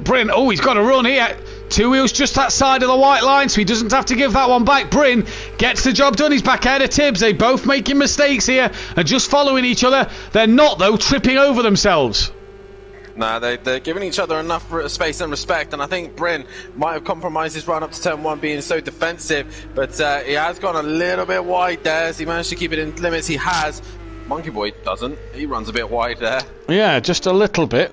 Bryn, he's got to run here. Two wheels just that side of the white line, so he doesn't have to give that one back. Bryn gets the job done. He's back ahead of Tibbs. They both making mistakes here and just following each other. They're not, though, tripping over themselves. No, they're giving each other enough space and respect, and I think Bryn might have compromised his run up to turn 1 being so defensive, but he has gone a little bit wide there as he managed to keep it in limits. He has. Monkey Boy doesn't. He runs a bit wide there. Yeah, just a little bit.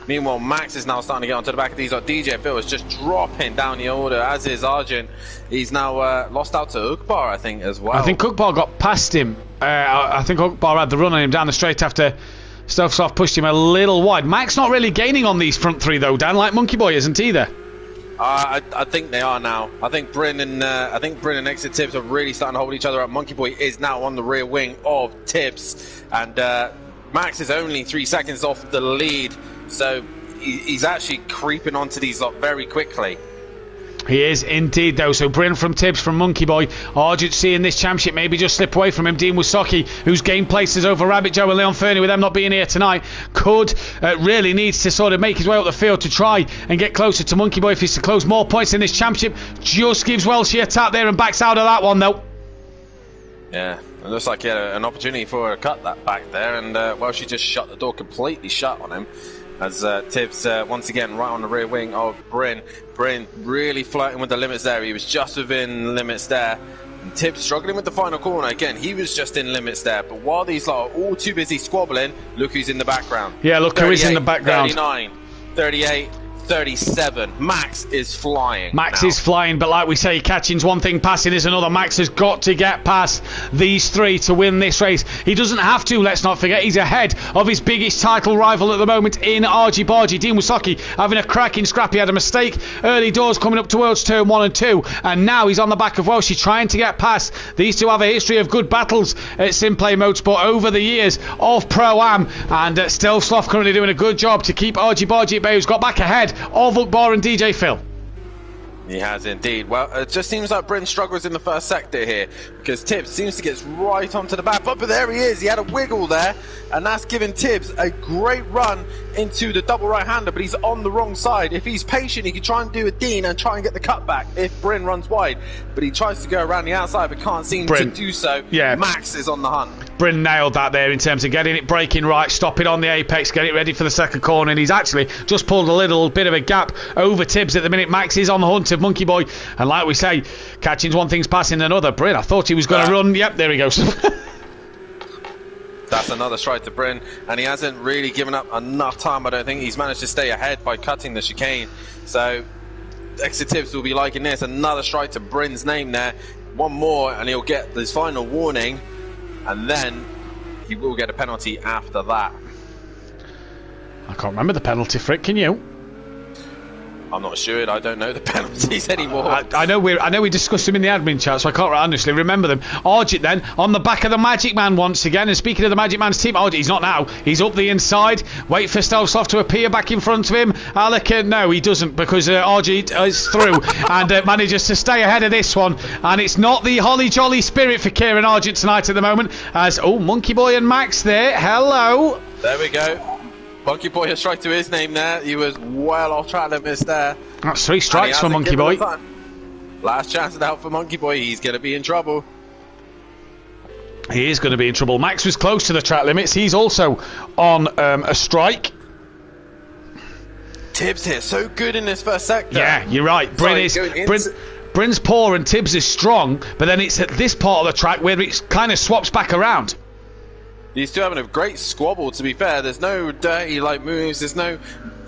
Meanwhile, Max is now starting to get onto the back of these. DJ Phil is just dropping down the order, as is Argent. He's now lost out to Ukbar, I think, as well. I think Ukbar got past him. I think Ukbar had the run on him down the straight after Stelsoft pushed him a little wide. Max not really gaining on these front three, though, Dan, like Monkey Boy isn't either. I think they are now. I think Bryn and Exit Tibbs are really starting to hold each other up. Monkey Boy is now on the rear wing of Tibbs, and Max is only 3 seconds off the lead, so he's actually creeping onto these lot very quickly. He is indeed, though. So Bryn from Tibbs from Monkey Boy. Argent seeing this championship maybe just slip away from him. Dean Wysocki, who's gained places over Rabbit Joe and Leon Fernie, with them not being here tonight, really needs to sort of make his way up the field to try and get closer to Monkey Boy if he's to close more points in this championship. Just gives Welshie a tap there and backs out of that one, though. Yeah, it looks like he had an opportunity for a cut that back there, and Welshie just shut the door completely shut on him. As Tibbs once again right on the rear wing of Bryn. Bryn really flirting with the limits there. He was just within limits there. And Tibbs struggling with the final corner. Again, he was just in limits there. But while these lot are all too busy squabbling, look who's in the background. Yeah, look who is in the background. 39, 38, 37. Max is flying. Max is flying, but like we say, catching's one thing, passing is another. Max has got to get past these three to win this race. He doesn't have to, let's not forget. He's ahead of his biggest title rival at the moment in Argy Bargy. Dean Wysocki having a cracking scrap. He had a mistake early doors coming up towards turn 1 and 2, and now he's on the back of Welshie trying to get past. These two have a history of good battles at Simplay Motorsport over the years of Pro-Am, and Stealth Sloth currently doing a good job to keep Argy Bargy at bay, who's got back ahead of Ukbar and DJ Phil. He has indeed. Well, it just seems like Bryn struggles in the first sector here, because Tibbs seems to get right onto the back. But there he is. He had a wiggle there, and that's given Tibbs a great run into the double right-hander, but he's on the wrong side. If he's patient, he can try and do a Dean and try and get the cutback if Bryn runs wide. But he tries to go around the outside, but can't seem to do so. Yeah. Max is on the hunt. Bryn nailed that there in terms of getting it braking right, stopping on the apex, get it ready for the second corner, and he's actually just pulled a little bit of a gap over Tibbs at the minute. Max is on the hunt of Monkey Boy, and like we say, catching's one thing's passing another. Bryn, I thought he was going to run. Yep, there he goes. That's another stride to Bryn, and he hasn't really given up enough time. I don't think he's managed to stay ahead by cutting the chicane. So Exeter Tibbs will be liking this. Another stride to Bryn's name there. One more and he'll get his final warning, and then he will get a penalty after that. I can't remember the penalty for it, can you? I'm not sure. I don't know the penalties anymore. I know we discussed them in the admin chat, so I can't honestly remember them. Argit then on the back of the Magic Man once again, and speaking of the Magic Man's team, Argit, he's not now. He's up the inside. Wait for Stealth Sloth to appear back in front of him. Alec, no, he doesn't, because Argit is through and manages to stay ahead of this one. And it's not the holly jolly spirit for Kieran Argit tonight at the moment. As Monkey Boy and Max there. Hello. There we go. Monkey Boy has strike to his name there. He was well off track limits there. That's 3 strikes for Monkey Boy. Last chance out for Monkey Boy. He's going to be in trouble. He is going to be in trouble. Max was close to the track limits. He's also on a strike. Tibbs here, so good in this first sector. Yeah, you're right. Bryn's poor and Tibbs is strong, but then it's at this part of the track where it kind of swaps back around. These two having a great squabble, to be fair. There's no dirty moves, there's no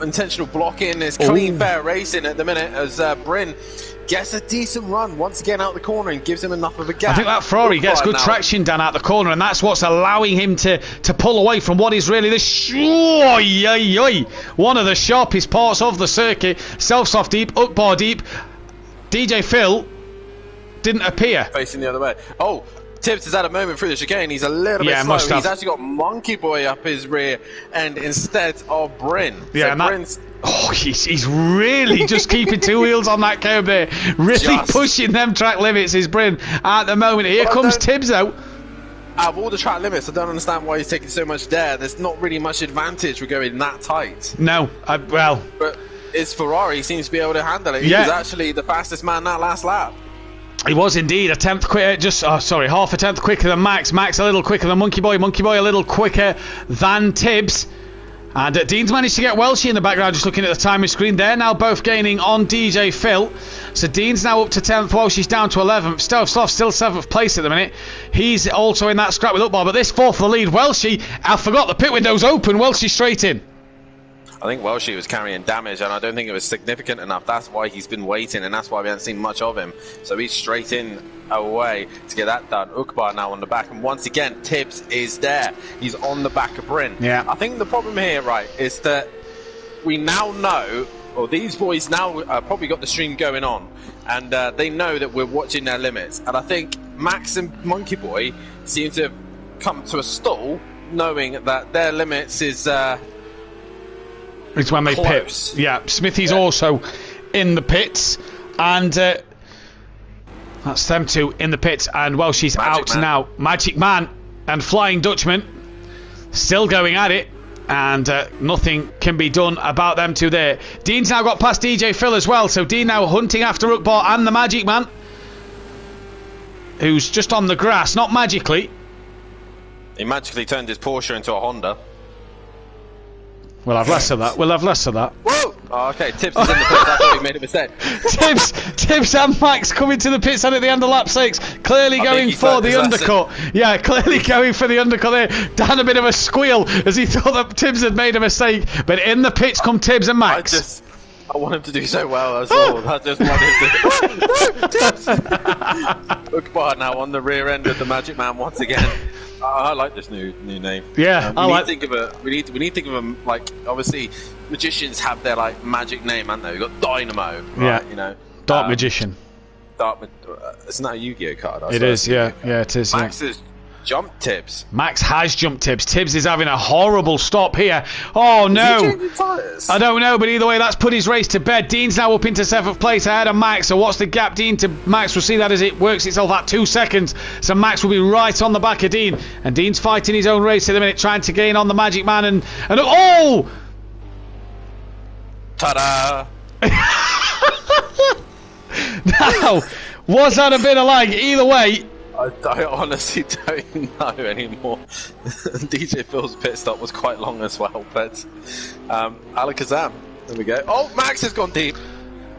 intentional blocking, there's clean, fair racing at the minute as Bryn gets a decent run once again out the corner and gives him enough of a gap. I think that Ferrari gets good traction down out the corner, and that's what's allowing him to pull away from what is really one of the sharpest parts of the circuit. Stealth Sloth deep, Ukbar deep. DJ Phil didn't appear. Facing the other way. Tibbs has had a moment through the chicane. He's a little bit slow. He's actually got Monkey Boy up his rear end instead of Bryn. Yeah, so he's really just keeping 2 wheels on that curb there. Really pushing them track limits is Bryn at the moment. Here comes Tibbs though. Out of all the track limits, I don't understand why he's taking so much dare. There's not really much advantage with going that tight. No, well. But his Ferrari seems to be able to handle it. He was actually the fastest man that last lap. He was indeed half a tenth quicker than Max. Max a little quicker than Monkey Boy. Monkey Boy a little quicker than Tibbs. And Dean's managed to get Welshie in the background, just looking at the timing screen. They're now both gaining on DJ Phil. So Dean's now up to 10th, Welshie's down to 11th. Stealth Sloth still 7th place at the minute. He's also in that scrap with Ukbar, but this 4th for the lead. Welshie, I forgot the pit window's open. Welshie straight in. I think Welshie was carrying damage, and I don't think it was significant enough. That's why he's been waiting, and that's why we haven't seen much of him. So he's straight in away to get that done. Ukbar now on the back, and once again, Tibbs is there. He's on the back of Bryn. Yeah. I think the problem here, right, is that we now know, or these boys now probably got the stream going on, and they know that we're watching their limits. And I think Max and Monkey Boy seem to have come to a stall knowing that their limits is It's when they close. pit. Yeah, Smithy's also in the pits, and that's them two in the pits. And well, she's out now. Magic Man and Flying Dutchman still going at it, and nothing can be done about them two there. Dean's now got past DJ Phil as well, so Dean now hunting after Rookbar and the Magic Man, who's just on the grass, not magically. He magically turned his Porsche into a Honda. We'll have less of that. We'll have less of that. Whoa! Oh, okay, Tibbs is in the pits. I thought he made a mistake. Tibbs and Max coming to the pits and at the end of lap 6, clearly going for the undercut. Yeah, clearly going for the undercut there. Dan a bit of a squeal as he thought that Tibbs had made a mistake, but in the pits come Tibbs and Max. I want him to do so well as well. I just want him to. No, Tibbs! Ukbar now on the rear end of the Magic Man once again. I like this new name. Yeah, we need to think of a. We need to think of a, like, obviously magicians have their like magic name, haven't they? We've got Dynamo. Right, Yeah, you know. Dark Magician. Isn't that a Yu-Gi-Oh card? It is, yeah, it is. Yeah. Max has jumped Tibbs. Max has jumped Tibbs. Tibbs is having a horrible stop here. Oh no! I don't know, but either way, that's put his race to bed. Dean's now up into 7th place ahead of Max. So what's the gap, Dean to Max? We'll see that as it works itself out 2 seconds. So Max will be right on the back of Dean, and Dean's fighting his own race at the minute, trying to gain on the Magic Man. And oh! Ta-da! Now, was that a bit of lag? Either way. I honestly don't know anymore. DJ Phil's pit stop was quite long as well, but Alakazam. There we go. Oh, Max has gone deep.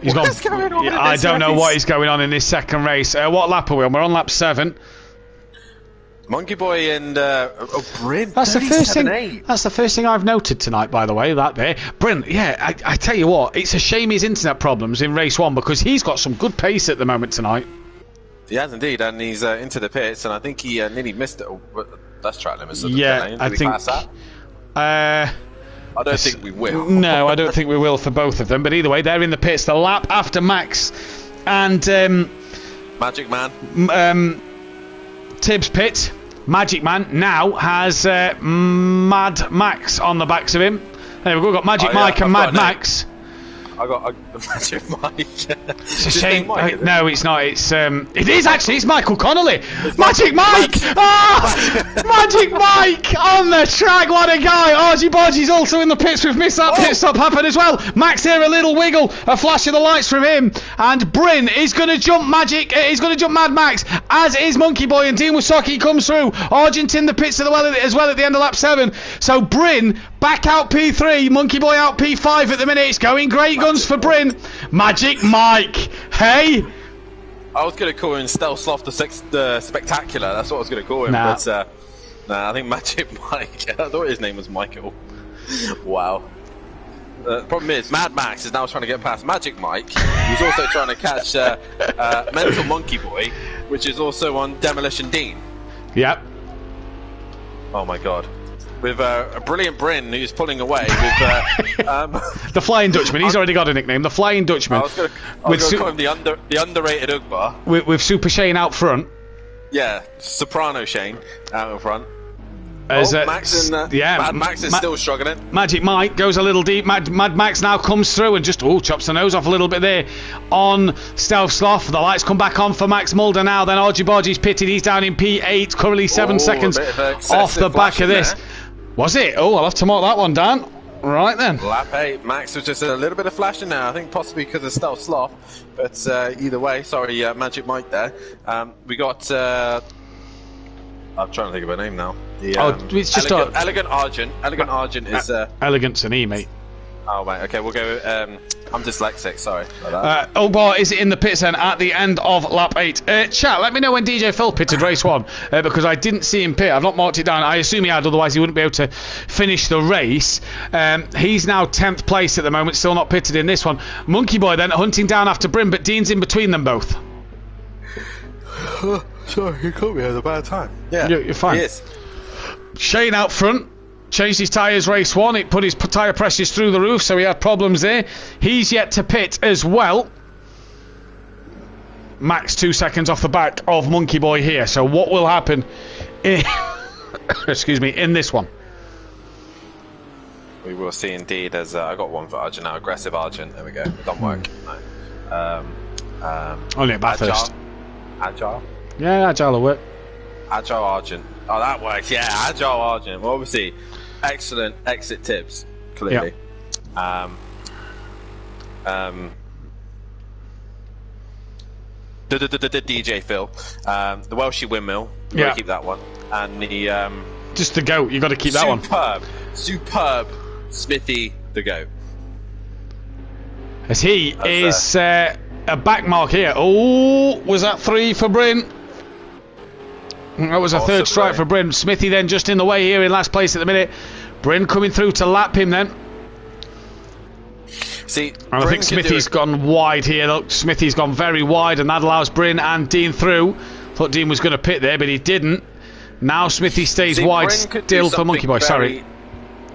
What's going on in I this don't know race? what is going on in this second race. What lap are we on? We're on lap 7. Monkey Boy and Bryn. That's the first thing. 37.8. That's the first thing I've noted tonight, by the way. That there, Bryn. Yeah, I tell you what, it's a shame his internet problems in race 1 because he's got some good pace at the moment tonight. He has indeed, and he's into the pits, and I think he nearly missed it. Oh, that's track limits. Yeah, I think. Pass that? I don't think we will. No, I don't think we will for both of them. But either way, they're in the pits. The lap after Max and Magic Man. Tibbs pit. Magic Man now has Mad Max on the backs of him. There we go. We've got Magic Mike and Mad Max. I got Magic Mike. It's a shame. No, it's not. It is actually. It's Michael Connolly. Magic Mike! Magic Mike on the track. What a guy! Argy Bargy's also in the pits. We've missed that pit stop happen as well. Max here, a little wiggle, a flash of the lights from him, and Bryn is going to jump He's going to jump Mad Max, as is Monkey Boy, and Dean Wasaki comes through. Argent in the pits as well at the end of lap 7. So Bryn back out P3, Monkey Boy out P5 at the minute. It's going great guns for Bryn. Magic Mike, hey! I was going to call him Stealth Sloth the Spectacular. That's what I was going to call him. Nah. But I think Magic Mike. I thought his name was Michael. Wow. The problem is, Mad Max is now trying to get past Magic Mike, who's also trying to catch Mental Monkey Boy, which is also on Demolition Dean. Yep. Oh my god. With a brilliant Bryn who's pulling away with the Flying Dutchman. He's already got a nickname, the Flying Dutchman. I was going to call him the underrated Ugbar. With Super Shane out front. Yeah, Soprano Shane out in front. As, Max and Mad Max is still struggling. Magic Mike goes a little deep. Mad Max now comes through and just chops the nose off a little bit there on Stealth Sloth. The lights come back on for Max Mulder now. Then Argy Bargy's pitted. He's down in P8, currently 7 seconds off the back of this. There. Was it? Oh, I'll have to mark that one down. Right then. Lap 8. Max was just a little bit of flashing now. I think possibly because of Stealth Sloth. But either way, sorry, Magic Mike there. We got. I'm trying to think of her name now. It's just Elegant Argent. Elegant Argent is. Elegant's an E, mate. Oh, right. Okay, we'll go. I'm dyslexic. Sorry about that. Ugbar is in the pits then at the end of lap 8. Chat, let me know when DJ Phil pitted race 1 because I didn't see him pit. I've not marked it down. I assume he had, otherwise he wouldn't be able to finish the race. He's now 10th place at the moment, still not pitted in this one. Monkey Boy then hunting down after Bryn, but Dean's in between them both. Sorry, you caught me at a bad time. Yeah, you're fine. He is. Shane out front. Changed his tyres race 1. It put his tyre pressures through the roof, so he had problems there. He's yet to pit as well. Max 2 seconds off the back of Monkey Boy here. So what will happen excuse me, in this one. We will see indeed. As I got one for Argent now, aggressive Argent. There we go. It don't work. No. Only at Bathurst. Agile. Yeah, Agile will work. Agile Argent. Oh, that works. Yeah, Agile Argent. Well, obviously, excellent exit tips. Clearly. Yep. DJ Phil, the Welshie windmill. Yeah. Keep that one. And the just the goat. You got to keep that one. Superb Smithy the goat. As he is a back mark here. Oh, was that 3 for Bryn? That was a third strike for Bryn. Smithy then just in the way here in last place at the minute. Bryn coming through to lap him then. See, and I think Smithy's gone wide here. Look, Smithy's gone very wide, and that allows Bryn and Dean through. Thought Dean was going to pit there, but he didn't. Now Smithy stays wide still for Monkey Boy. Sorry.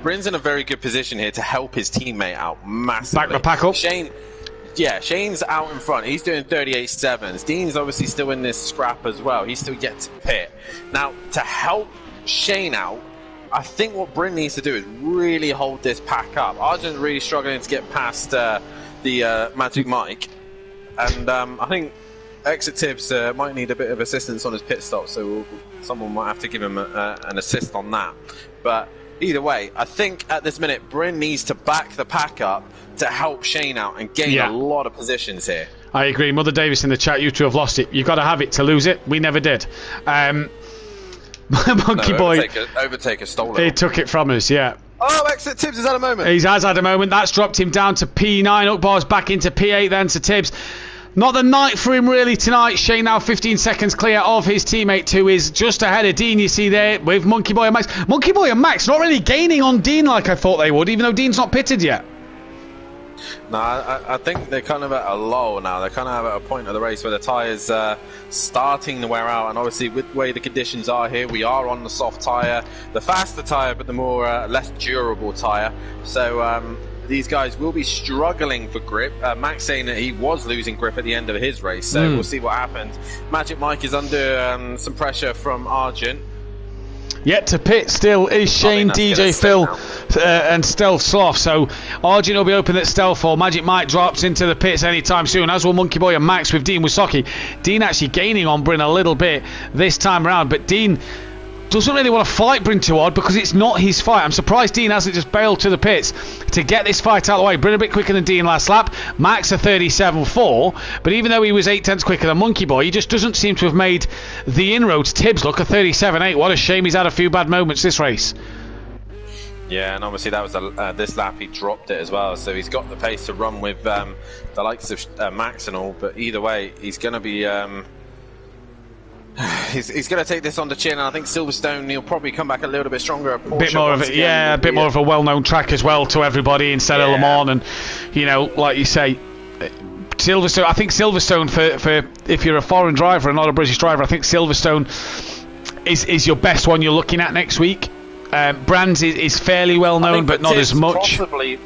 Bryn's in a very good position here to help his teammate out massively. Back the pack up. Shane's out in front. He's doing 38.7s. Dean's obviously still in this scrap as well. He's still yet to pit. Now, to help Shane out, I think what Bryn needs to do is really hold this pack up. Argent's really struggling to get past the Magic Mike. And I think Exit Tips might need a bit of assistance on his pit stop, so someone might have to give him an assist on that. But either way, I think at this minute, Bryn needs to back the pack up to help Shane out and gain a lot of positions here. I agree. Mother Davis in the chat, you two have lost it. You've got to have it to lose it. We never did. Monkey Boy. Overtaker stole it. He took it from us, yeah. Oh, Exit Tibbs has had a moment. He has had a moment. That's dropped him down to P9. Ukbar's back into P8 then to Tibbs. Not the night for him really tonight. Shane now 15 seconds clear of his teammate who is just ahead of Dean, you see there, with Monkey Boy and Max. Monkey Boy and Max not really gaining on Dean like I thought they would, even though Dean's not pitted yet. No, I think they're kind of at a lull now. They're kind of at a point of the race where the tyres starting to wear out, and obviously with the way the conditions are here, we are on the soft tyre, the faster tyre, but the more less durable tyre. So these guys will be struggling for grip. Max saying that he was losing grip at the end of his race, so we'll see what happens. Magic Mike is under some pressure from Argent. Yet to pit still is Shane, DJ Phil and Stealth Sloth. So Argent will be open at Stealth 4. Magic Mike drops into the pits anytime soon, as will Monkey Boy and Max with Dean Wisocki. Dean actually gaining on Bryn a little bit this time around, but Dean doesn't really want to fight Bryn too hard because it's not his fight. I'm surprised Dean hasn't just bailed to the pits to get this fight out of the way. Bryn a bit quicker than Dean last lap. Max a 37.4, but even though he was 8 tenths quicker than Monkey Boy, he just doesn't seem to have made the inroads. Tibbs look a 37.8. What a shame he's had a few bad moments this race. Yeah, and obviously that was this lap he dropped it as well, so he's got the pace to run with the likes of Max and all, but either way he's going to be he's going to take this on the chin, and I think Silverstone he'll probably come back a little bit stronger at Porsche. Bit more of a, yeah, a bit more of a well-known track as well to everybody instead of Le Mans, and you know, like you say, Silverstone. I think Silverstone for if you're a foreign driver and not a British driver, I think Silverstone is your best one you're looking at next week. Brands is fairly well known, but not as much. Possibly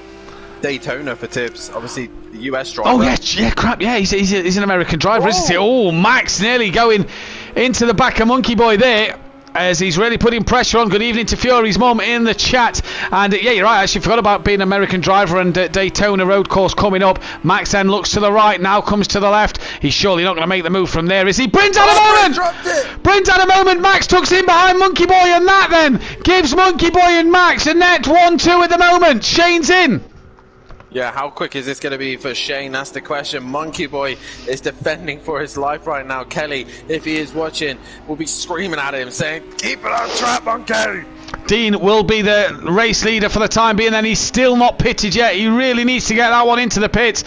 Daytona for Tibbs, obviously the US driver. Oh yeah, crap, yeah, he's an American driver, isn't he? Oh, Max nearly going into the back of Monkey Boy there, as he's really putting pressure on. Good evening to Fury's mum in the chat. And yeah, you're right, I actually forgot about being an American driver and Daytona road course coming up. Max then looks to the right, now comes to the left. He's surely not going to make the move from there, is he? Bryn's had a moment! Bryn's had a moment, Max tucks in behind Monkey Boy, and that then gives Monkey Boy and Max a net 1-2 at the moment. Shane's in. Yeah, how quick is this going to be for Shane? That's the question. Monkey Boy is defending for his life right now. Kelly, if he is watching, will be screaming at him, saying, "Keep it on track, Monkey!" Dean will be the race leader for the time being, and he's still not pitted yet. He really needs to get that one into the pits.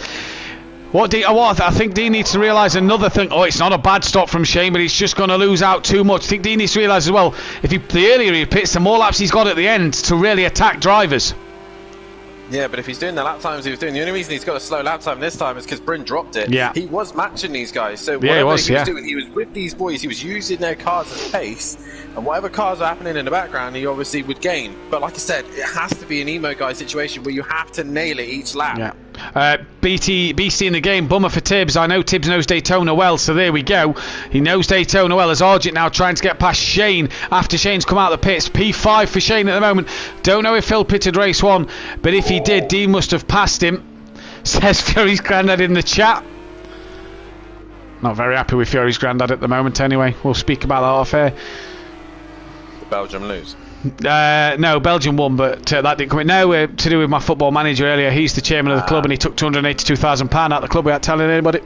I think Dean needs to realise another thing. Oh, it's not a bad stop from Shane, but he's just going to lose out too much. I think Dean needs to realise as well, the earlier he pits, the more laps he's got at the end to really attack drivers. Yeah, but if he's doing the lap times he was doing, the only reason he's got a slow lap time this time is because Bryn dropped it. Yeah. He was matching these guys, so yeah, whatever he was doing, he was with these boys, he was using their cars as pace, and whatever cars are happening in the background, he obviously would gain. But like I said, it has to be an emo guy situation where you have to nail it each lap. Yeah. BC in the game, bummer for Tibbs. I know Tibbs knows Daytona well, so there we go. He knows Daytona well. As Argent now trying to get past Shane after Shane's come out of the pits. P5 for Shane at the moment. Don't know if Phil pitted race 1, but if he did, Dean must have passed him. Says Fury's granddad in the chat. Not very happy with Fury's granddad at the moment anyway. We'll speak about that off air. Belgium lose. No, Belgium won, but that didn't come in. No, to do with my football manager earlier. He's the chairman of the club, and he took £282,000 out of the club without telling anybody.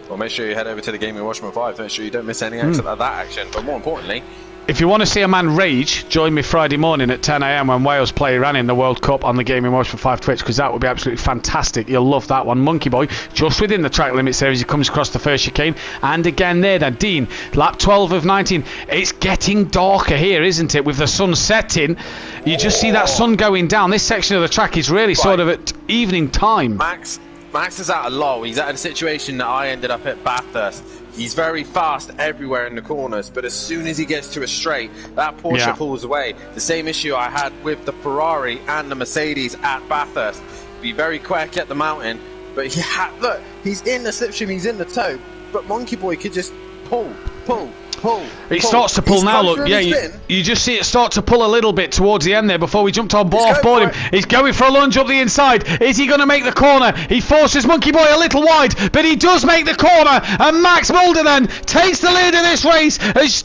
Well, make sure you head over to the Gaming Watchman 5. Make sure you don't miss any of that action. But more importantly, if you want to see a man rage, join me Friday morning at 10 AM when Wales play Iran in the World Cup on the Gaming Watchman 5 Twitch, because that would be absolutely fantastic. You'll love that one. Monkey Boy just within the track limits there as he comes across the first chicane, and again there then Dean, lap 12 of 19. It's getting darker here, isn't it, with the sun setting. You just see that sun going down. This section of the track is really sort of at evening time. Max is at a low. He's at a situation that I ended up at Bathurst. He's very fast everywhere in the corners, but as soon as he gets to a straight, that Porsche pulls away. The same issue I had with the Ferrari and the Mercedes at Bathurst. Be very quick at the mountain, but look, he's in the slipstream, he's in the toe, but Monkey Boy could just pull. It starts to pull now, look. Yeah, you just see it start to pull a little bit towards the end there before we jumped on board him. He's going for a lunge up the inside. Is he going to make the corner? He forces Monkey Boy a little wide, but he does make the corner. And Max Mulder then takes the lead in this race as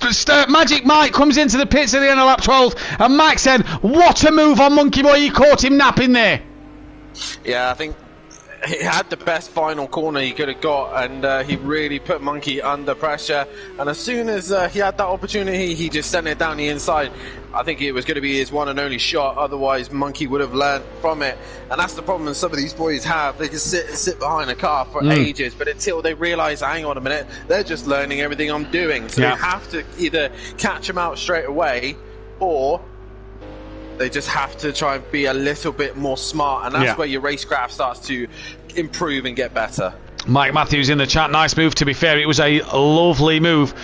Magic Mike comes into the pits at the end of lap 12. And Max then, what a move on Monkey Boy. He caught him napping there. Yeah, I think he had the best final corner he could have got, and he really put Monkey under pressure. And as soon as he had that opportunity, he just sent it down the inside. I think it was going to be his one and only shot, otherwise Monkey would have learned from it. And that's the problem some of these boys have. They can sit behind a car for ages, but until they realise, hang on a minute, they're just learning everything I'm doing. So they have to either catch him out straight away, or they just have to try and be a little bit more smart, and that's where your racecraft starts to improve and get better. Mike Matthews in the chat, nice move to be fair, it was a lovely move.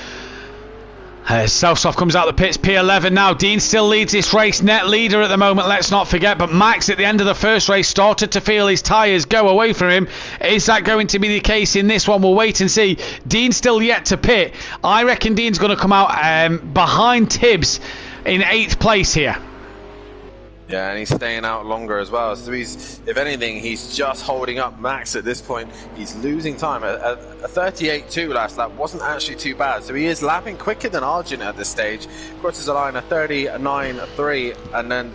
Selfsoft comes out the pits, P11 now. Dean still leads this race, net leader at the moment, let's not forget, but Max at the end of the first race started to feel his tyres go away from him. Is that going to be the case in this one? We'll wait and see. Dean's still yet to pit. I reckon Dean's going to come out behind Tibbs in 8th place here. Yeah, and he's staying out longer as well. So he's, if anything, he's just holding up Max at this point. He's losing time. A 38.2 last lap wasn't actually too bad. So he is lapping quicker than Argent at this stage. Crosses the line a 39.3, and then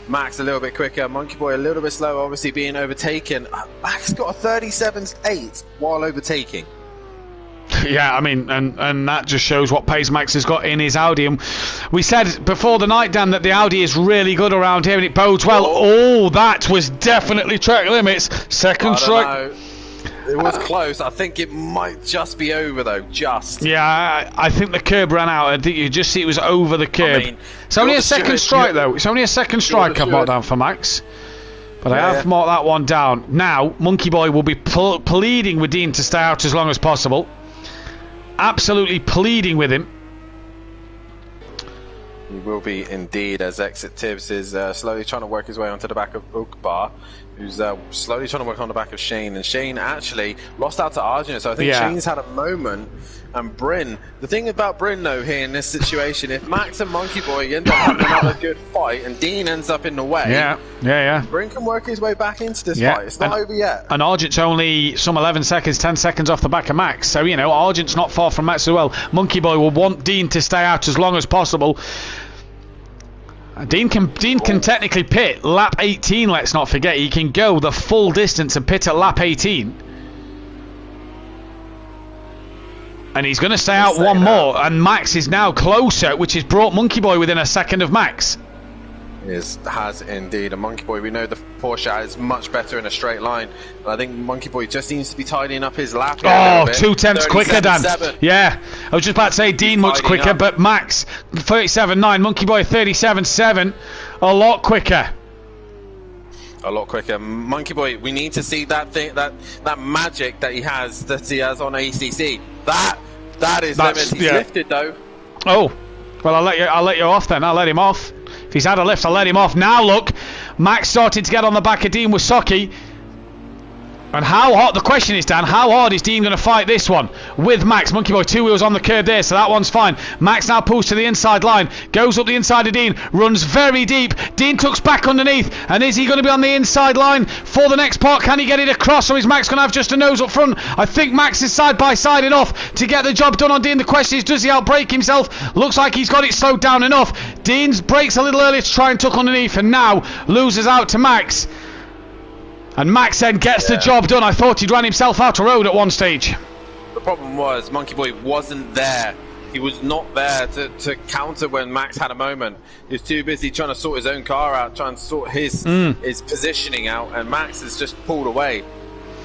Max a little bit quicker. Monkey Boy a little bit slower, obviously being overtaken. Max got a 37.8 while overtaking. Yeah, I mean, and that just shows what pace Max has got in his Audi. And we said before the night, Dan, that the Audi is really good around here and it bodes well. Oh, that was definitely track limits. Second strike. It was close. I think it might just be over, though. Just. Yeah, I think the curb ran out. I think you just see it was over the curb. I mean, it's only a second strike, though. It's only a second strike I've marked down for Max. But I have marked that one down. Now, Monkey Boy will be pleading with Dean to stay out as long as possible. Absolutely pleading with him. He will be indeed, as Exit Tibbs is slowly trying to work his way onto the back of Ukbar, who's slowly trying to work on the back of Shane. And Shane actually lost out to Arjun, so I think Shane's had a moment. And Bryn, the thing about Bryn though here in this situation, if Max and Monkey Boy end up having another good fight and Dean ends up in the way, Bryn can work his way back into this fight. It's not over yet. And Argent's only some 11 seconds, 10 seconds off the back of Max, so you know Argent's not far from Max as well. Monkey Boy will want Dean to stay out as long as possible. Dean can technically pit lap 18, let's not forget. He can go the full distance and pit at lap 18. And he's going to stay out one more, and Max is now closer, which has brought Monkey Boy within a second of Max. Has indeed. And Monkey Boy, we know the Porsche is much better in a straight line. And I think Monkey Boy just seems to be tidying up his lap. Oh, 2 tenths quicker, Dan. Yeah, I was just about to say Dean much quicker, but Max 37.9, Monkey Boy 37.7, a lot quicker. A lot quicker. Monkey Boy, we need to see that thing, that magic that he has on ACC. That is limits. He's lifted though. Oh, well, I'll let you off then. I'll let him off. If he's had a lift, I'll let him off. Now look, Max started to get on the back of Dean Wysocki. And how hard, the question is, Dan, how hard is Dean going to fight this one with Max? Monkey Boy, 2 wheels on the curb there, so that one's fine. Max now pulls to the inside line, goes up the inside of Dean, runs very deep. Dean tucks back underneath, and is he going to be on the inside line for the next part? Can he get it across, or is Max going to have just a nose up front? I think Max is side by side enough to get the job done on Dean. The question is, does he outbrake himself? Looks like he's got it slowed down enough. Dean's brakes a little early to try and tuck underneath, and now loses out to Max. And Max then gets the job done. I thought he'd run himself out of road at one stage. The problem was Monkey Boy wasn't there. He was not there to counter when Max had a moment. He was too busy trying to sort his own car out, trying to sort his positioning out, and Max has just pulled away.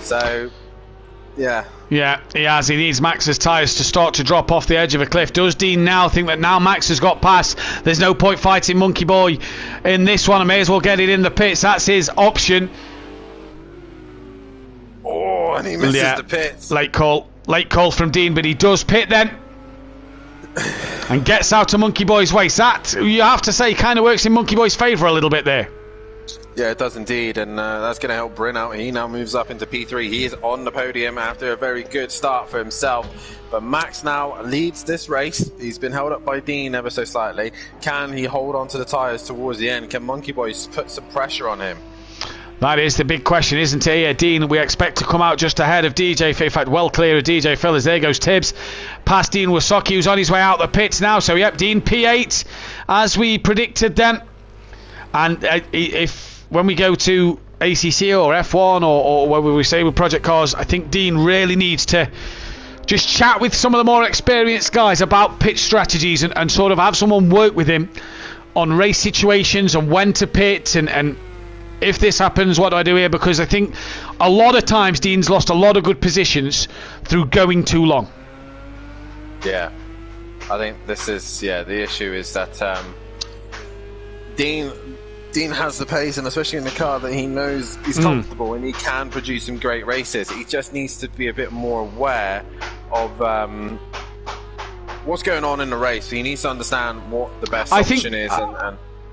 So, yeah. Yeah, he has. He needs Max's tyres to start to drop off the edge of a cliff. Does Dean now think that now Max has got past, there's no point fighting Monkey Boy in this one? I may as well get it in the pits. That's his option. Oh, and he misses the pits. Late call from Dean, but he does pit then. And gets out of Monkey Boy's way. That, you have to say, kind of works in Monkey Boy's favour a little bit there. Yeah, it does indeed, and that's going to help Bryn out. He now moves up into P3. He is on the podium after a very good start for himself. But Max now leads this race. He's been held up by Dean ever so slightly. Can he hold on to the tyres towards the end? Can Monkey Boy put some pressure on him? That is the big question, isn't it? Yeah, Dean, we expect to come out just ahead of DJ Phil. In fact, well clear of DJ Phil, as there goes Tibbs. Past Dean Wysocki, who's on his way out the pits now. So, yep, Dean P8, as we predicted then. And when we go to ACC or F1 or where we say with Project Cars, I think Dean really needs to just chat with some of the more experienced guys about pit strategies and sort of have someone work with him on race situations and when to pit and if this happens, what do I do here? Because I think a lot of times Dean's lost a lot of good positions through going too long. Yeah, I think this is, the issue is that Dean has the pace, and especially in the car that he knows he's comfortable and he can produce some great races. He just needs to be a bit more aware of what's going on in the race. He needs to understand what the best option is.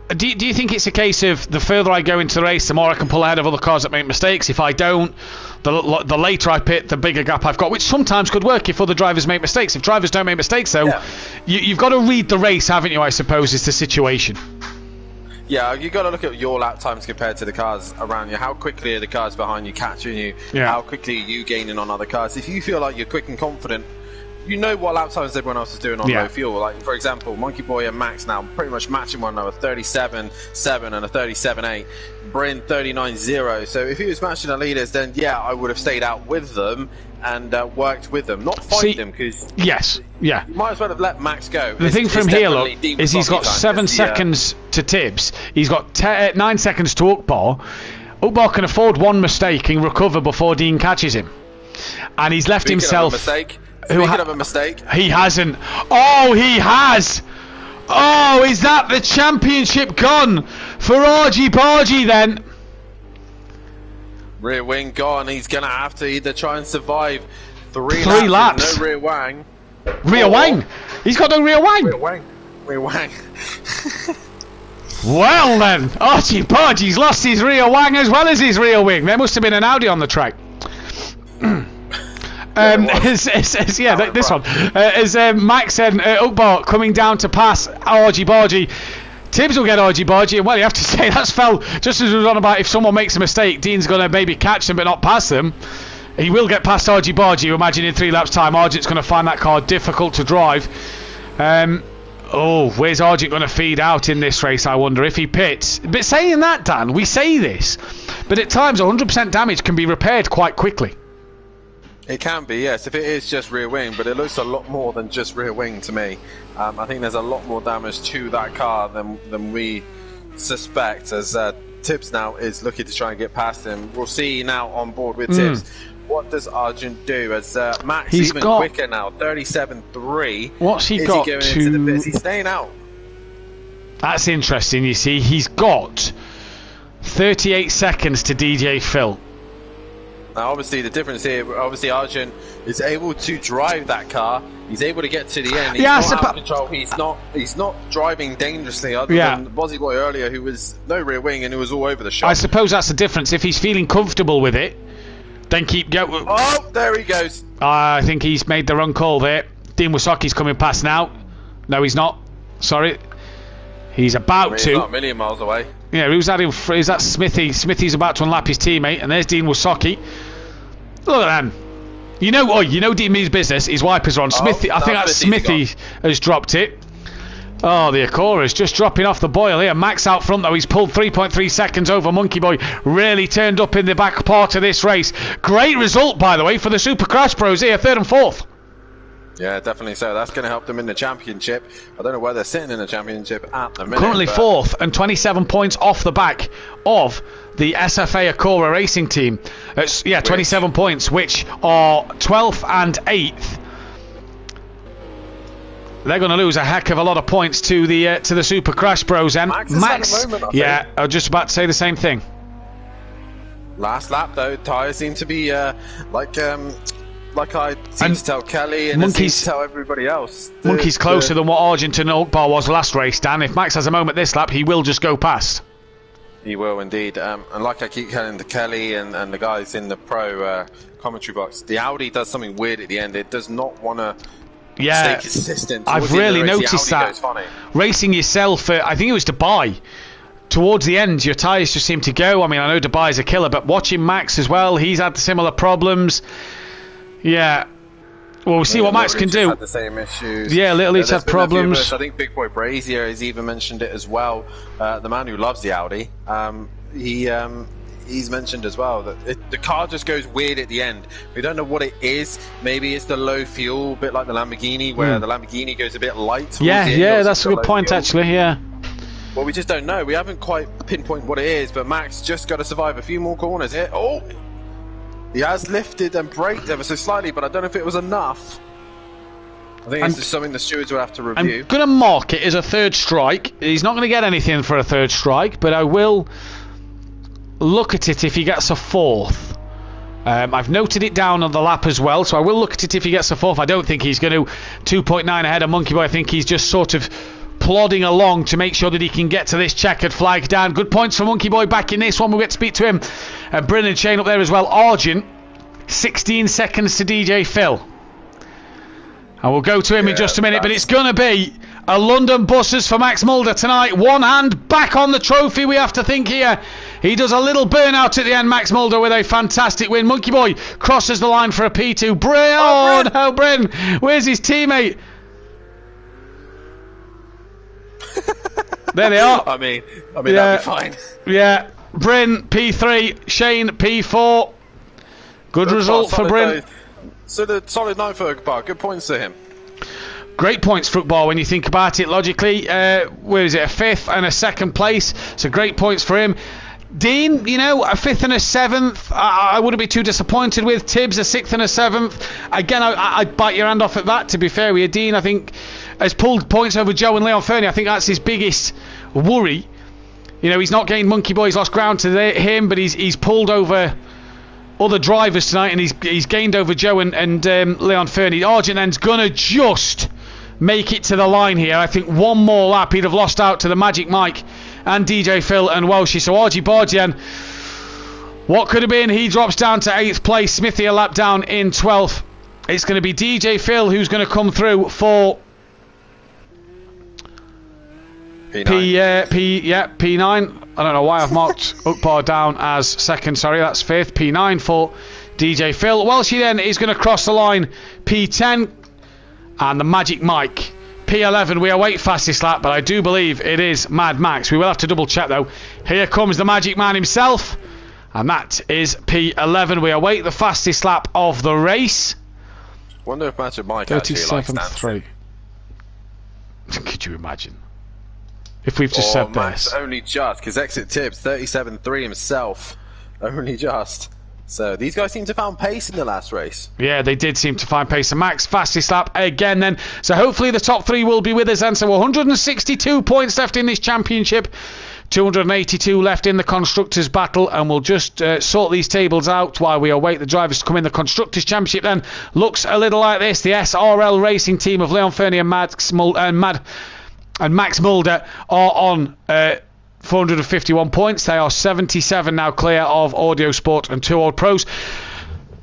Do you think it's a case of the further I go into the race, the more I can pull ahead of other cars that make mistakes? If I don't, the later I pit, the bigger gap I've got, which sometimes could work if other drivers make mistakes. If drivers don't make mistakes, though, you've got to read the race, haven't you, I suppose, is the situation. Yeah, you've got to look at your lap times compared to the cars around you. How quickly are the cars behind you catching you? Yeah. How quickly are you gaining on other cars? If you feel like you're quick and confident, you know what lap times everyone else is doing on low fuel. Like, for example, Monkey Boy and Max now pretty much matching one another, 37.7 and a 37.8. Bryn 39.0. So if he was matching the leaders, then I would have stayed out with them and worked with them, not fight them, because you might as well have let Max go. The thing from here, look, is he's got 7 seconds to Tibbs. He's got 9 seconds to Ukbar. Ukbar can afford one mistake and recover before Dean catches him, and he's left himself. Speaking of a mistake, he hasn't. Oh, he has. Oh, is that the championship gone for Argy Bargy then? Rear wing gone. He's going to have to either try and survive three laps. No rear wang. Rear wang? He's got no rear wang. Rear wang. Well then, Argy Bargy's lost his rear wang as well as his rear wing. There must have been an Audi on the track. This one. As Max said, Ukbar coming down to pass Argy Bargy. Tibbs will get Argy Bargy, and well, you have to say that's fell just as we were on about if someone makes a mistake, Dean's going to maybe catch them but not pass them. He will get past Argy Bargy. You imagine in 3 laps time, Argent's going to find that car difficult to drive. Where's Argent going to feed out in this race, I wonder, if he pits? But saying that, Dan, we say this, but at times 100% damage can be repaired quite quickly. It can be, yes, if it is just rear wing, but it looks a lot more than just rear wing to me. I think there's a lot more damage to that car than we suspect, as Tibbs now is looking to try and get past him. We'll see now on board with Tibbs. What does Argent do? As Max even quicker now, 37.3. What's he got going into the pits? He's staying out. That's interesting, you see. He's got 38 seconds to DJ Phil. Now, obviously, the difference here, Argent is able to drive that car. He's able to get to the end. He's not out of control. He's not driving dangerously, other than Bozzy Boy earlier, who was no rear wing and who was all over the shop. I suppose that's the difference. If he's feeling comfortable with it, Then keep going. Oh, there he goes. I think he's made the wrong call there. Dean Wasoki's coming past now. No, he's not. Sorry. He's about He's to. not a million miles away. Yeah, who's that? Is that Smithy? Smithy's about to unlap his teammate, and there's Dean Wasoki. Look at them. You know Dean means business. His wipers are on. Smithy, I think that's Smithy has dropped it. Oh, the Acora's just dropping off the boil here. Max out front though. He's pulled 3.3 seconds over Monkey Boy. Really turned up in the back part of this race. Great result, by the way, for the Super Crash Bros here, 3rd and 4th. Yeah, definitely so. That's going to help them in the championship. I don't know where they're sitting in the championship at the minute. Currently 4th and 27 points off the back of the SFA Acora racing team. 27 points, which are 12th and 8th. They're going to lose a heck of a lot of points to the Super Crash Bros. And Max, I was just about to say the same thing. Last lap though, tyres seem to be like I seem to tell Kelly and seem to tell everybody else. Monkey's closer than what Argentine Oakbar was last race, Dan. If Max has a moment this lap, he will just go past. He will indeed. And like I keep telling to Kelly and the guys in the pro commentary box, the Audi does something weird at the end. It does not want to stay consistent. I've really noticed that. Racing yourself, I think it was Dubai. Towards the end, your tyres just seem to go. I mean, I know Dubai's a killer, but watching Max as well, he's had similar problems. Yeah. Well, we'll see what Max can do. Had the same issues. Yeah, Little Each had problems. I think Big Boy Brazier has even mentioned it as well. The man who loves the Audi. He's mentioned as well that the car just goes weird at the end. We don't know what it is. Maybe it's the low fuel, a bit like the Lamborghini, where the Lamborghini goes a bit light. Yeah, that's a good point, actually. Yeah. Well, we just don't know. We haven't quite pinpointed what it is, but Max just got to survive a few more corners here. Oh! He has lifted and braked ever so slightly, but I don't know if it was enough. I think it's just something the stewards will have to review. I'm going to mark it as a 3rd strike. He's not going to get anything for a 3rd strike, but I will look at it if he gets a 4th. I've noted it down on the lap as well, so I will look at it if he gets a 4th. I don't think he's going to 2.9 ahead of Monkey Boy. I think he's just sort of plodding along to make sure that he can get to this checkered flag down. Good points for Monkey Boy back in this one. We'll get to speak to him. Bryn and Shane up there as well. Argent, 16 seconds to DJ Phil. And we'll go to him in just a minute, but it's going to be a London Buses for Max Mulder tonight. One hand back on the trophy, we have to think here. He does a little burnout at the end, Max Mulder, with a fantastic win. Monkey Boy crosses the line for a P2. Bryn! Where's his teammate? There they are. I mean, that'd be fine. Yeah, Bryn P3, Shane P4. Good result for Bryn. So the solid 9 for Bar. Good points to him. Great points for Bar when you think about it logically. Where is it? A 5th and a 2nd place. So great points for him. Dean, a 5th and a 7th, I wouldn't be too disappointed with. Tibbs, a 6th and a 7th. Again, I'd bite your hand off at that, to be fair with you. Dean, I think, has pulled points over Joe and Leon Fernie. I think that's his biggest worry. He's not gained Monkey Boy, he's lost ground to him, but he's pulled over other drivers tonight, and he's gained over Joe and Leon Fernie. Argent then's gonna just make it to the line here. I think one more lap, he'd have lost out to the Magic Mike and DJ Phil and Welshie. So Argy Bargian, what could have been? He drops down to 8th place. Smithy a lap down in 12th. It's going to be DJ Phil who's going to come through for P9. P9. I don't know why I've marked Ukbar down as 2nd. Sorry, that's 5th. P9 for DJ Phil. Welshie then is going to cross the line. P10 and the Magic Mike. P11, we await fastest lap, but I do believe it is Mad Max. We will have to double check though. Here comes the Magic Man himself, and that is P11. We await the fastest lap of the race. Wonder if Magic Mike actually likes dancing. 37.3. Could you imagine? If we've just said Max this. Only just, because Exit Tibbs 37.3 himself. Only just. So these guys seem to have found pace in the last race. Yeah, they did seem to find pace. And Max, fastest lap again then. So hopefully the top 3 will be with us then. So 162 points left in this championship. 282 left in the Constructors' battle. And we'll just sort these tables out while we await the drivers to come in. The Constructors' Championship then looks a little like this. The SRL racing team of Leon Fernie and Max Mulder are on 451 points. They are 77 now clear of Audio Sport and 2 Old Pros.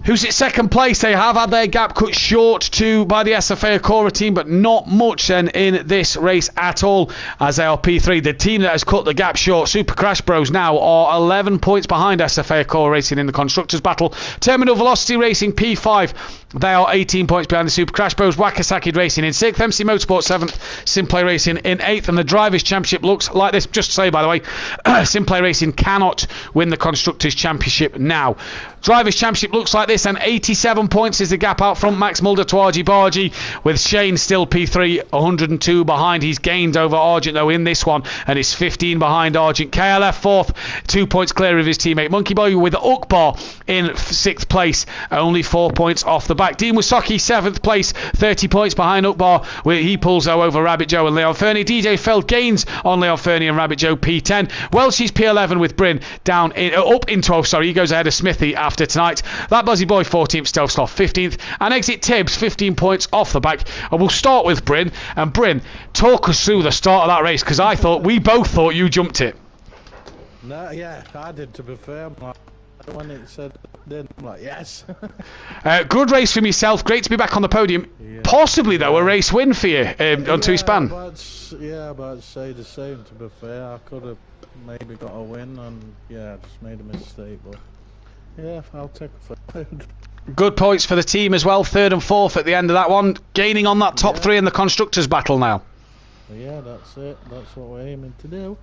who's at second place. They have had their gap cut short by the SFA Acora team, but not much then in this race at all, as they are P3. The team that has cut the gap short, Super Crash Bros, now are 11 points behind SFA Acora Racing in the Constructors' Battle. Terminal Velocity Racing P5, they are 18 points behind the Super Crash Bros. Wakasaki Racing in 6th, MC Motorsport 7th, Simplay Racing in 8th, and the Drivers' Championship looks like this. Just to say, by the way, Simplay Racing cannot win the Constructors' Championship now. Drivers' Championship looks like this, and 87 points is the gap out front. Max Mulder to Argy Bargy, with Shane still P3, 102 behind. He's gained over Argent though in this one, and is 15 behind Argent. KLF 4th, 2 points clear of his teammate Monkey Boy, with Ukbar in 6th place, only 4 points off the back. Dean Wasaki 7th place, 30 points behind Ukbar, where he pulls though over Rabbit Joe and Leon Fernie. DJ Feld gains on Leon Fernie and Rabbit Joe P10. Welsh's P11 with Bryn up in 12th. Sorry, he goes ahead of Smithy after tonight. That Buzzy Boy 14th, Stealth Sloth 15th, and Exit Tibbs 15 points off the back. And we'll start with Bryn. And Bryn, talk us through the start of that race, because we both thought you jumped it. No, yeah, I did, to be fair. When it said then, I'm like, yes. Good race from yourself. Great to be back on the podium. Yeah. Possibly though a race win for you on two span. But say the same. To be fair, I could have maybe got a win, and yeah, I just made a mistake. But yeah, I'll take a third. Good points for the team as well. 3rd and 4th at the end of that one, gaining on that top 3 in the Constructors' Battle now. Yeah, that's it. That's what we're aiming to do.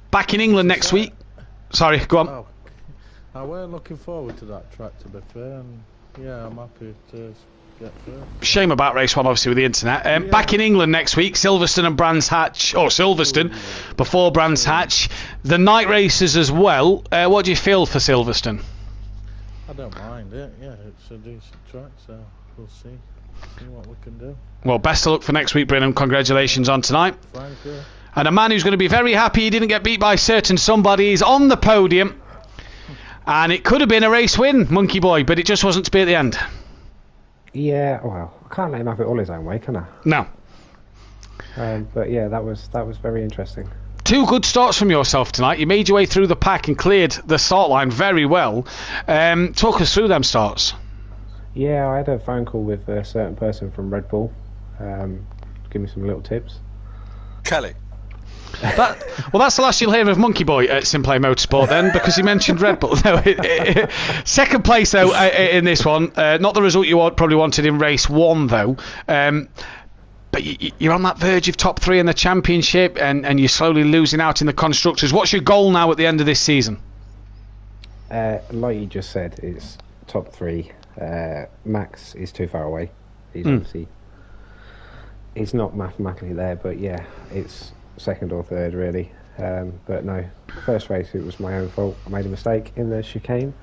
Back in England next week. Sorry, go on. Oh, I weren't looking forward to that track, to be fair, and yeah, I'm happy to get through. Shame about race 1, obviously, with the internet. Back in England next week, Silverstone and Brands Hatch, or Silverstone before Brands Hatch. The night races as well. What do you feel for Silverstone? I don't mind it. Yeah, it's a decent track, so we'll see what we can do. Well, best of luck for next week, Brennan. Congratulations on tonight. Thank you. And a man who's going to be very happy he didn't get beat by certain somebody is on the podium. And it could have been a race win, Monkey Boy, but it just wasn't to be at the end. Yeah, well, I can't let him have it all his own way, can I? No. But yeah, that was very interesting. 2 good starts from yourself tonight. You made your way through the pack and cleared the start line very well. Talk us through them starts. Yeah, I had a phone call with a certain person from Red Bull. Give me some little tips. Kelly. That's the last you'll hear of Monkey Boy at Simplay Motorsport then, because he mentioned Red Bull. No, second place though in this one, not the result you probably wanted in race 1 though. But you're on that verge of top 3 in the championship, and you're slowly losing out in the Constructors. What's your goal now at the end of this season? Like you just said, it's top 3. Max is too far away. He's obviously he's not mathematically there, but yeah, it's 2nd or 3rd really. But no, first race it was my own fault. I made a mistake in the chicane.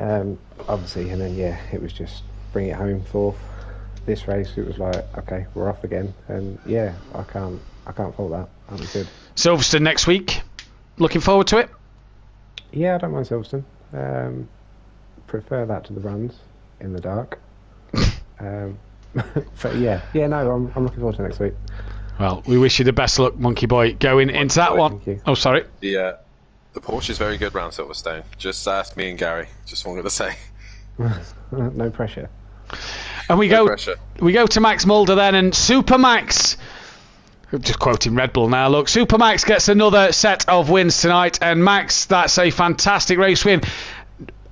Obviously, and then yeah, it was just bring it home 4th. This race it was like, okay, we're off again, and yeah, I can't fault that. That was good. Silverstone next week. Looking forward to it? Yeah, I don't mind Silverstone. Prefer that to the runs in the dark. But yeah, no, I'm looking forward to next week. Well, we wish you the best luck, Monkey Boy, going into that one. Oh, sorry. The Porsche is very good round Silverstone. Just ask me and Gary. Just wanted to say. No pressure. And we go to Max Mulder then, and Super Max. I'm just quoting Red Bull now. Look, Super Max gets another set of wins tonight, and Max, that's a fantastic race win.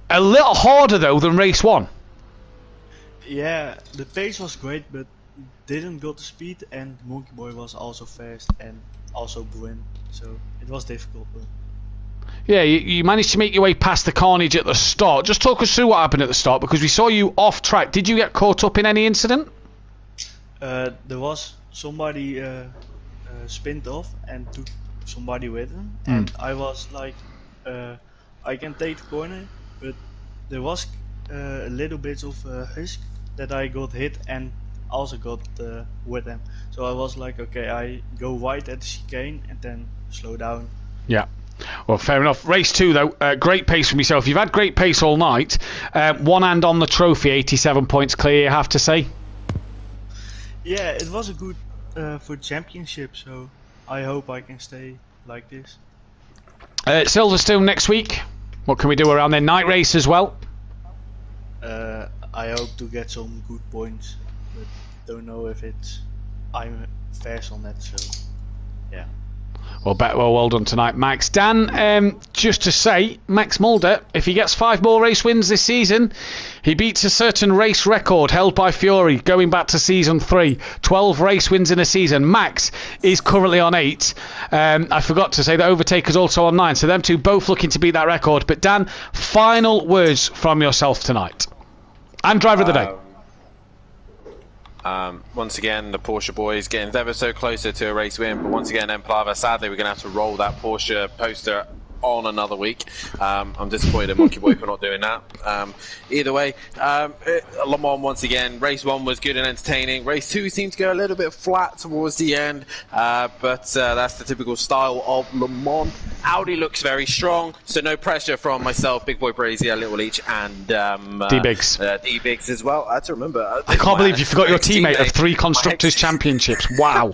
A little harder though than race 1. Yeah, the pace was great, but didn't got the speed, and Monkey Boy was also fast and also Bryn, so it was difficult. But yeah, you managed to make your way past the carnage at the start. Just talk us through what happened at the start, because we saw you off track. Did you get caught up in any incident? There was somebody spinned off and took somebody with him, and I was like, I can take the corner, but there was a little bit of husk that I got hit and also got with him. So I was like, okay, I go wide at the chicane and then slow down. Yeah. Well, fair enough. Race 2 though, great pace from yourself. You've had great pace all night. One hand on the trophy, 87 points clear, you have to say. Yeah, it was a good for championship, so I hope I can stay like this. Silverstone next week. What can we do around their night race as well? I hope to get some good points, but don't know if I'm fast on that. So yeah. Well done tonight, Max. Dan, just to say, Max Mulder, if he gets 5 more race wins this season, he beats a certain race record held by Fury going back to season 3. 12 race wins in a season. Max is currently on 8. I forgot to say that Overtaker's also on 9, so them two both looking to beat that record. But Dan, final words from yourself tonight. And driver of the day. Once again, the Porsche boys getting ever so closer to a race win, but once again, Emplava, sadly, we're going to have to roll that Porsche poster on another week. I'm disappointed at Monkey Boy for not doing that. Either way, Le Mans once again, race 1 was good and entertaining. Race 2 seemed to go a little bit flat towards the end, but that's the typical style of Le Mans. Audi looks very strong, so no pressure from myself, Big Boy Brazier, Little Leach, and D-Biggs. D-Biggs as well. I had to remember. I can't believe you forgot your teammate of 3 Constructors' Championships. Wow.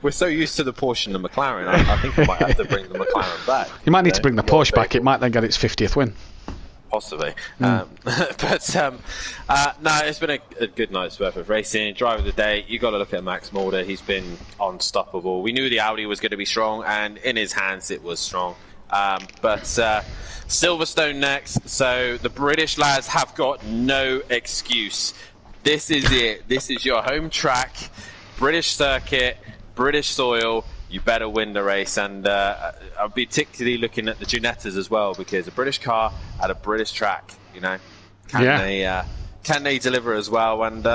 We're so used to the Porsche and the McLaren, I think I might have to bring the McLaren back. You might need to bring the Porsche back. It might then get its 50th win. Possibly. No, it's been a good night's worth of racing. Driver of the day, you got to look at Max Mulder. He's been unstoppable. We knew the Audi was going to be strong, and in his hands it was strong. But Silverstone next, so the British lads have got no excuse. This is it. This is your home track, British circuit, British soil. You better win the race, and I'll be particularly looking at the Ginettas as well, because a British car at a British track, can they deliver as well? And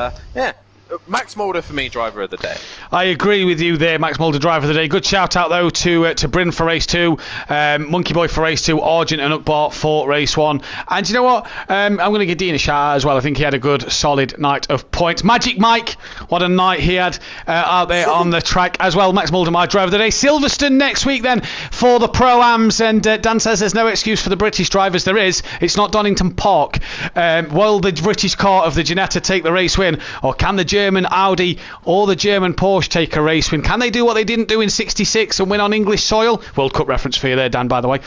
Max Mulder for me, driver of the day. I agree with you there, Max Mulder, driver of the day. Good shout out though to Bryn for race 2, Monkey Boy for race 2, Argent and Ukbar for race 1. And you know what? I'm going to give Dean a shout out as well. I think he had a good, solid night of points. Magic Mike, what a night he had out there on the track as well. Max Mulder, my driver of the day. Silverstone next week then for the Pro-Ams. And Dan says there's no excuse for the British drivers. There is. It's not Donington Park. Will the British car of the Ginetta take the race win, or can the German Audi or the German Porsche take a race win? Can they do what they didn't do in '66 and win on English soil? World Cup reference for you there, Dan, by the way.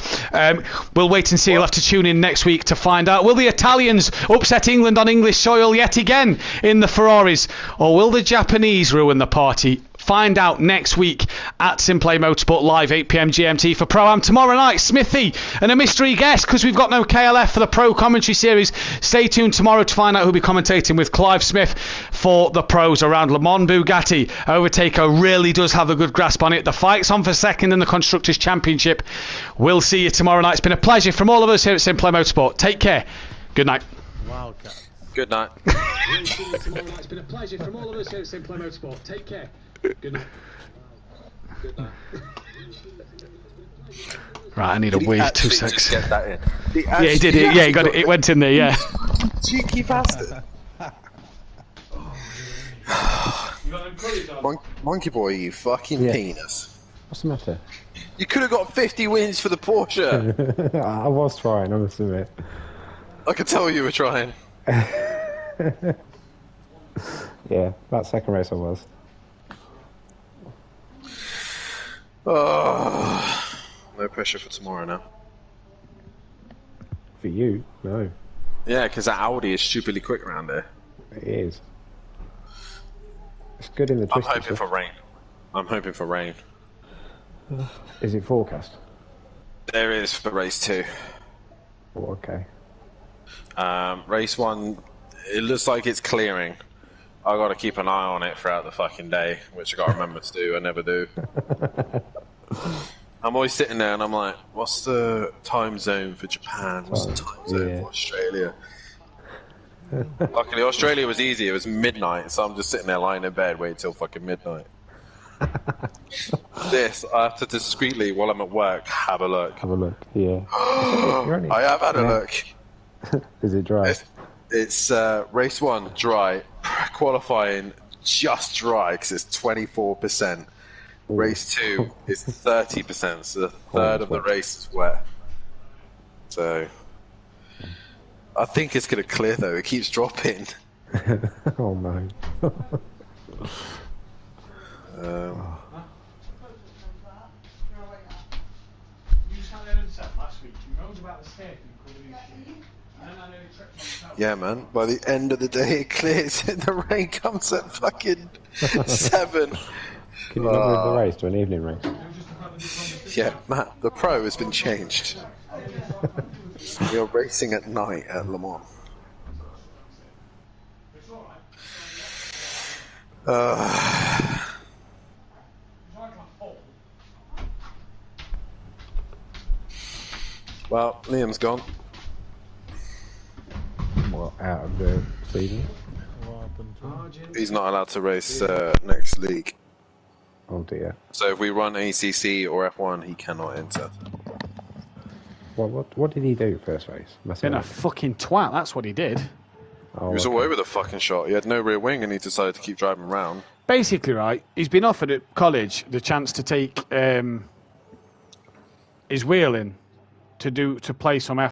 We'll wait and see. You'll have to tune in next week to find out. Will the Italians upset England on English soil yet again in the Ferraris, or will the Japanese ruin the party? Find out next week at Simplay Motorsport Live, 8 PM GMT for Pro-Am. Tomorrow night, Smithy and a mystery guest, because we've got no KLF for the Pro Commentary Series. Stay tuned tomorrow to find out who'll be commentating with Clive Smith for the pros around Le Mans. Bugatti. Overtaker really does have a good grasp on it. The fight's on for second in the Constructors' Championship. We'll see you tomorrow night. It's been a pleasure from all of us here at Simplay Motorsport. Take care. Good night. Wildcat. Good night. It's been a pleasure from all of us here at Simplay Motorsport. Take care. Good night. Good night. Right, I need a wee 2 secs. Get that in? Yeah, he did it. Yeah, he got it. It went in there. Yeah. Cheeky bastard. Monkey Boy, you fucking penis. What's the matter? You could have got 50 wins for the Porsche. I was trying, I must admit. I could tell you were trying. Yeah, that second race I was. Oh, no pressure for tomorrow now. For you, no. Yeah, because that Audi is stupidly quick around there. It is. It's good in the I'm twisted hoping for rain. I'm hoping for rain. Is it forecast? There is for race 2. Oh, okay. Race 1, it looks like it's clearing. I got to keep an eye on it throughout the fucking day, which I got to remember to do. I never do. I'm always sitting there and I'm like, what's the time zone for Japan? What's the time zone for Australia? Luckily, Australia was easy. It was midnight, so I'm just sitting there lying in bed waiting till fucking midnight. This, I have to discreetly, while I'm at work, have a look. Have a look, yeah. I have had a look. Is it dry? It's race 1, dry. Qualifying, just dry, because it's 24%. Race 2 is 30%, so the third of the race is wet. So, I think it's going to clear, though. It keeps dropping. Oh, no. You sat there and said last week, you knows about the steak and covered his shit. And then I Yeah, man. By the end of the day, it clears and the rain comes at fucking 7. Can you not move the race to an evening race? Yeah, Matt, the pro has been changed. You're racing at night at Le Mans. Well, Liam's gone. What, out of the season? What happened to him? He's not allowed to race next league. Oh dear. So if we run ACC or F1, he cannot enter. What did he do first race? Been a fucking twat, that's what he did. Oh, He was all over the fucking shot. He had no rear wing and he decided to keep driving around. Basically, right, he's been offered at college the chance to take his wheel in to play some